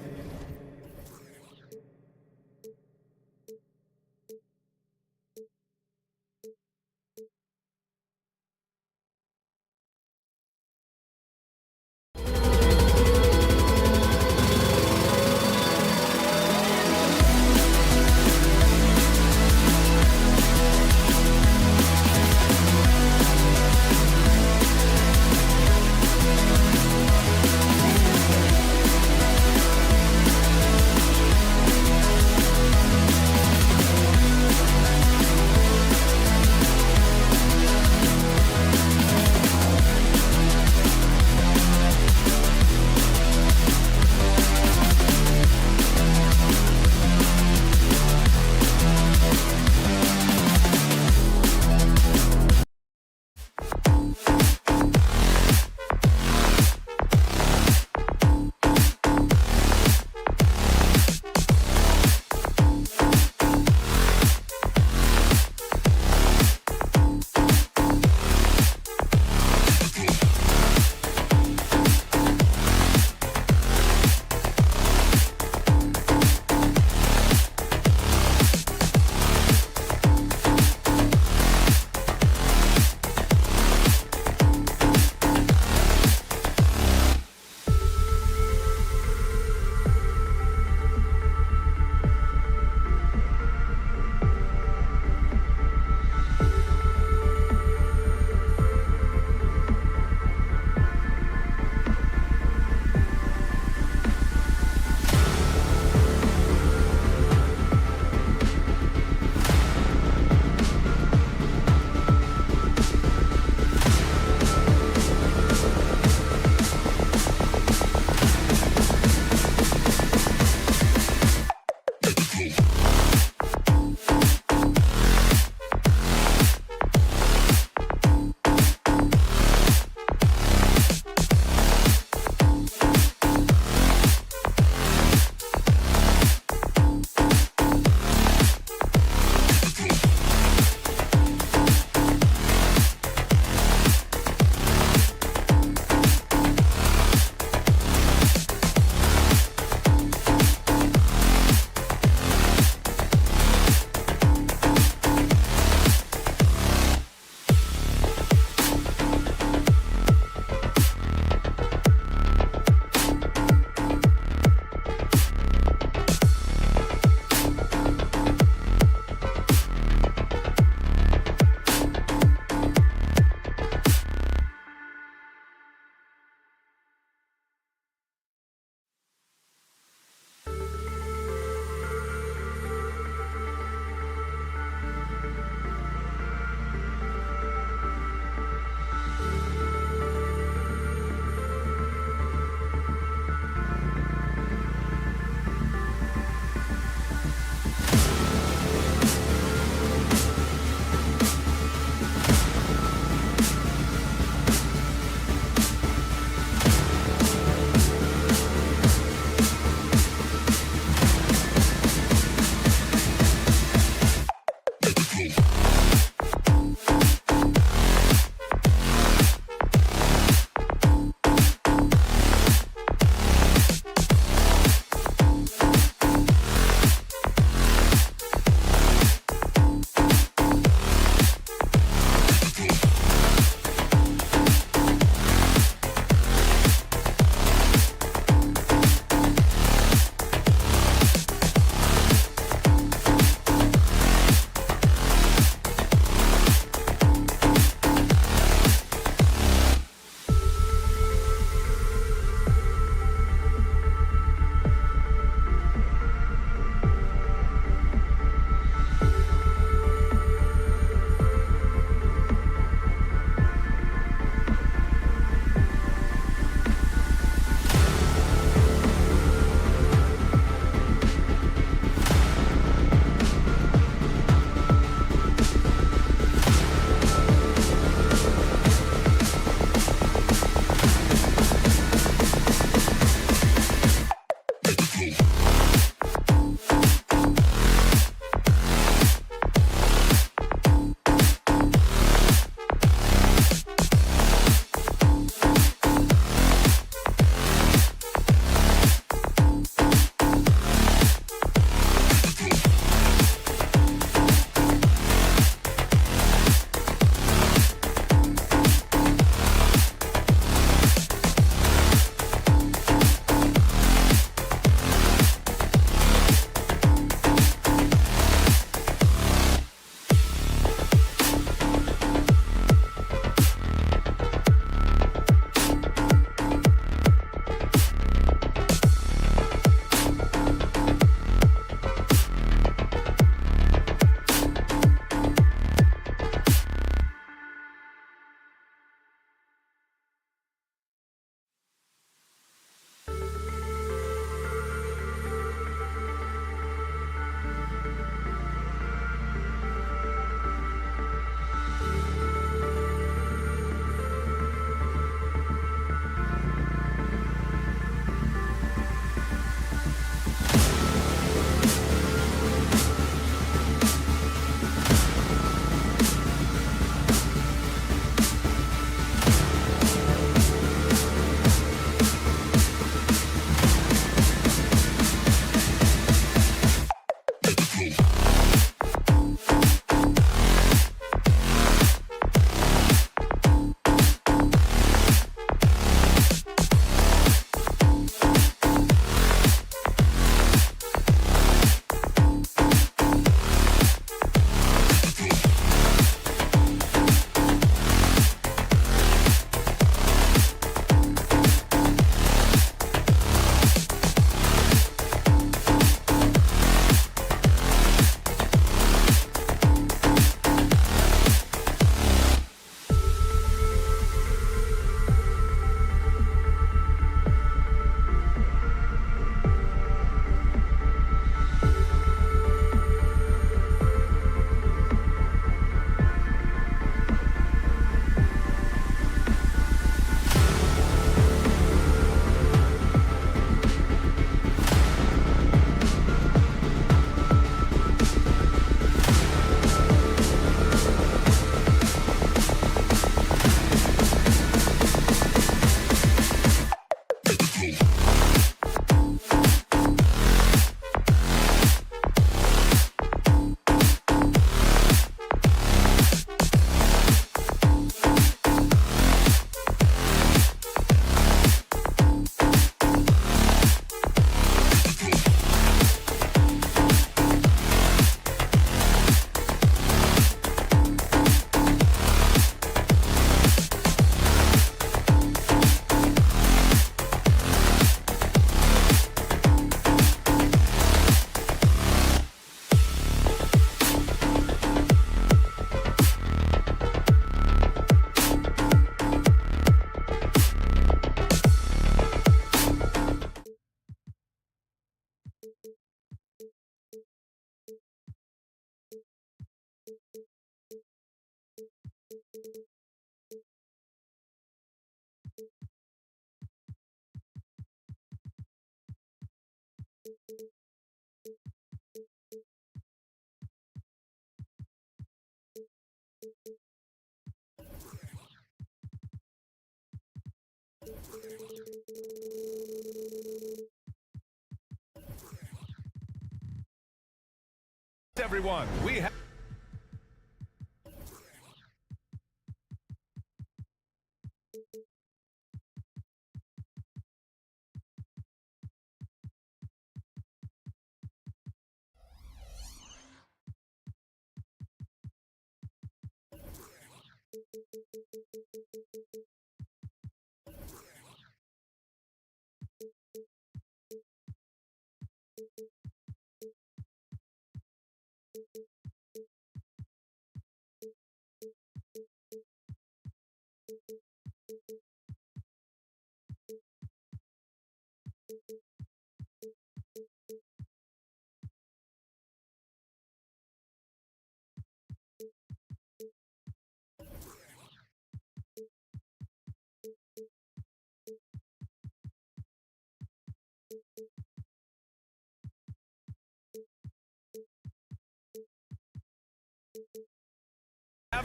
Everyone, we have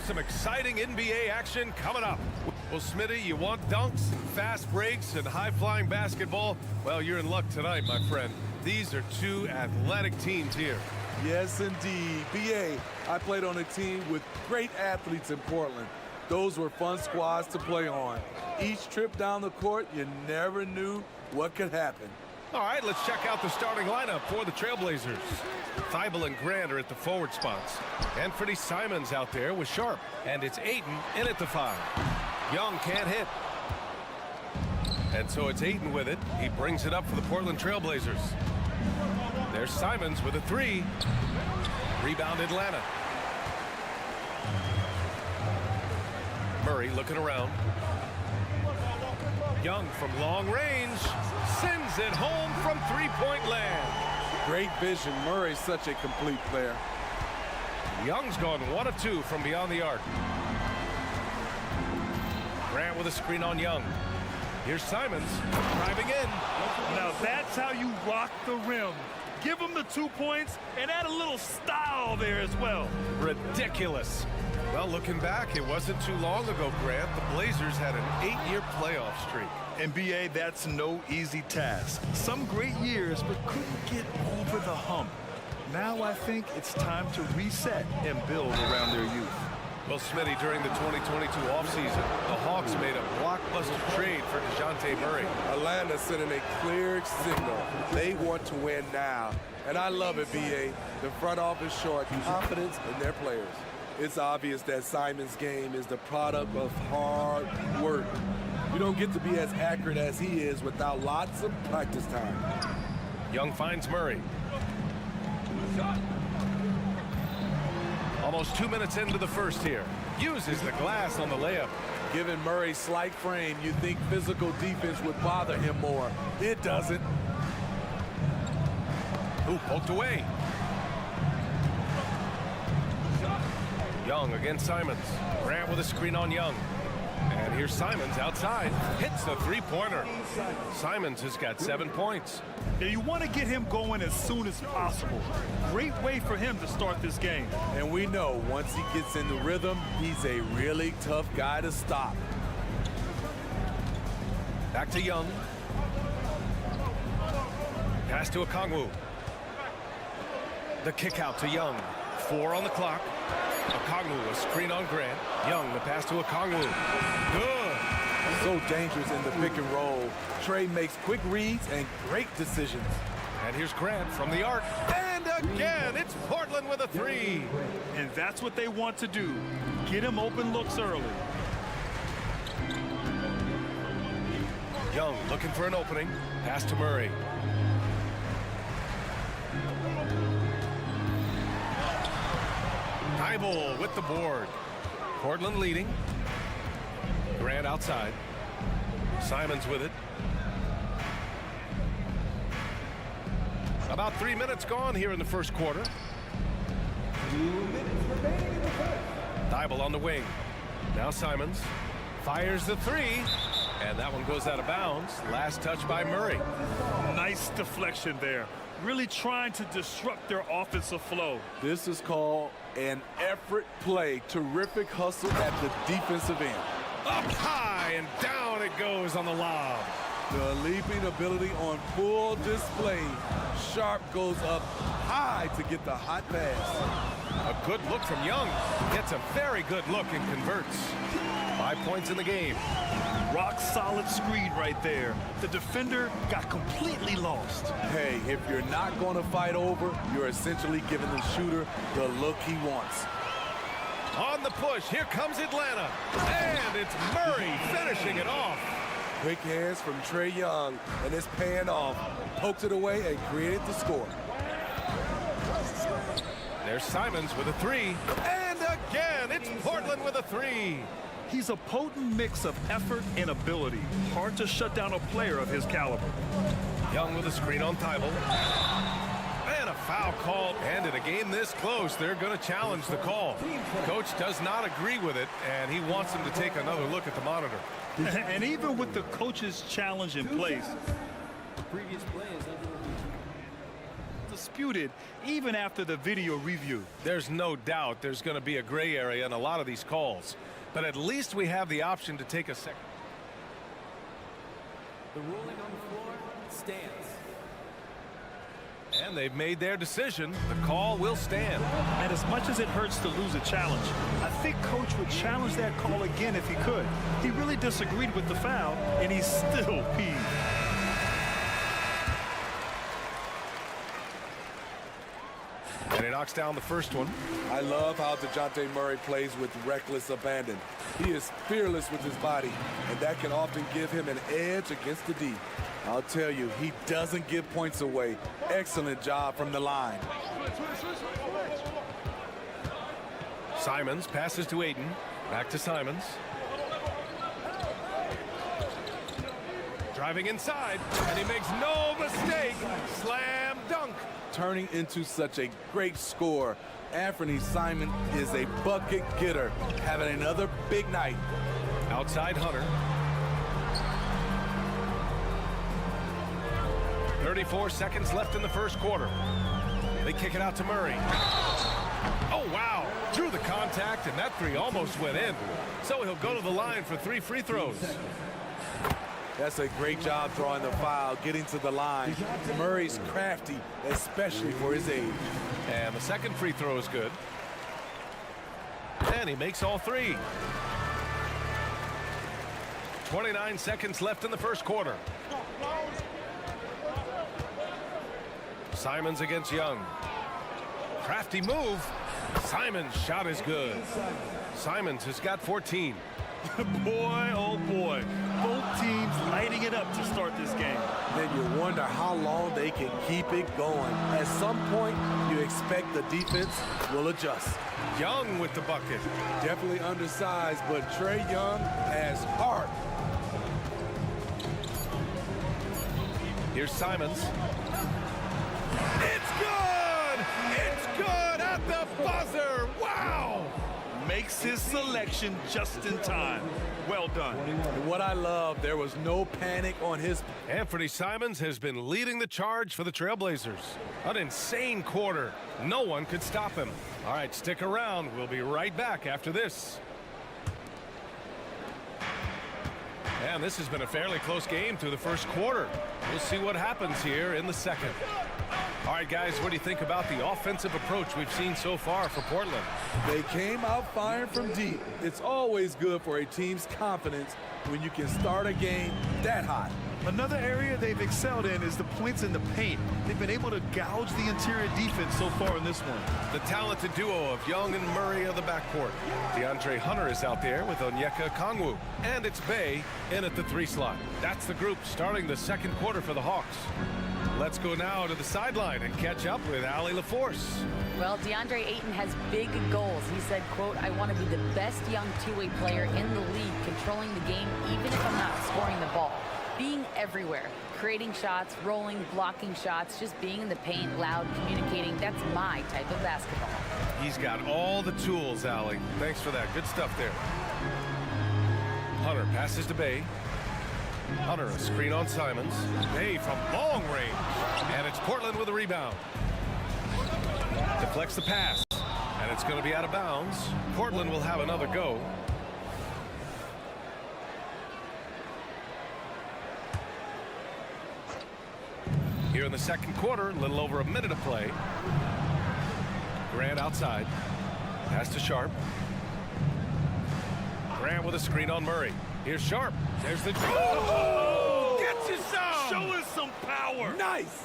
some exciting NBA action coming up. Well, Smitty, you want dunks, fast breaks, and high-flying basketball? Well, you're in luck tonight, my friend. These are two athletic teams here. Yes, indeed. BA, I played on a team with great athletes in Portland. Those were fun squads to play on. Each trip down the court, you never knew what could happen. All right, let's check out the starting lineup for the Trailblazers. Thibault and Grant are at the forward spots. Anthony Simons out there with Sharp. And it's Ayton in at the 5. Young can't hit. And so it's Ayton with it. He brings it up for the Portland Trailblazers. There's Simons with a 3. Rebound Atlanta. Murray looking around. Young from long range sends it home from three-point land. Great vision. Murray's such a complete player. Young's gone 1 of 2 from beyond the arc. Grant with a screen on Young. Here's Simons driving in. Now that's how you rock the rim. Give him the 2 points and add a little style there as well. Ridiculous. Well, looking back, it wasn't too long ago, Grant. The Blazers had an 8-year playoff streak. NBA, that's no easy task. Some great years, but couldn't get over the hump. Now I think it's time to reset and build around their youth. Well, Smitty, during the 2022 offseason, the Hawks made a blockbuster trade for DeJounte Murray. Atlanta sending a clear signal. They want to win now. And I love it, BA. The front office showed confidence in their players. It's obvious that Simon's game is the product of hard work. You don't get to be as accurate as he is without lots of practice time. Young finds Murray. Almost 2 minutes into the first here. Uses the glass on the layup. Given Murray's slight frame, you think physical defense would bother him more. It doesn't. Ooh, poked away. Young against Simons. Grant with a screen on Young. And here's Simons outside. Hits the three-pointer. Simons has got 7 points. Yeah, you want to get him going as soon as possible. Great way for him to start this game. And we know once he gets in the rhythm, he's a really tough guy to stop. Back to Young. Pass to Okongwu. The kick out to Young. 4 on the clock. Okongwu, a screen on Grant. Young, the pass to Okongwu. Good. So dangerous in the pick and roll. Trey makes quick reads and great decisions. And here's Grant from the arc. And again, it's Portland with a 3. And that's what they want to do. Get him open looks early. Young looking for an opening. Pass to Murray. Thibault with the board. Portland leading. Grant outside. Simons with it. About 3 minutes gone here in the first quarter. 2 minutes remaining in the first. Thibault on the wing. Now Simons fires the 3. And that one goes out of bounds. Last touch by Murray. Nice deflection there. Really trying to disrupt their offensive flow. This is called an effort play. Terrific hustle at the defensive end. Up high and down it goes on the lob. The leaping ability on full display. Sharp goes up high to get the hot pass. A good look from Young. Gets a very good look and converts. 5 points in the game. Rock solid screen right there. The defender got completely lost. Hey, if you're not going to fight over, you're essentially giving the shooter the look he wants. On the push, here comes Atlanta. And it's Murray finishing it off. Quick hands from Trae Young, and it's paying off. Poked it away and created the score. There's Simons with a three. And again, it's Portland with a three. He's a potent mix of effort and ability. Hard to shut down a player of his caliber. Young with a screen on Thibault. And a foul called. And in a game this close, they're going to challenge the call. Coach does not agree with it, and he wants him to take another look at the monitor. And even with the coach's challenge in place, The previous play is under review. disputed even after the video review. There's no doubt there's going to be a gray area in a lot of these calls. But at least we have the option to take a second. The ruling on the floor stands. And they've made their decision. The call will stand. And as much as it hurts to lose a challenge, I think Coach would challenge that call again if he could. He really disagreed with the foul, and he's still peeved. And he knocks down the first one. I love how DeJounte Murray plays with reckless abandon. He is fearless with his body, and that can often give him an edge against the D. I'll tell you, he doesn't give points away. Excellent job from the line. Simons passes to Ayton. Back to Simons. Driving inside, and he makes no mistake. Slam dunk. Turning into such a great score. Anthony Simon is a bucket getter, having another big night. Outside Hunter. 34 seconds left in the first quarter. They kick it out to Murray. Oh, wow. Drew the contact, and that three almost went in. So he'll go to the line for 3 free throws. That's a great job drawing the foul, getting to the line. Murray's crafty, especially for his age. And the second free throw is good. And he makes all 3. 29 seconds left in the first quarter. Simons against Young. Crafty move. Simons' shot is good. Simons has got 14. Boy, oh boy. Both teams lighting it up to start this game. Then you wonder how long they can keep it going. At some point, you expect the defense will adjust. Young with the bucket. Definitely undersized, but Trae Young has heart. Here's Simons. It's good! It's good at the buzzer! Wow! Makes his selection just in time. Well done. And what I love, there was no panic on his. Anthony Simons has been leading the charge for the Trailblazers. An insane quarter. No one could stop him. All right, stick around. We'll be right back after this. And this has been a fairly close game through the first quarter. We'll see what happens here in the second. All right, guys, what do you think about the offensive approach we've seen so far for Portland? They came out firing from deep. It's always good for a team's confidence when you can start a game that hot. Another area they've excelled in is the points in the paint. They've been able to gouge the interior defense so far in this one. The talented duo of Young and Murray of the backcourt. DeAndre Hunter is out there with Onyeka Okongwu. And it's Bey in at the 3 slot. That's the group starting the second quarter for the Hawks. Let's go now to the sideline and catch up with Allie LaForce. Well, DeAndre Ayton has big goals. He said, quote, I want to be the best young two-way player in the league, controlling the game even if I'm not scoring the ball. Being everywhere, creating shots, rolling, blocking shots, just being in the paint, loud, communicating, that's my type of basketball. He's got all the tools, Allie. Thanks for that. Good stuff there. Hunter passes to Bey. Hunter, a screen on Simons. Bey from long range. And it's Portland with a rebound. Deflects the pass. And it's going to be out of bounds. Portland will have another go. in the second quarter, a little over a minute to play. Grant outside. Pass to Sharp. Grant with a screen on Murray. Here's Sharp. There's the... Oh! Gets you some! Show us some power. Nice!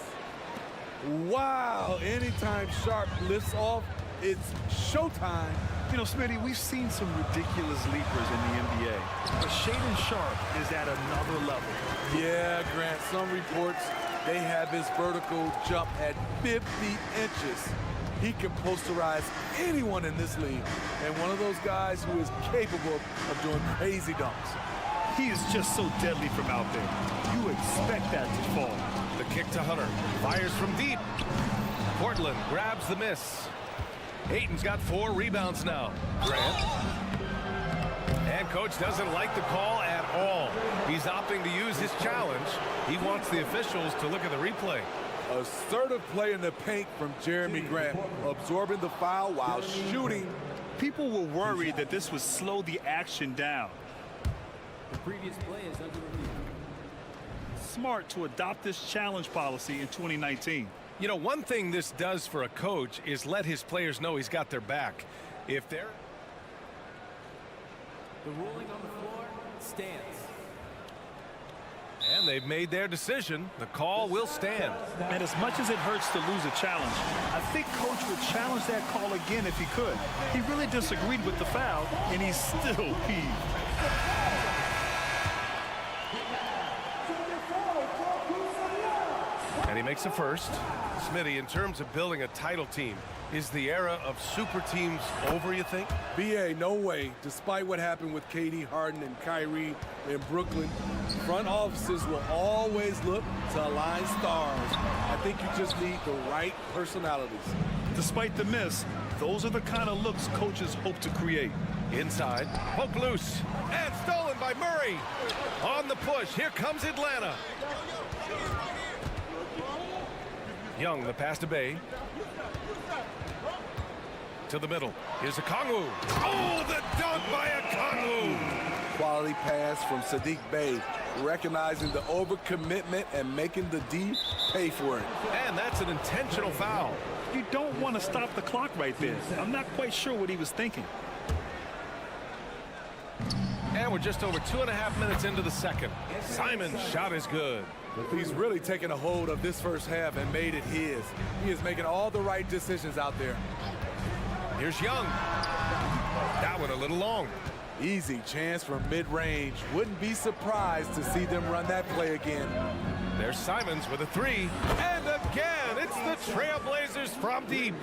Wow, anytime Sharp lifts off, it's showtime. You know, Smitty, we've seen some ridiculous leapers in the NBA, but Shaedon Sharp is at another level. Yeah, Grant, some reports, they have his vertical jump at 50 inches. He can posterize anyone in this league, and one of those guys who is capable of doing crazy dunks. He is just so deadly from out there. You expect that to fall. The kick to Hunter. Fires from deep. Portland grabs the miss. Ayton's got 4 rebounds now. Grant. And coach doesn't like the call at all. He's opting to use his challenge. He wants the officials to look at the replay. Assertive play in the paint from Jeremy Grant, absorbing the foul while shooting. People were worried that this would slow the action down. The previous play is under review. Smart to adopt this challenge policy in 2019. You know, one thing this does for a coach is let his players know he's got their back. If they're... The ruling on the floor stands. And they've made their decision. The call will stand. And as much as it hurts to lose a challenge, I think coach would challenge that call again if he could. He really disagreed with the foul, and he's still peeved. And he makes a first. Smitty, in terms of building a title team, is the era of super teams over, you think? BA, no way. Despite what happened with KD, Harden, and Kyrie in Brooklyn, front offices will always look to align stars. I think you just need the right personalities. Despite the miss, those are the kind of looks coaches hope to create. Inside, poke loose, and stolen by Murray. On the push, here comes Atlanta. Young, the pass to Bay. To the middle. Here's Okongwu. Oh, the dunk by Okongwu. Quality pass from Saddiq Bey, recognizing the overcommitment and making the D pay for it. And that's an intentional foul. You don't want to stop the clock right there. I'm not quite sure what he was thinking. And we're just over 2.5 minutes into the second. Simon's shot is good. He's really taken a hold of this first half and made it his. He is making all the right decisions out there. Here's Young. That one a little long. Easy chance from mid-range. Wouldn't be surprised to see them run that play again. There's Simons with a 3. And again, it's the Trailblazers from deep.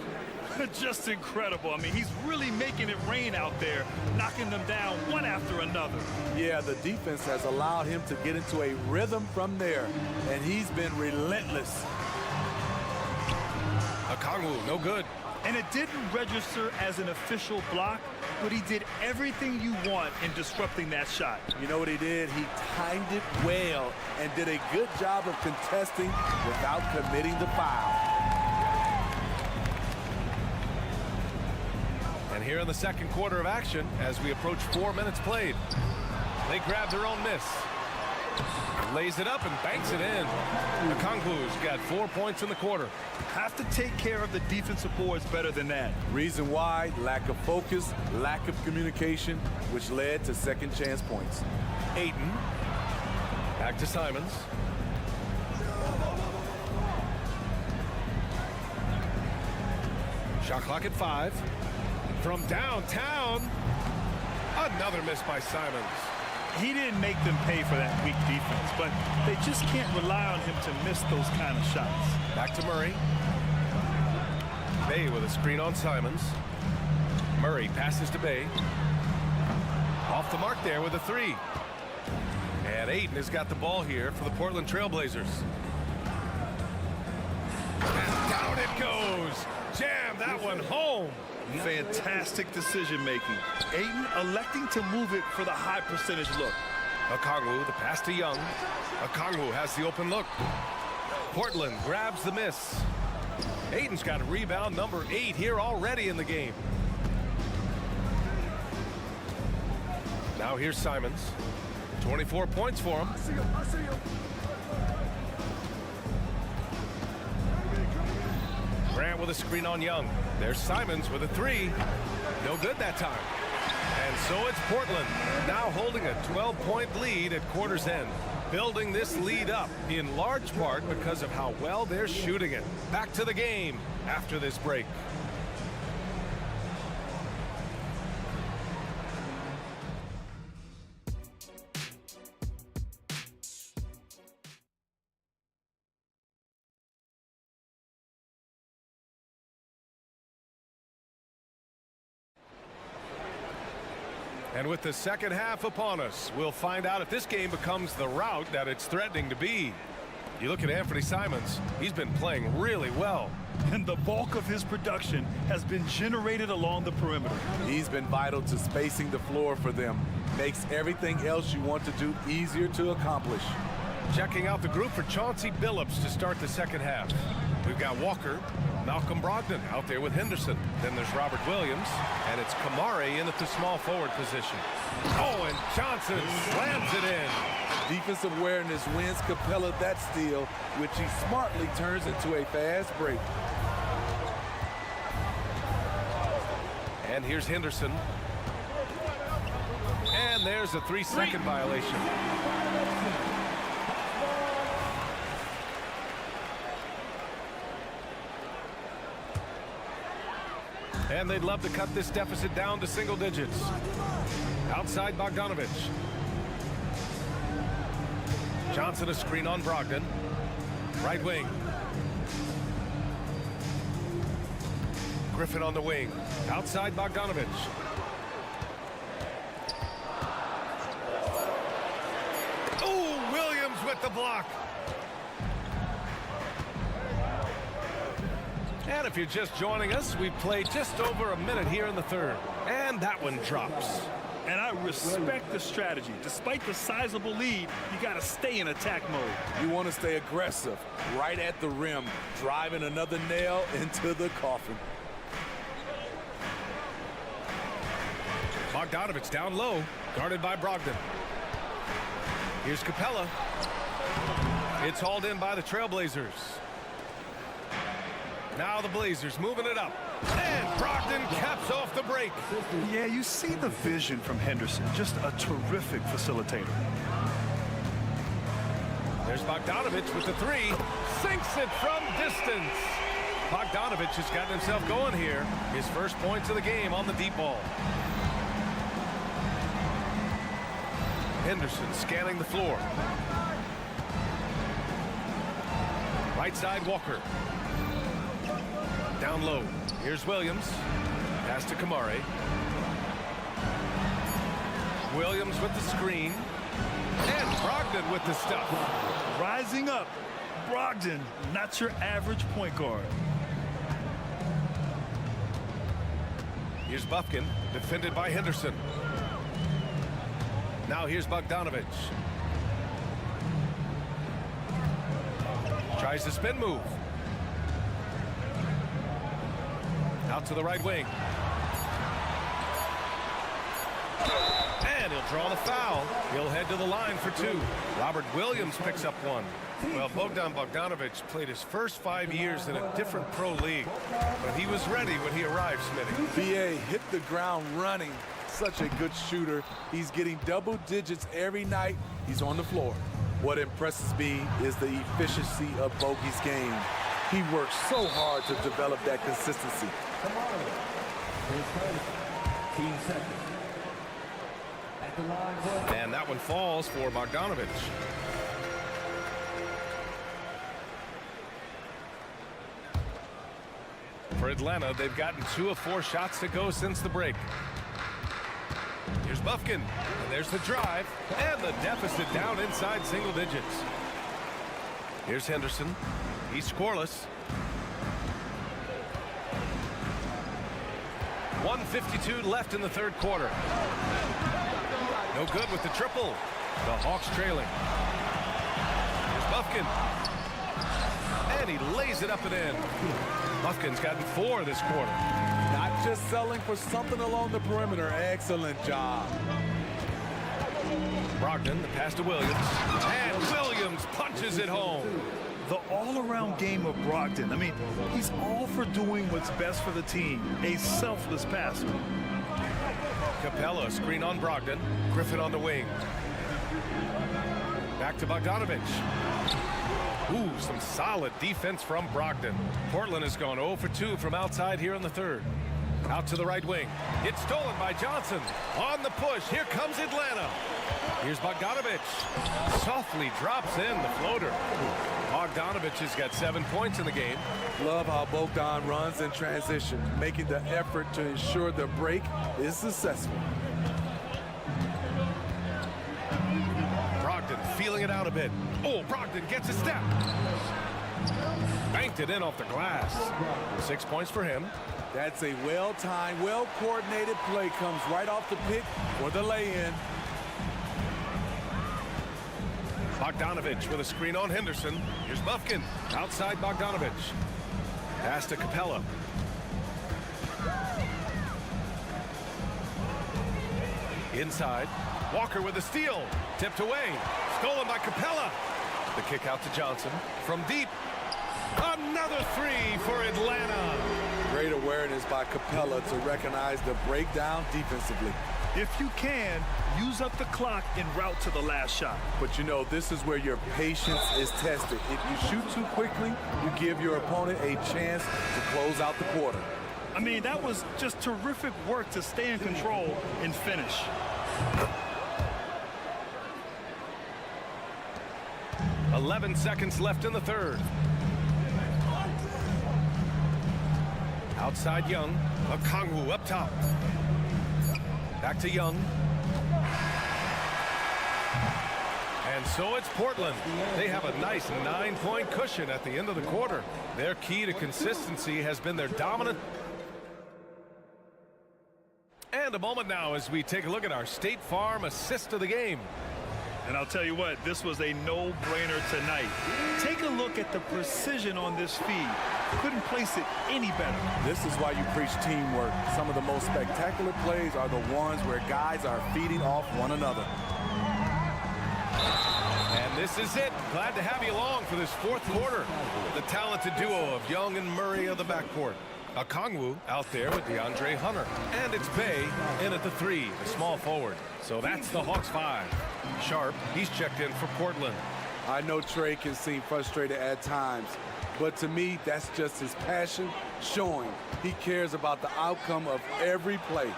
Just incredible. I mean, he's really making it rain out there, knocking them down one after another. Yeah, the defense has allowed him to get into a rhythm from there, and he's been relentless. Okongwu, no good. And it didn't register as an official block, but he did everything you want in disrupting that shot. You know what he did? He timed it well and did a good job of contesting without committing the foul. And here in the second quarter of action, as we approach 4 minutes played, they grab their own miss. Lays it up and banks it in. Okongwu's got 4 points in the quarter. Have to take care of the defensive boards better than that. Reason why? Lack of focus, lack of communication, which led to second chance points. Ayton. Back to Simons. Shot clock at 5. From downtown, another miss by Simons. He didn't make them pay for that weak defense, but they just can't rely on him to miss those kind of shots. Back to Murray. Bay with a screen on Simons. Murray passes to Bay. Off the mark there with a 3. And Ayton has got the ball here for the Portland Trailblazers. And down it goes. Jam that one home. Fantastic decision making. Ayton electing to move it for the high percentage look. Okongwu, the pass to Young. Okongwu has the open look. Portland grabs the miss. Ayton's got a rebound, number 8 here already in the game. Now here's Simons. 24 points for him. with a screen on Young. There's Simons with a three. No good that time. And so it's Portland, now holding a 12-point lead at quarter's end. Building this lead up in large part because of how well they're shooting it. Back to the game after this break. And with the second half upon us, we'll find out if this game becomes the rout that it's threatening to be. You look at Anthony Simons, he's been playing really well. And the bulk of his production has been generated along the perimeter. He's been vital to spacing the floor for them. Makes everything else you want to do easier to accomplish. Checking out the group for Chauncey Billups to start the second half. We've got Walker, Malcolm Brogdon out there with Henderson. Then there's Robert Williams, and it's Kamari in at the small forward position. Oh, and Johnson slams it in. Defensive awareness wins Capella that steal, which he smartly turns into a fast break. And here's Henderson. And there's a 3-second violation. And they'd love to cut this deficit down to single digits. Outside Bogdanovich. Johnson a screen on Brogdon. Right wing. Griffin on the wing. Outside Bogdanovich. Oh, Williams with the block. And if you're just joining us, we've played just over a minute here in the third. And that one drops. And I respect the strategy. Despite the sizable lead, you got to stay in attack mode. You want to stay aggressive, right at the rim, driving another nail into the coffin. Bogdanovich down low, guarded by Brogdon. Here's Capella. It's hauled in by the Trailblazers. Now the Blazers moving it up. And Brogdon caps off the break. Yeah, you see the vision from Henderson. Just a terrific facilitator. There's Bogdanovich with the three. Sinks it from distance. Bogdanovich has gotten himself going here. His first points of the game on the deep ball. Henderson scanning the floor. Right side Walker. Down low. Here's Williams. Pass to Kamari. Williams with the screen. And Brogdon with the stuff. Rising up. Brogdon, not your average point guard. Here's Bufkin, defended by Henderson. Now here's Bogdanovich. Tries the spin move. Out to the right wing. And he'll draw the foul. He'll head to the line for two. Robert Williams picks up one. Well, Bogdan Bogdanovich played his first 5 years in a different pro league. But he was ready when he arrived, Smitty. BA hit the ground running. Such a good shooter. He's getting double digits every night he's on the floor. What impresses me is the efficiency of Bogey's game. He works so hard to develop that consistency. Come on. Here's 15 seconds. At the line. And that one falls for Bogdanovich. For Atlanta, they've gotten 2 of 4 shots to go since the break. Here's Bufkin, and there's the drive, and the deficit down inside single digits. Here's Henderson. He's scoreless. 1:52 left in the third quarter. No good with the triple. The Hawks trailing. Here's Bufkin. And he lays it up and in. Bufkin's gotten 4 this quarter. Not just selling for something along the perimeter. Excellent job. Brogdon, the pass to Williams. And Williams punches it home. the all-around game of Brogdon. I mean, he's all for doing what's best for the team. A selfless passer. Capella, screen on Brogdon. Griffin on the wing. Back to Bogdanovic. Ooh, some solid defense from Brogdon. Portland has gone 0 for 2 from outside here in the third. Out to the right wing. It's stolen by Johnson. On the push. Here comes Atlanta. Here's Bogdanovic. Softly drops in the floater. Bogdanovic has got 7 points in the game. Love how Bogdan runs in transition, making the effort to ensure the break is successful. Brogdon feeling it out a bit. Oh, Brogdon gets a step. Banked it in off the glass. 6 points for him. That's a well-timed, well-coordinated play. Comes right off the pick for the lay-in. Bogdanovic with a screen on Henderson. Here's Bufkin. Outside Bogdanovic. Pass to Capella. Inside. Walker with a steal. Tipped away. Stolen by Capella. The kick out to Johnson. From deep. Another three for Atlanta. Great awareness by Capella to recognize the breakdown defensively. If you can, use up the clock en route to the last shot. But you know, this is where your patience is tested. If you shoot too quickly, you give your opponent a chance to close out the quarter. I mean, that was just terrific work to stay in control and finish. .11 seconds left in the third. Outside Young. Okongwu up top. Back to Young. And so it's Portland. They have a nice 9-point cushion at the end of the quarter. Their key to consistency has been their dominant. And a moment now as we take a look at our State Farm assist of the game. And I'll tell you what, this was a no-brainer tonight. Take a look at the precision on this feed. Couldn't place it any better. This is why you preach teamwork. Some of the most spectacular plays are the ones where guys are feeding off one another. And this is it. Glad to have you along for this fourth quarter. The talented duo of Young and Murray of the backcourt. Okongwu out there with DeAndre Hunter. And it's Bay in at the 3, the small forward. So that's the Hawks 5. Sharp, he's checked in for Portland. I know Trey can seem frustrated at times, but to me, that's just his passion showing. He cares about the outcome of every play.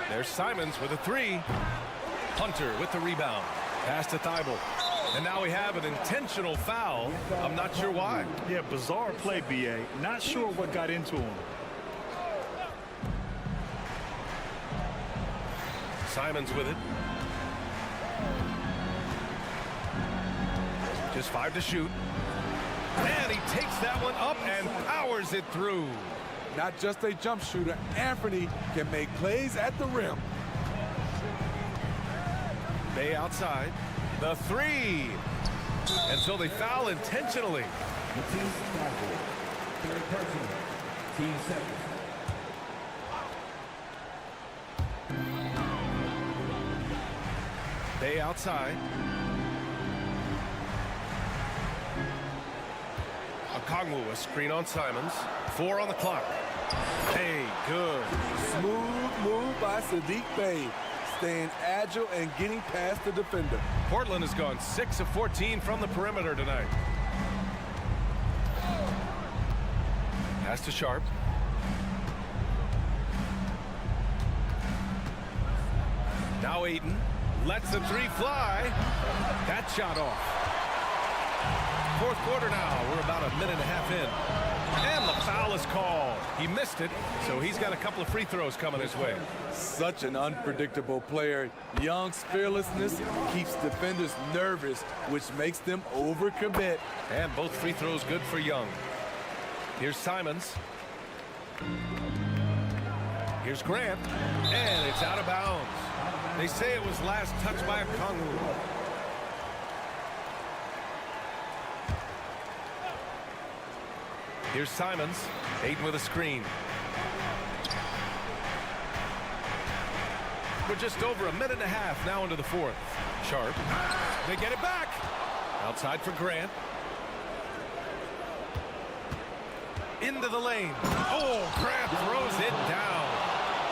There's Simons with a 3. Hunter with the rebound. Pass to Thibault. And now we have an intentional foul. I'm not sure why. Yeah, bizarre play, B.A. Not sure what got into him. Simons with it. Just 5 to shoot. And he takes that one up and powers it through. Not just a jump shooter, Anthony can make plays at the rim. Bay outside. The 3. And so they foul intentionally. The team foul. Third person. Team 7. Bay outside. Okongwu, a screen on Simons. 4 on the clock. Hey, good. Smooth move by Saddiq Bey. Staying agile and getting past the defender. Portland has gone 6 of 14 from the perimeter tonight. Pass to Sharp. Now Ayton lets the 3 fly. That shot off. Fourth quarter now. We're about a minute and a half in. And the foul is called. He missed it, so he's got a couple of free throws coming his way. Such an unpredictable player. Young's fearlessness keeps defenders nervous, which makes them overcommit. And both free throws good for Young. Here's Simons. Here's Grant. And it's out of bounds. They say it was last touched by Okongwu. Here's Simons. Ayton with a screen. We're just over a minute and a half now into the fourth. Sharp. They get it back. Outside for Grant. Into the lane. Oh, Grant throws it down.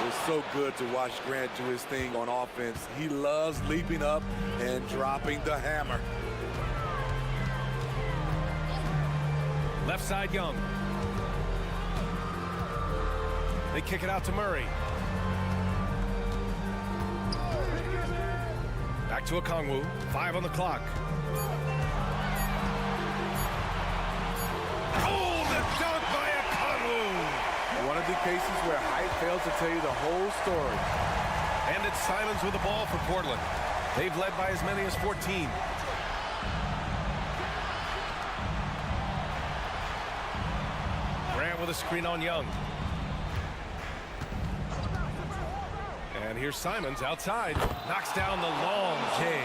It's so good to watch Grant do his thing on offense. He loves leaping up and dropping the hammer. Left side, Young. They kick it out to Murray. Back to Okongwu. 5 on the clock. Oh, the dunk by Okongwu! One of the cases where height fails to tell you the whole story. And it's Simons with the ball for Portland. They've led by as many as 14. Grant with a screen on Young. And here's Simons outside. Knocks down the long J.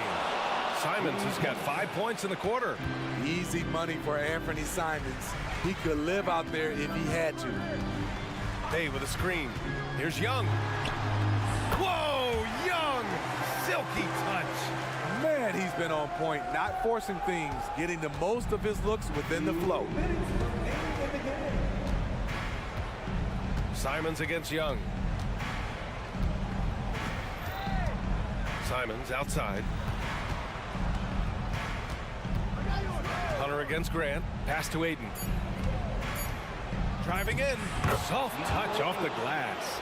Simons has got 5 points in the quarter. Easy money for Anthony Simons. He could live out there if he had to. Bay with a screen. Here's Young. Whoa, Young! Silky touch. Man, he's been on point, not forcing things, getting the most of his looks within the flow. Simons against Young. Simons outside. Hunter against Grant. Pass to Aiden. Driving in. Soft touch off the glass.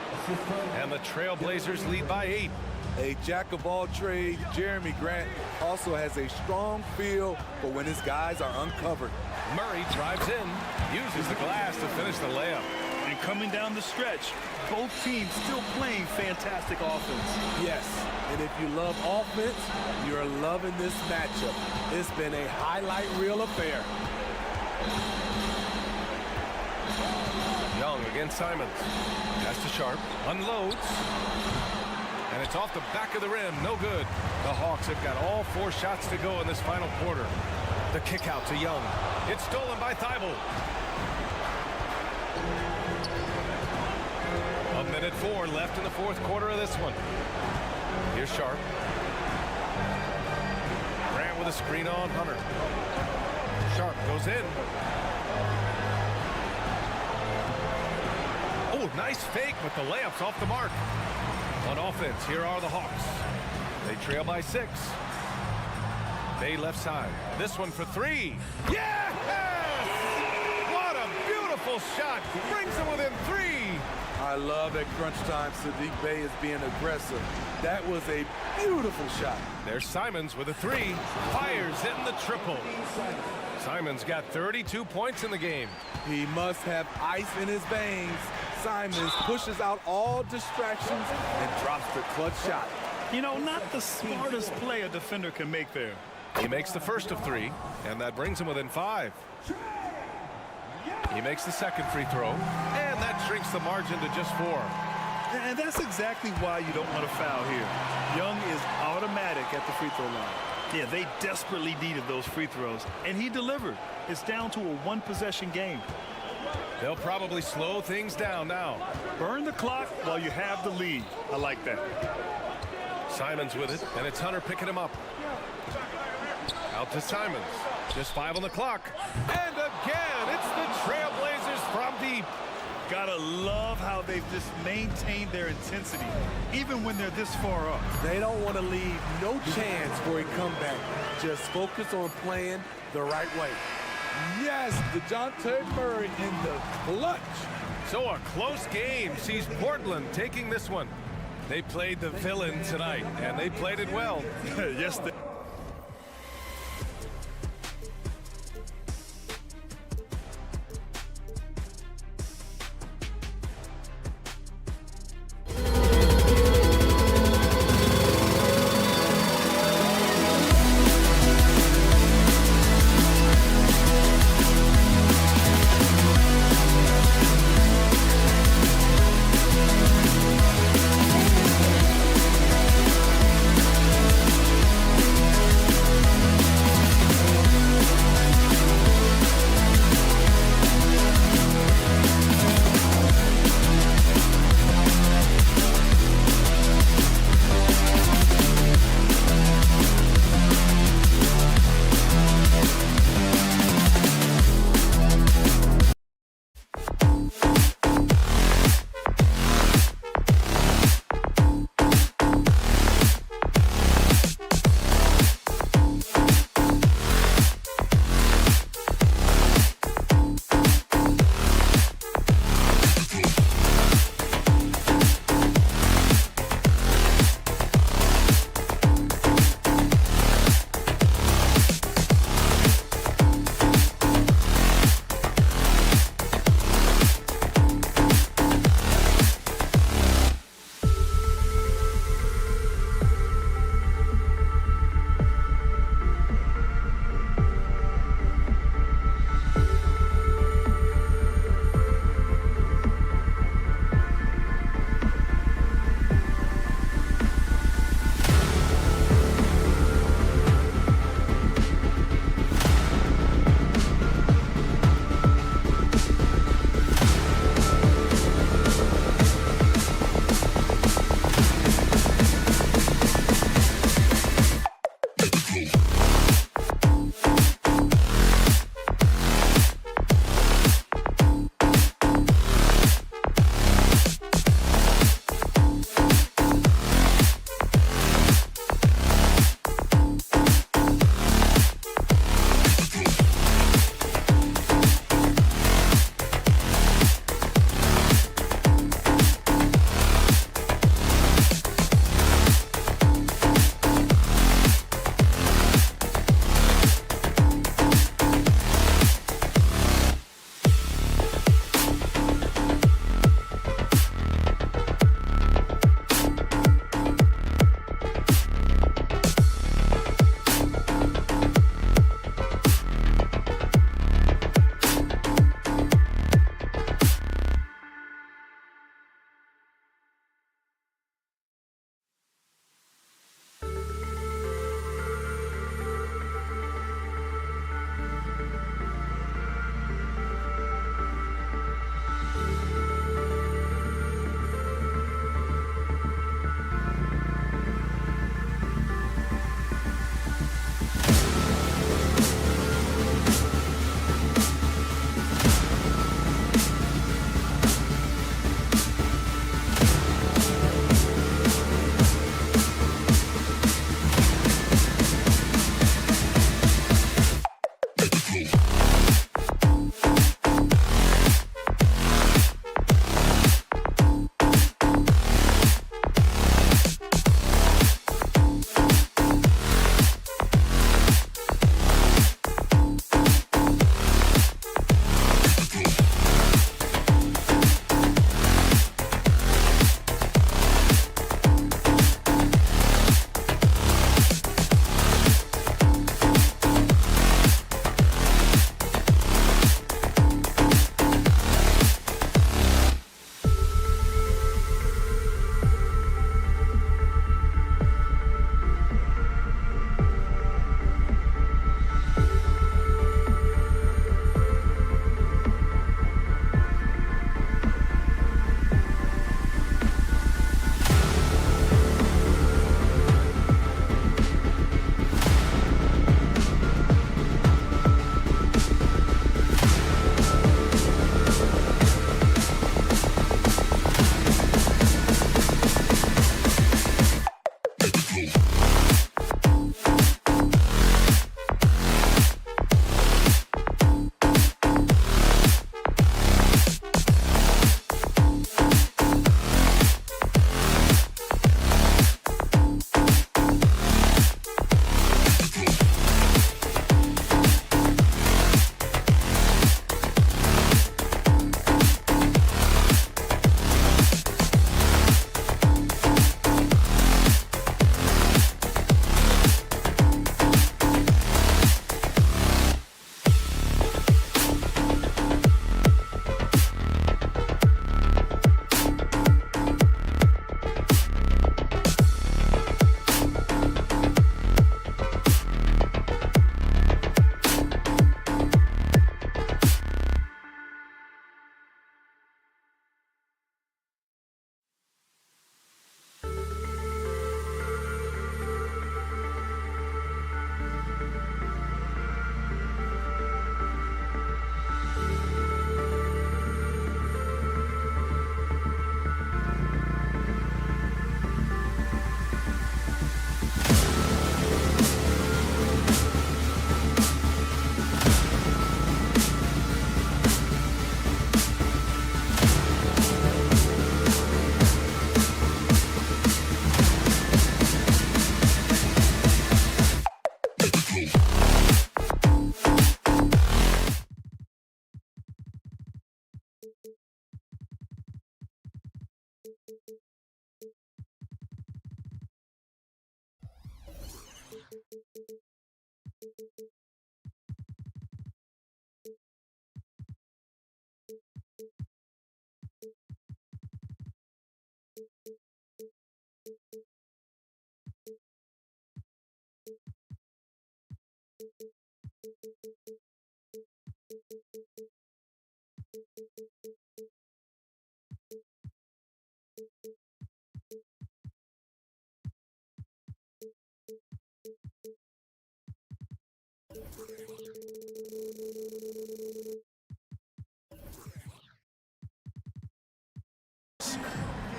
And the Trailblazers lead by 8. A jack of all trades, Jeremy Grant also has a strong feel for when his guys are uncovered. Murray drives in, uses the glass to finish the layup. And coming down the stretch, both teams still playing fantastic offense. Yes, and if you love offense, you're loving this matchup. It's been a highlight reel affair. Young against Simons. Pass to Sharp. Unloads. And it's off the back of the rim. No good. The Hawks have got all 4 shots to go in this final quarter. The kick out to Young. It's stolen by Thibault. 1:04 left in the 4th quarter of this one. Here's Sharp. Grant with a screen on Hunter. Sharp goes in. Oh, nice fake, but the layup's off the mark. On offense, here are the Hawks. They trail by 6. Bay left side. This one for 3. Yes! What a beautiful shot. Brings them within 3. I love at crunch time Saddiq Bey is being aggressive. That was a beautiful shot. There's Simons with a 3. Fires in the triple. Simons got 32 points in the game. He must have ice in his veins. Simons pushes out all distractions and drops the clutch shot. You know, not the smartest play a defender can make there. He makes the first of 3, and that brings him within 5. He makes the second free throw, and that shrinks the margin to just 4. And that's exactly why you don't want to foul here. Young is automatic at the free throw line. Yeah, they desperately needed those free throws, and he delivered. It's down to a 1-possession game. They'll probably slow things down now. Burn the clock while you have the lead. I like that. Simons with it, and it's Hunter picking him up. Out to Simons. Just 5 on the clock. And again, it's the Trailblazers from deep. Gotta love how they've just maintained their intensity, even when they're this far up. They don't want to leave no chance for a comeback. Just focus on playing the right way. Yes, DeJounte Murray in the clutch. So a close game sees Portland taking this one. They played the villain tonight, and they played it well. Yes, they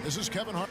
This is Kevin Hart.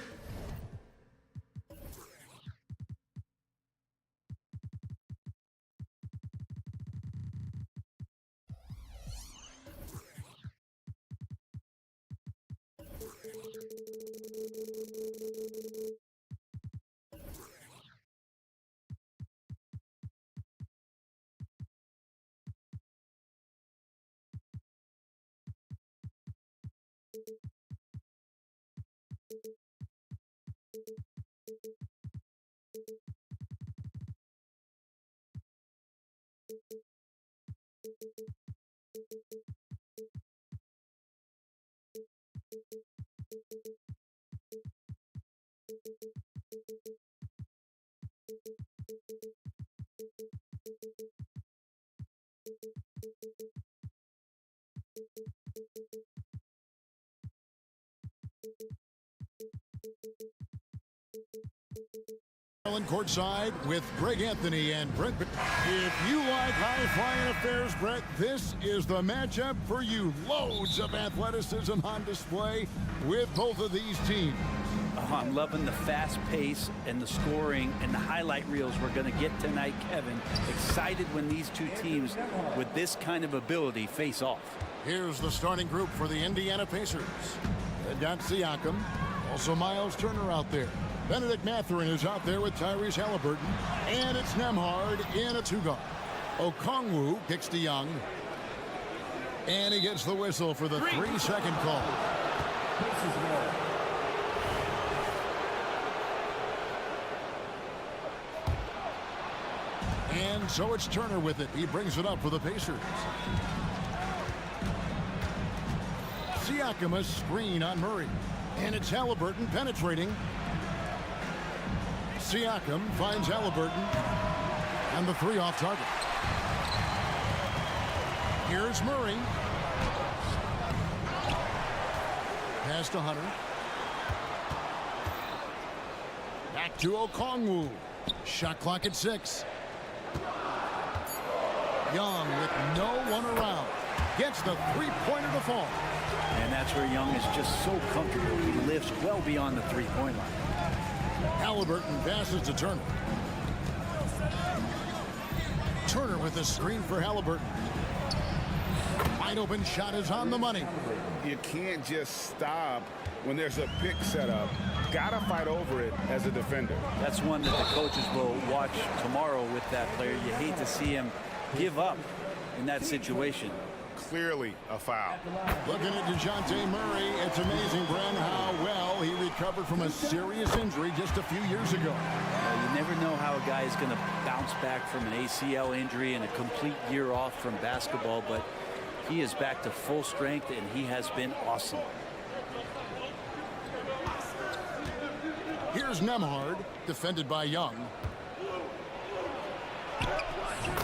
Courtside with Greg Anthony and Brett. If you like high-flying affairs, Brett, this is the matchup for you. Loads of athleticism on display with both of these teams. Oh, I'm loving the fast pace and the scoring and the highlight reels we're going to get tonight, Kevin. Excited when these two teams with this kind of ability face off. Here's the starting group for the Indiana Pacers. They've got Siakam, also Miles Turner out there. Benedict Mathurin is out there with Tyrese Halliburton. And it's Nembhard in a two-guard. Okongwu kicks to Young. And he gets the whistle for the 3-second call. And so it's Turner with it. He brings it up for the Pacers. Siakam a screen on Murray. And it's Halliburton penetrating. Siakam finds Halliburton. And the three off target. Here's Murray. Pass to Hunter. Back to Okongwu. Shot clock at 6. Young with no one around. Gets the three-pointer to fall. And that's where Young is just so comfortable. He lives well beyond the three-point line. Halliburton passes to Turner. Turner with the screen for Halliburton. Wide open shot is on the money. You can't just stop when there's a pick set up. Gotta fight over it as a defender. That's one that the coaches will watch tomorrow with that player. You hate to see him give up in that situation. Clearly a foul. Looking at DeJounte Murray, it's amazing, Bren, how well he recovered from a serious injury just a few years ago. You never know how a guy is going to bounce back from an ACL injury and a complete year off from basketball, but he is back to full strength, and he has been awesome. Here's Nembhard, defended by Young.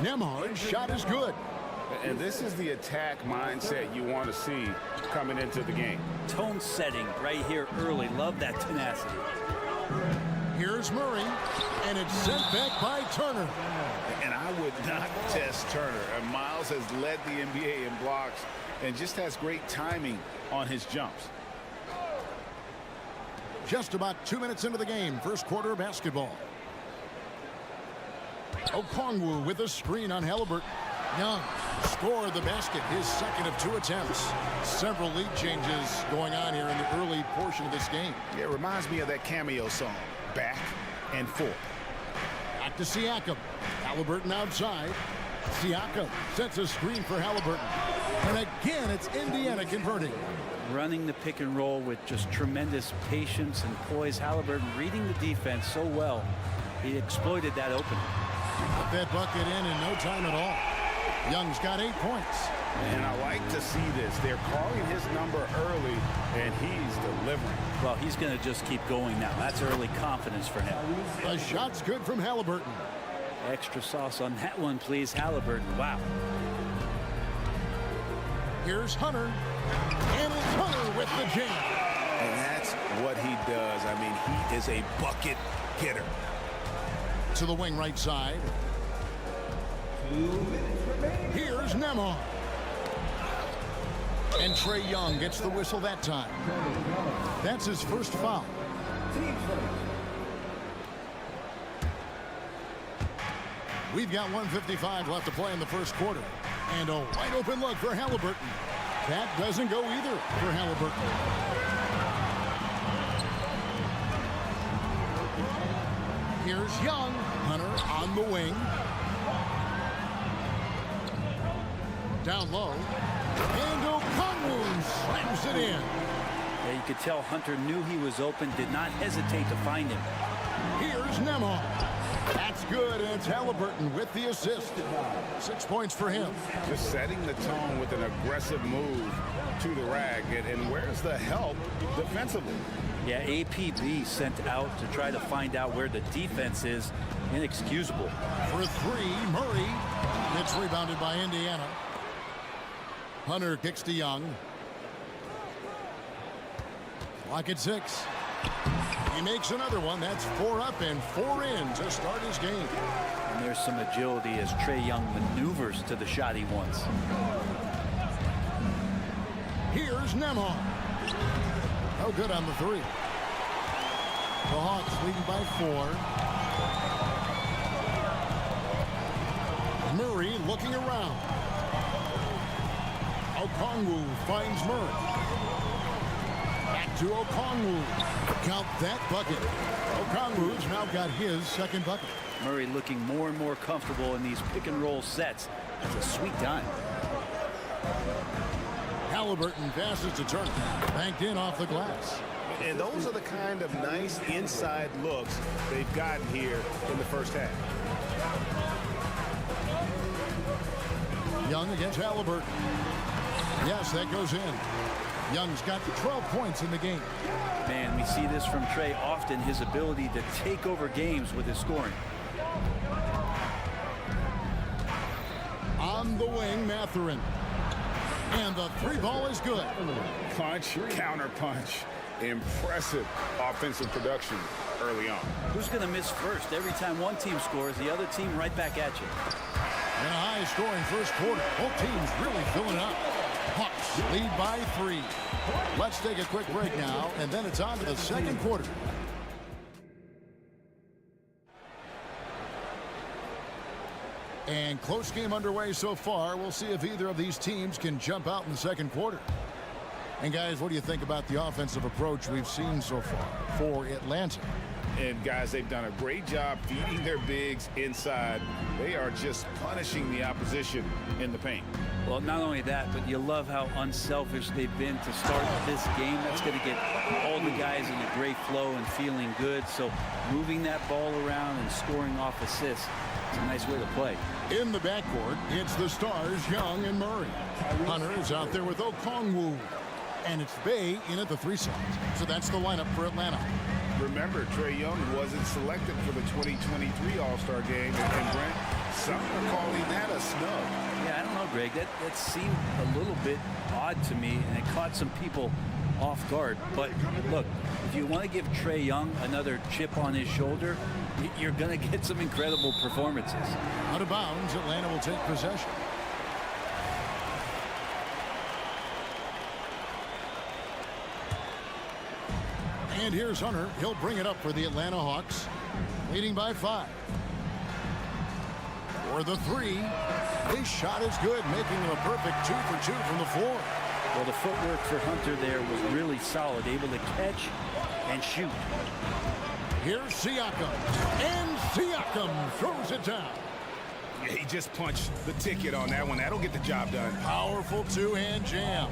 Nembhard's shot is good. And this is the attack mindset you want to see coming into the game. Tone setting right here early. Love that tenacity. Here's Murray, and it's sent back by Turner. And I would not test Turner. And Miles has led the NBA in blocks and just has great timing on his jumps. Just about 2 minutes into the game, first quarter of basketball. Okongwu with a screen on Halliburton. Young scored the basket, his second of 2 attempts. Several lead changes going on here in the early portion of this game. Yeah, it reminds me of that cameo song, Back and Forth. Back to Siakam. Halliburton outside. Siakam sets a screen for Halliburton. And again, it's Indiana converting. Running the pick and roll with just tremendous patience and poise. Halliburton reading the defense so well. He exploited that opening. Put that bucket in no time at all. Young's got 8 points. And I like to see this. They're calling his number early, and he's delivering. Well, he's going to just keep going now. That's early confidence for him. The shot's good from Halliburton. Extra sauce on that one, please, Halliburton. Wow. Here's Hunter. And it's Hunter with the jam. And that's what he does. I mean, he is a bucket getter. To the wing right side. 2 minutes remaining. Here's Nembhard. And Trae Young gets the whistle that time. That's his first foul. We've got 1:55 left to play in the first quarter. And a wide open look for Halliburton. That doesn't go either for Halliburton. Here's Young. Hunter on the wing. Down low. And Okongwu slams it in. Yeah, you could tell Hunter knew he was open, did not hesitate to find him. Here's Nembhard. That's good, and it's Halliburton with the assist. 6 points for him. Just setting the tone with an aggressive move to the rack. And where's the help defensively? Yeah, APB sent out to try to find out where the defense is. Inexcusable. For three, Murray. It's rebounded by Indiana. Hunter kicks to Young. Clock at 6. He makes another one. That's 4 up and 4 in to start his game. And there's some agility as Trae Young maneuvers to the shot he wants. Here's Nembhard. No good on the 3. The Hawks leading by 4. Murray looking around. Okongwu finds Murray. Back to Okongwu. Count that bucket. Okongwu's now got his second bucket. Murray looking more and more comfortable in these pick and roll sets. That's a sweet time. Halliburton passes to Turner. Banked in off the glass. And those are the kind of nice inside looks they've gotten here in the first half. Young against Halliburton. Yes, that goes in. Young's got 12 points in the game. Man, we see this from Trae often, his ability to take over games with his scoring. On the wing, Mathurin. And the 3 ball is good. Punch, counter punch. Impressive offensive production early on. Who's going to miss first? Every time one team scores, the other team right back at you. In a high-scoring first quarter, both teams really filling it up. Hawks lead by 3. Let's take a quick break now, and then it's on to the second quarter. And close game underway so far. We'll see if either of these teams can jump out in the second quarter. And guys, what do you think about the offensive approach we've seen so far for Atlanta? And guys, they've done a great job feeding their bigs inside. They are just punishing the opposition in the paint. Well, not only that, but you love how unselfish they've been to start this game. That's going to get all the guys in a great flow and feeling good. So moving that ball around and scoring off assists, it's a nice way to play. In the backcourt, it's the stars, Young and Murray. Hunter is out there with Okongwu. And it's Bay in at the 3 side. So that's the lineup for Atlanta. Remember, Trae Young wasn't selected for the 2023 All-Star game. And Brent, some are calling that a snub. Yeah, I don't know, Greg. That seemed a little bit odd to me, and it caught some people off guard. But look, if you want to give Trae Young another chip on his shoulder, you're going to get some incredible performances. Out of bounds, Atlanta will take possession. And here's Hunter. He'll bring it up for the Atlanta Hawks, leading by 5. For the 3, his shot is good, making him a perfect 2 for 2 from the floor. Well, the footwork for Hunter there was really solid, able to catch and shoot. Here's Siakam, and Siakam throws it down. Yeah, he just punched the ticket on that one. That'll get the job done. Powerful 2-hand jam.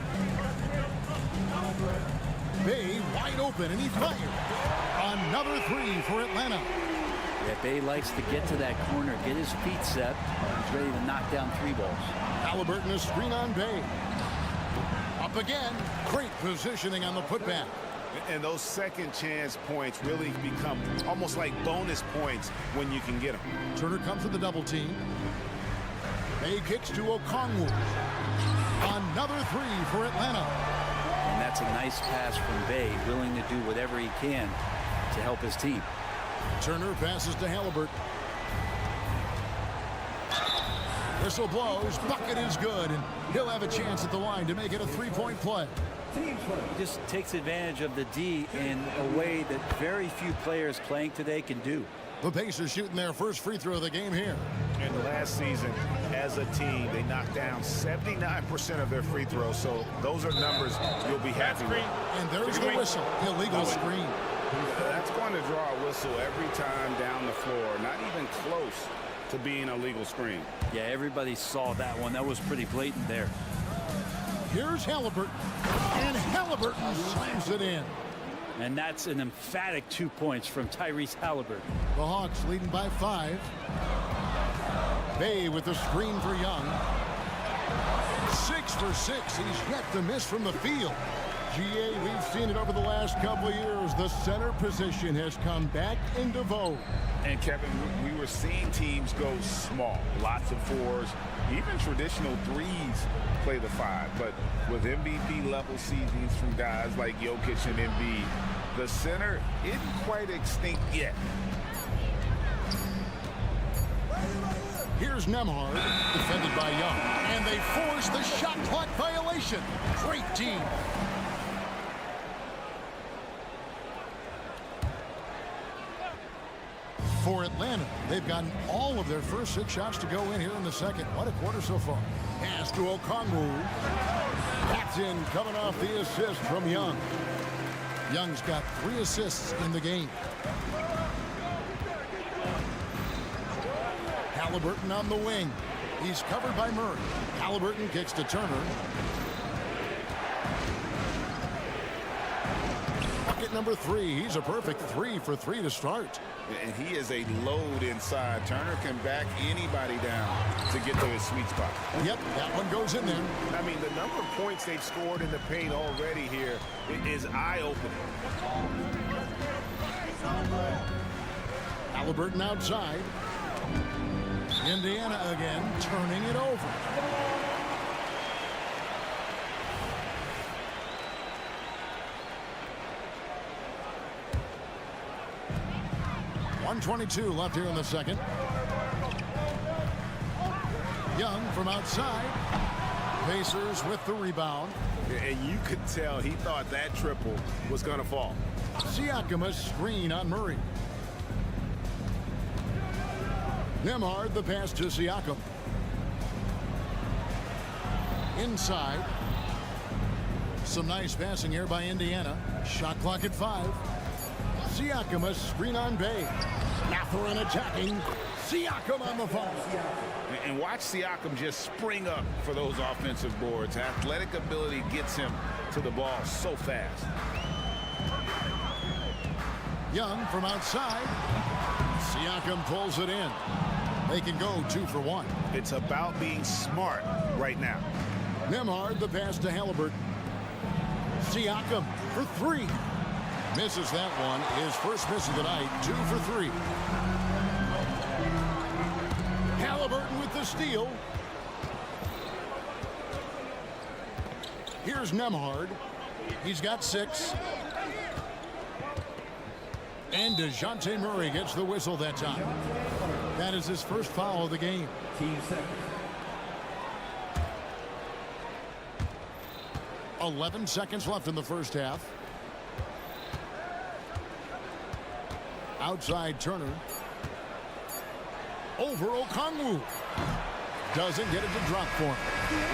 Bay wide open, and he fired. Another 3 for Atlanta. Yeah, Bay likes to get to that corner, get his feet set. He's ready to knock down 3 balls. Halliburton a screen on Bay. Up again. Great positioning on the putback. And those second chance points really become almost like bonus points when you can get them. Turner comes with the double team. Bay kicks to Okongwu. Another 3 for Atlanta. And that's a nice pass from Bay, willing to do whatever he can to help his team. Turner passes to Halliburton. Whistle blows, bucket is good, and he'll have a chance at the line to make it a three-point play. He just takes advantage of the D in a way that very few players playing today can do. The Pacers shooting their first free throw of the game here. And last season, as a team, they knocked down 79% of their free throws, so those are numbers you'll be happy with. And there's the whistle, illegal screen. That's going to draw a whistle every time down the floor, not even close to being a legal screen. Yeah, everybody saw that one. That was pretty blatant there. Here's Halliburton, and Halliburton slams it in. And that's an emphatic 2 points from Tyrese Halliburton. The Hawks leading by 5. Bay with the screen for Young. 6 for 6. He's yet to miss from the field. GA, we've seen it over the last couple of years. The center position has come back into vogue. And Kevin, we were seeing teams go small, lots of 4s, even traditional 3s play the 5. But with MVP level seasons from guys like Jokic and Embiid, the center isn't quite extinct yet. Here's Nembhard, defended by Young, and they force the shot clock violation. Great team. For Atlanta, they've gotten all of their first 6 shots to go in here in the second. What a quarter so far. Pass to Okongwu. That's in, coming off the assist from Young. Young's got 3 assists in the game. Halliburton on the wing. He's covered by Murray. Halliburton kicks to Turner. Bucket number 3. He's a perfect 3 for 3 to start. And he is a load inside. Turner can back anybody down to get to his sweet spot. Yep, that one goes in there. I mean, the number of points they've scored in the paint already here is eye-opening. Halliburton outside. Indiana again, turning it over. .122 left here in the second. Young from outside. Pacers with the rebound. And you could tell he thought that triple was going to fall. Siakam a screen on Murray. Nembhard the pass to Siakam. Inside. Some nice passing here by Indiana. Shot clock at 5. Siakam a screen on Bay. Mathurin attacking. Siakam on the phone. And watch Siakam just spring up for those offensive boards. Athletic ability gets him to the ball so fast. Young from outside. Siakam pulls it in. They can go 2 for 1. It's about being smart right now. Nembhard the pass to Halliburton. Siakam for 3. Misses that one. His first miss of the night. 2 for 3. Halliburton with the steal. Here's Nembhard. He's got 6. And DeJounte Murray gets the whistle that time. That is his first foul of the game. Team second. 11 seconds left in the first half. Outside Turner. Over Okongwu. Doesn't get it to drop for him.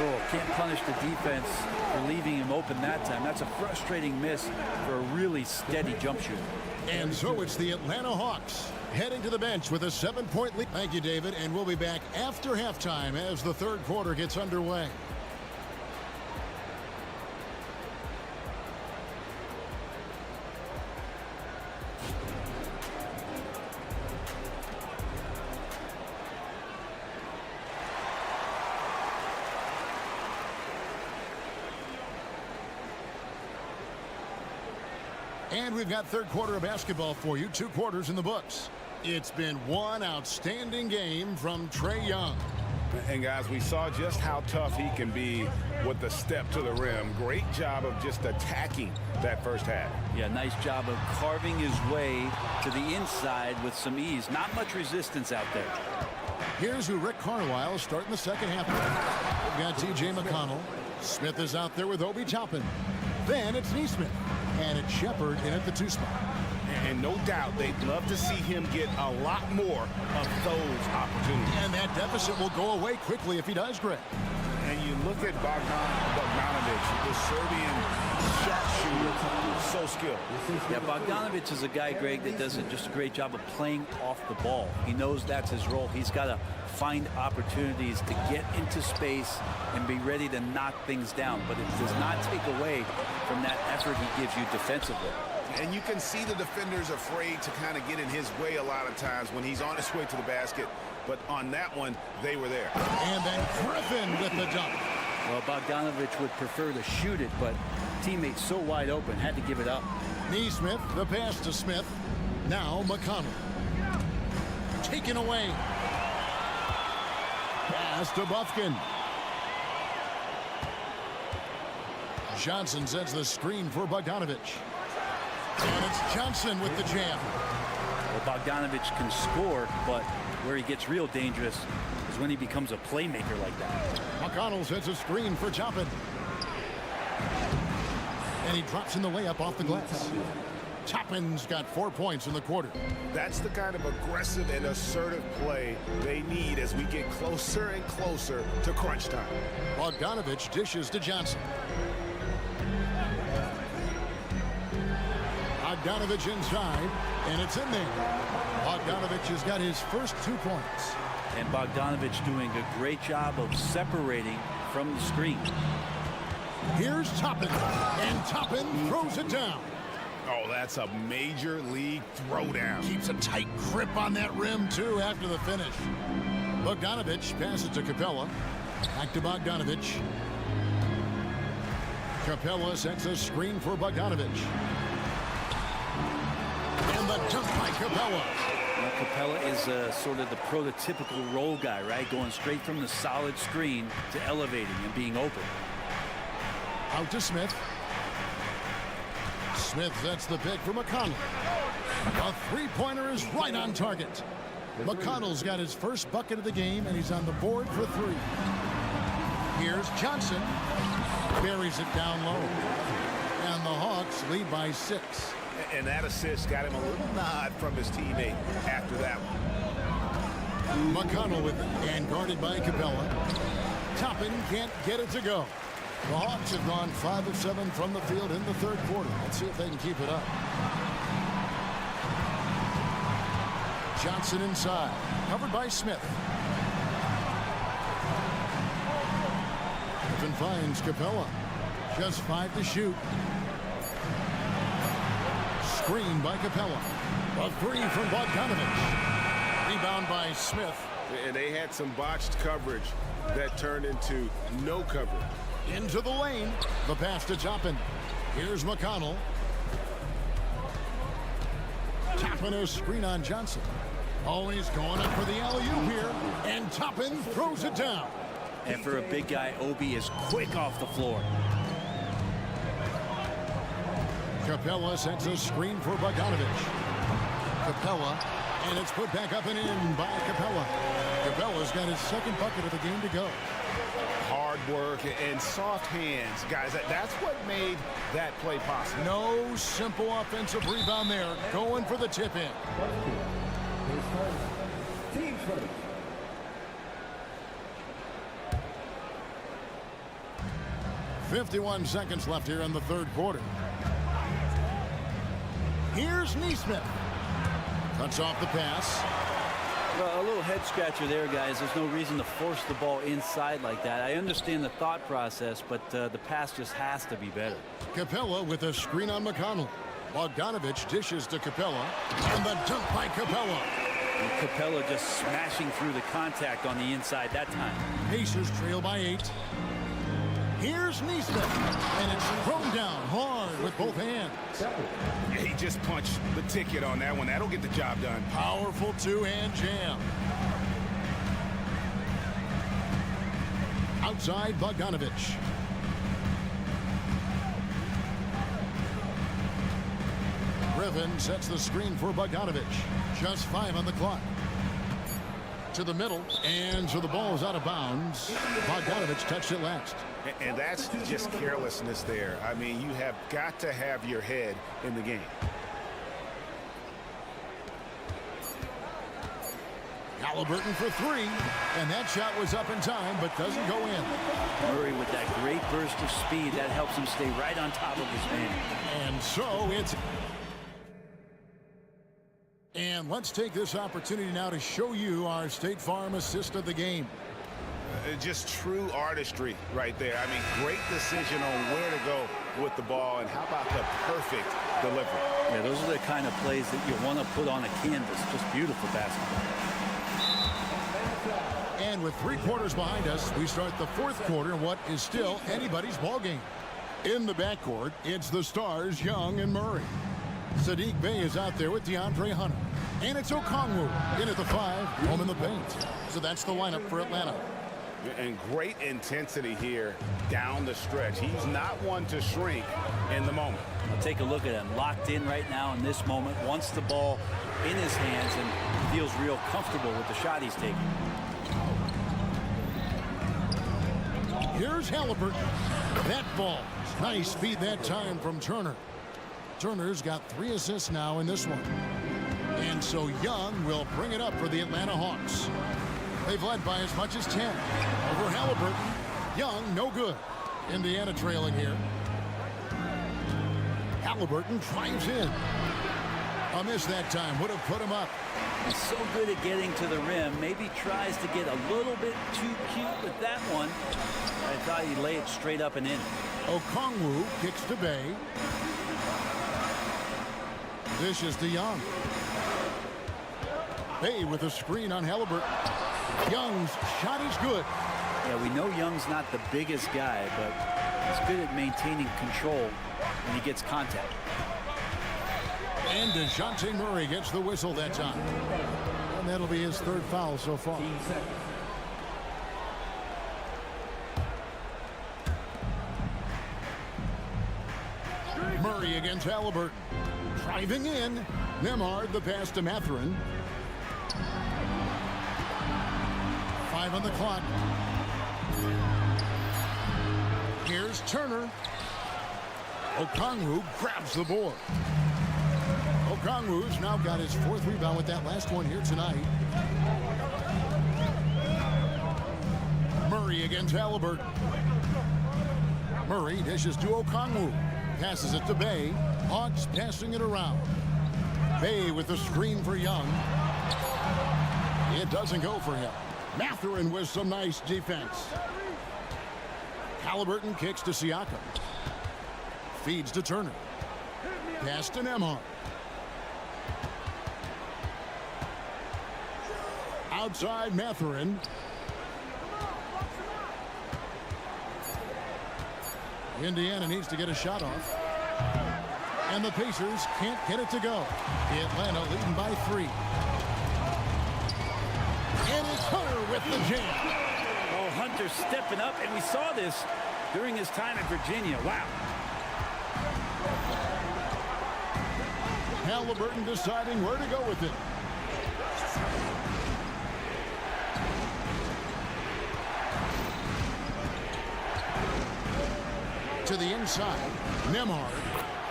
Oh, can't punish the defense for leaving him open that time. That's a frustrating miss for a really steady jump shooter. And so it's the Atlanta Hawks heading to the bench with a 7-point lead. Thank you, David, and we'll be back after halftime as the third quarter gets underway. And we've got third quarter of basketball for you. 2 quarters in the books. It's been one outstanding game from Trae Young. And guys, we saw just how tough he can be with the step to the rim. Great job of just attacking that first half. Yeah, nice job of carving his way to the inside with some ease. Not much resistance out there. Here's who Rick Carlisle starting the second half. We've got T.J. McConnell. Smith is out there with Obi Toppin. Then it's Neesmith. And it's Shepard in at the 2 spot. And no doubt they'd love to see him get a lot more of those opportunities. And that deficit will go away quickly if he does, Greg. And you look at Bogdanovic, the Serbian sharpshooter, so skilled. Yeah, Bogdanovic is a guy, Greg, that does just a great job of playing off the ball. He knows that's his role. He's got to find opportunities to get into space and be ready to knock things down. But it does not take away from that effort he gives you defensively. And you can see the defenders afraid to kind of get in his way a lot of times when he's on his way to the basket. But on that one, they were there. And then Griffin with the dunk. Well, Bogdanovic would prefer to shoot it, but teammates so wide open, had to give it up. Neesmith, the pass to Smith. Now McConnell. Taken away. Pass to Bufkin. Johnson sets the screen for Bogdanovic. And it's Johnson with the jam. Well, Bogdanovic can score, but where he gets real dangerous is when he becomes a playmaker like that. McConnell sets a screen for Toppin. And he drops in the layup off the glass. Toppin's got 4 points in the quarter. That's the kind of aggressive and assertive play they need as we get closer and closer to crunch time. Bogdanovic dishes to Johnson. Bogdanovic inside, and it's in there. Bogdanovic has got his first 2 points. And Bogdanovic doing a great job of separating from the screen. Here's Toppin, and Toppin throws it down. Oh, that's a major league throwdown. Keeps a tight grip on that rim, too, after the finish. Bogdanovic passes to Capella. Back to Bogdanovic. Capella sets a screen for Bogdanovic. And the dunk by Capella. Now, Capella is sort of the prototypical role guy, right? Going straight from the solid screen to elevating and being open. Out to Smith. Smith sets the pick for McConnell. A three-pointer is right on target. McConnell's got his first bucket of the game, and he's on the board for 3. Here's Johnson. Buries it down low. And the Hawks lead by 6. And that assist got him a little nod from his teammate after that one. McConnell with it, and guarded by Capella. Toppin can't get it to go. The Hawks have gone 5 of 7 from the field in the third quarter. Let's see if they can keep it up. Johnson inside, covered by Smith. Griffin finds Capella. Just 5 to shoot. Screen by Capella. A 3 from Bogdanovic. Rebound by Smith. And they had some botched coverage that turned into no coverage. Into the lane. The pass to Toppin. Here's McConnell. Toppin a screen on Johnson. Oh, he's going up for the alley-oop here. And Toppin throws it down. And for a big guy, Obi is quick off the floor. Capella sets a screen for Bogdanovic. Capella, and it's put back up and in by Capella. Capella's got his second bucket of the game to go. Hard work and soft hands, guys. That's what made that play possible. No simple offensive rebound there. Going for the tip-in. Team first. .51 seconds left here in the third quarter. Here's Neesmith. Cuts off the pass. Well, a little head scratcher there, guys. There's no reason to force the ball inside like that. I understand the thought process, but the pass just has to be better. Capella with a screen on McConnell. Bogdanovic dishes to Capella. And the dunk by Capella. And Capella just smashing through the contact on the inside that time. Pacers trail by 8. Here's Neesmith, and it's thrown down hard with both hands. He just punched the ticket on that one. That'll get the job done. Powerful two-hand jam. Outside Bogdanovic. Griffin sets the screen for Bogdanovic. Just 5 on the clock. to the middle, and so the ball is out of bounds. Bogdanovich touched it last. And that's just carelessness there. I mean, you have got to have your head in the game. Halliburton for three, and that shot was up in time, but doesn't go in. Murray with that great burst of speed, that helps him stay right on top of his man. And so it's... And let's take this opportunity now to show you our State Farm assist of the game. Just true artistry right there. I mean, great decision on where to go with the ball, and how about the perfect delivery? Yeah, those are the kind of plays that you want to put on a canvas. Just beautiful basketball. And with 3 quarters behind us, we start the 4th quarter in what is still anybody's ball game. In the backcourt, it's the stars, Young and Murray. Saddiq Bey is out there with DeAndre Hunter. And it's Okongwu in at the 5, home in the paint. So that's the lineup for Atlanta. And great intensity here down the stretch. He's not one to shrink in the moment. Now take a look at him, locked in right now in this moment, wants the ball in his hands and feels real comfortable with the shot he's taking. Here's Halliburton. That ball. Nice speed that time from Turner. Turner's got 3 assists now in this one. And so Young will bring it up for the Atlanta Hawks. They've led by as much as 10. Over Halliburton. Young, no good. Indiana trailing here. Halliburton drives in. A miss that time. Would have put him up. He's so good at getting to the rim. Maybe tries to get a little bit too cute with that one. I thought he'd lay it straight up and in. Okongwu kicks to Bey. Dishes to Young. Bey with a screen on Halliburton. Young's shot is good. Yeah, we know Young's not the biggest guy, but he's good at maintaining control when he gets contact. And DeJounte Murray gets the whistle that time. And that'll be his 3rd foul so far. Murray against Halliburton. Driving in. Nembhard the pass to Mathurin. 5 on the clock. Here's Turner. Okongwu grabs the board. Okongwu's now got his 4th rebound with that last one here tonight. Murray against Halliburton. Murray dishes to Okongwu. Passes it to Bey. Hawks passing it around. Bey with the screen for Young. It doesn't go for him. Mathurin with some nice defense. Halliburton kicks to Siakam. Feeds to Turner. Pass to Nembhard. Outside Mathurin. Indiana needs to get a shot off. And the Pacers can't get it to go. Atlanta leading by 3. And it's Hunter with the jam. Oh, Hunter stepping up, and we saw this during his time at Virginia. Wow. Halliburton deciding where to go with it. To the inside. Nembhard.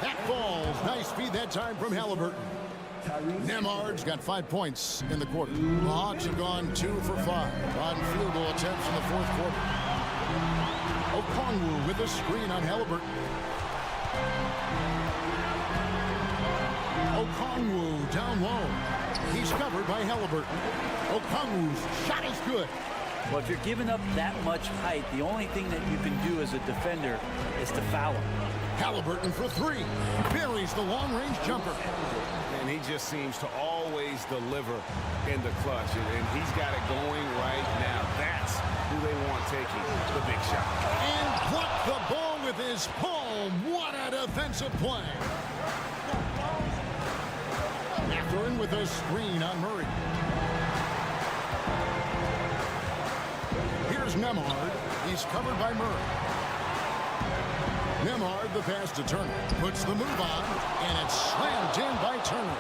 That falls. Nice feed that time from Halliburton. Nembhard's got 5 points in the quarter. The Hawks have gone 2 for 5 on field goal attempts in the 4th quarter. Okongwu with a screen on Halliburton. Okongwu down low. He's covered by Halliburton. Okongwu's shot is good. Well, if you're giving up that much height, the only thing that you can do as a defender is to foul him. Halliburton for 3. Buries the long-range jumper. And he just seems to always deliver in the clutch. And he's got it going right now. That's who they want taking the big shot. And blocked the ball with his palm. What a defensive play. Mathurin with a screen on Murray. Here's Nembhard. He's covered by Murray. Nembhard the pass to Turner. Puts the move on, and it's slammed in by Turner.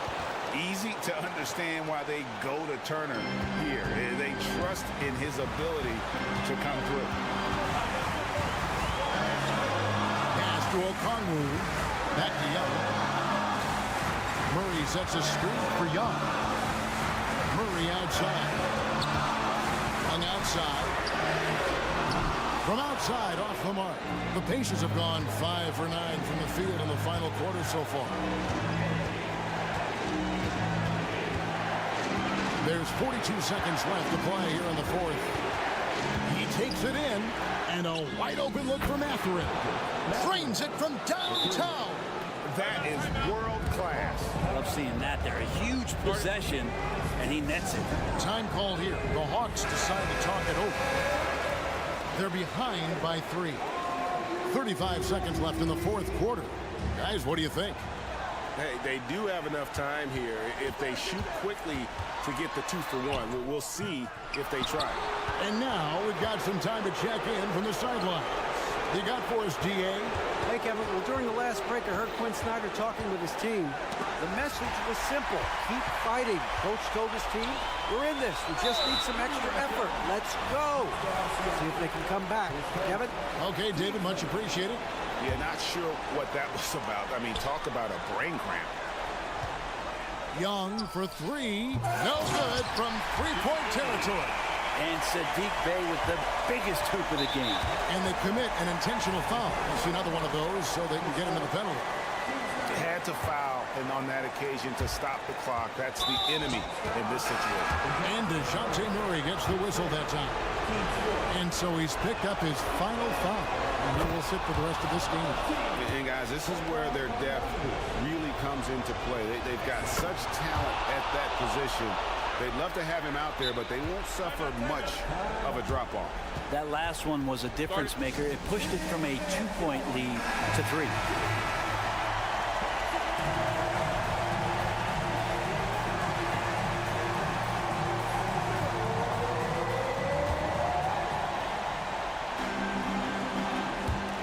Easy to understand why they go to Turner here. They trust in his ability to come through. Pass to Okongwu. Back to Young. Murray sets a screen for Young. Murray outside. Young outside. From outside, off the mark. The Pacers have gone 5 for 9 from the field in the final quarter so far. There's 42 seconds left to play here in the fourth. He takes it in, and a wide open look for Mathurin. Drains it from downtown. That is world class. I love seeing that there. A huge possession, and he nets it. Time called here. The Hawks decide to talk it over. They're behind by 3. 35 seconds left in the fourth quarter. Guys, what do you think? Hey, they do have enough time here. If they shoot quickly to get the 2 for 1, we'll see if they try. And now we've got some time to check in from the sideline. You got for us, DA? Hey, Kevin. Well, during the last break, I heard Quinn Snyder talking with his team. The message was simple. Keep fighting. Coach told his team, we're in this. We just need some extra effort. Let's go. See if they can come back. Kevin? Okay, David, much appreciated. Yeah, not sure what that was about. I mean, talk about a brain cramp. Young for 3. No good from three-point territory. And Saddiq Bey with the biggest hoop of the game. And they commit an intentional foul. We'll see another one of those so they can get into the penalty. Had to foul, and on that occasion to stop the clock. That's the enemy in this situation. And DeJounte Murray gets the whistle that time. And so he's picked up his final foul. And he will sit for the rest of this game. And guys, this is where their depth really comes into play. They've got such talent at that position. They'd love to have him out there, but they won't suffer much of a drop-off. That last one was a difference maker. It pushed it from a 2-point lead to 3.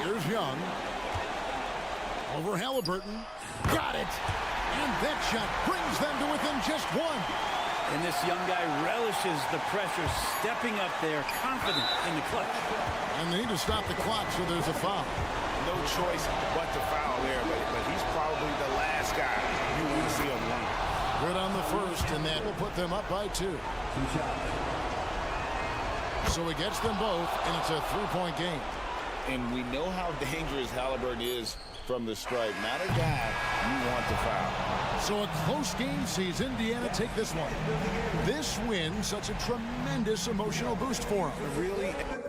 Here's Young. Over Halliburton. Got it. And that shot brings them to within just 1. And this young guy relishes the pressure, stepping up there, confident in the clutch. And they need to stop the clock, so there's a foul. No choice but to foul there, but he's probably the last guy you will see him run. Good on the first, and that will put them up by 2. So he gets them both, and it's a 3-point game. And we know how dangerous Halliburton is from the stripe. Not a guy you want to foul. So a close game sees Indiana take this one. This win, such a tremendous emotional boost for them. Really. Cool.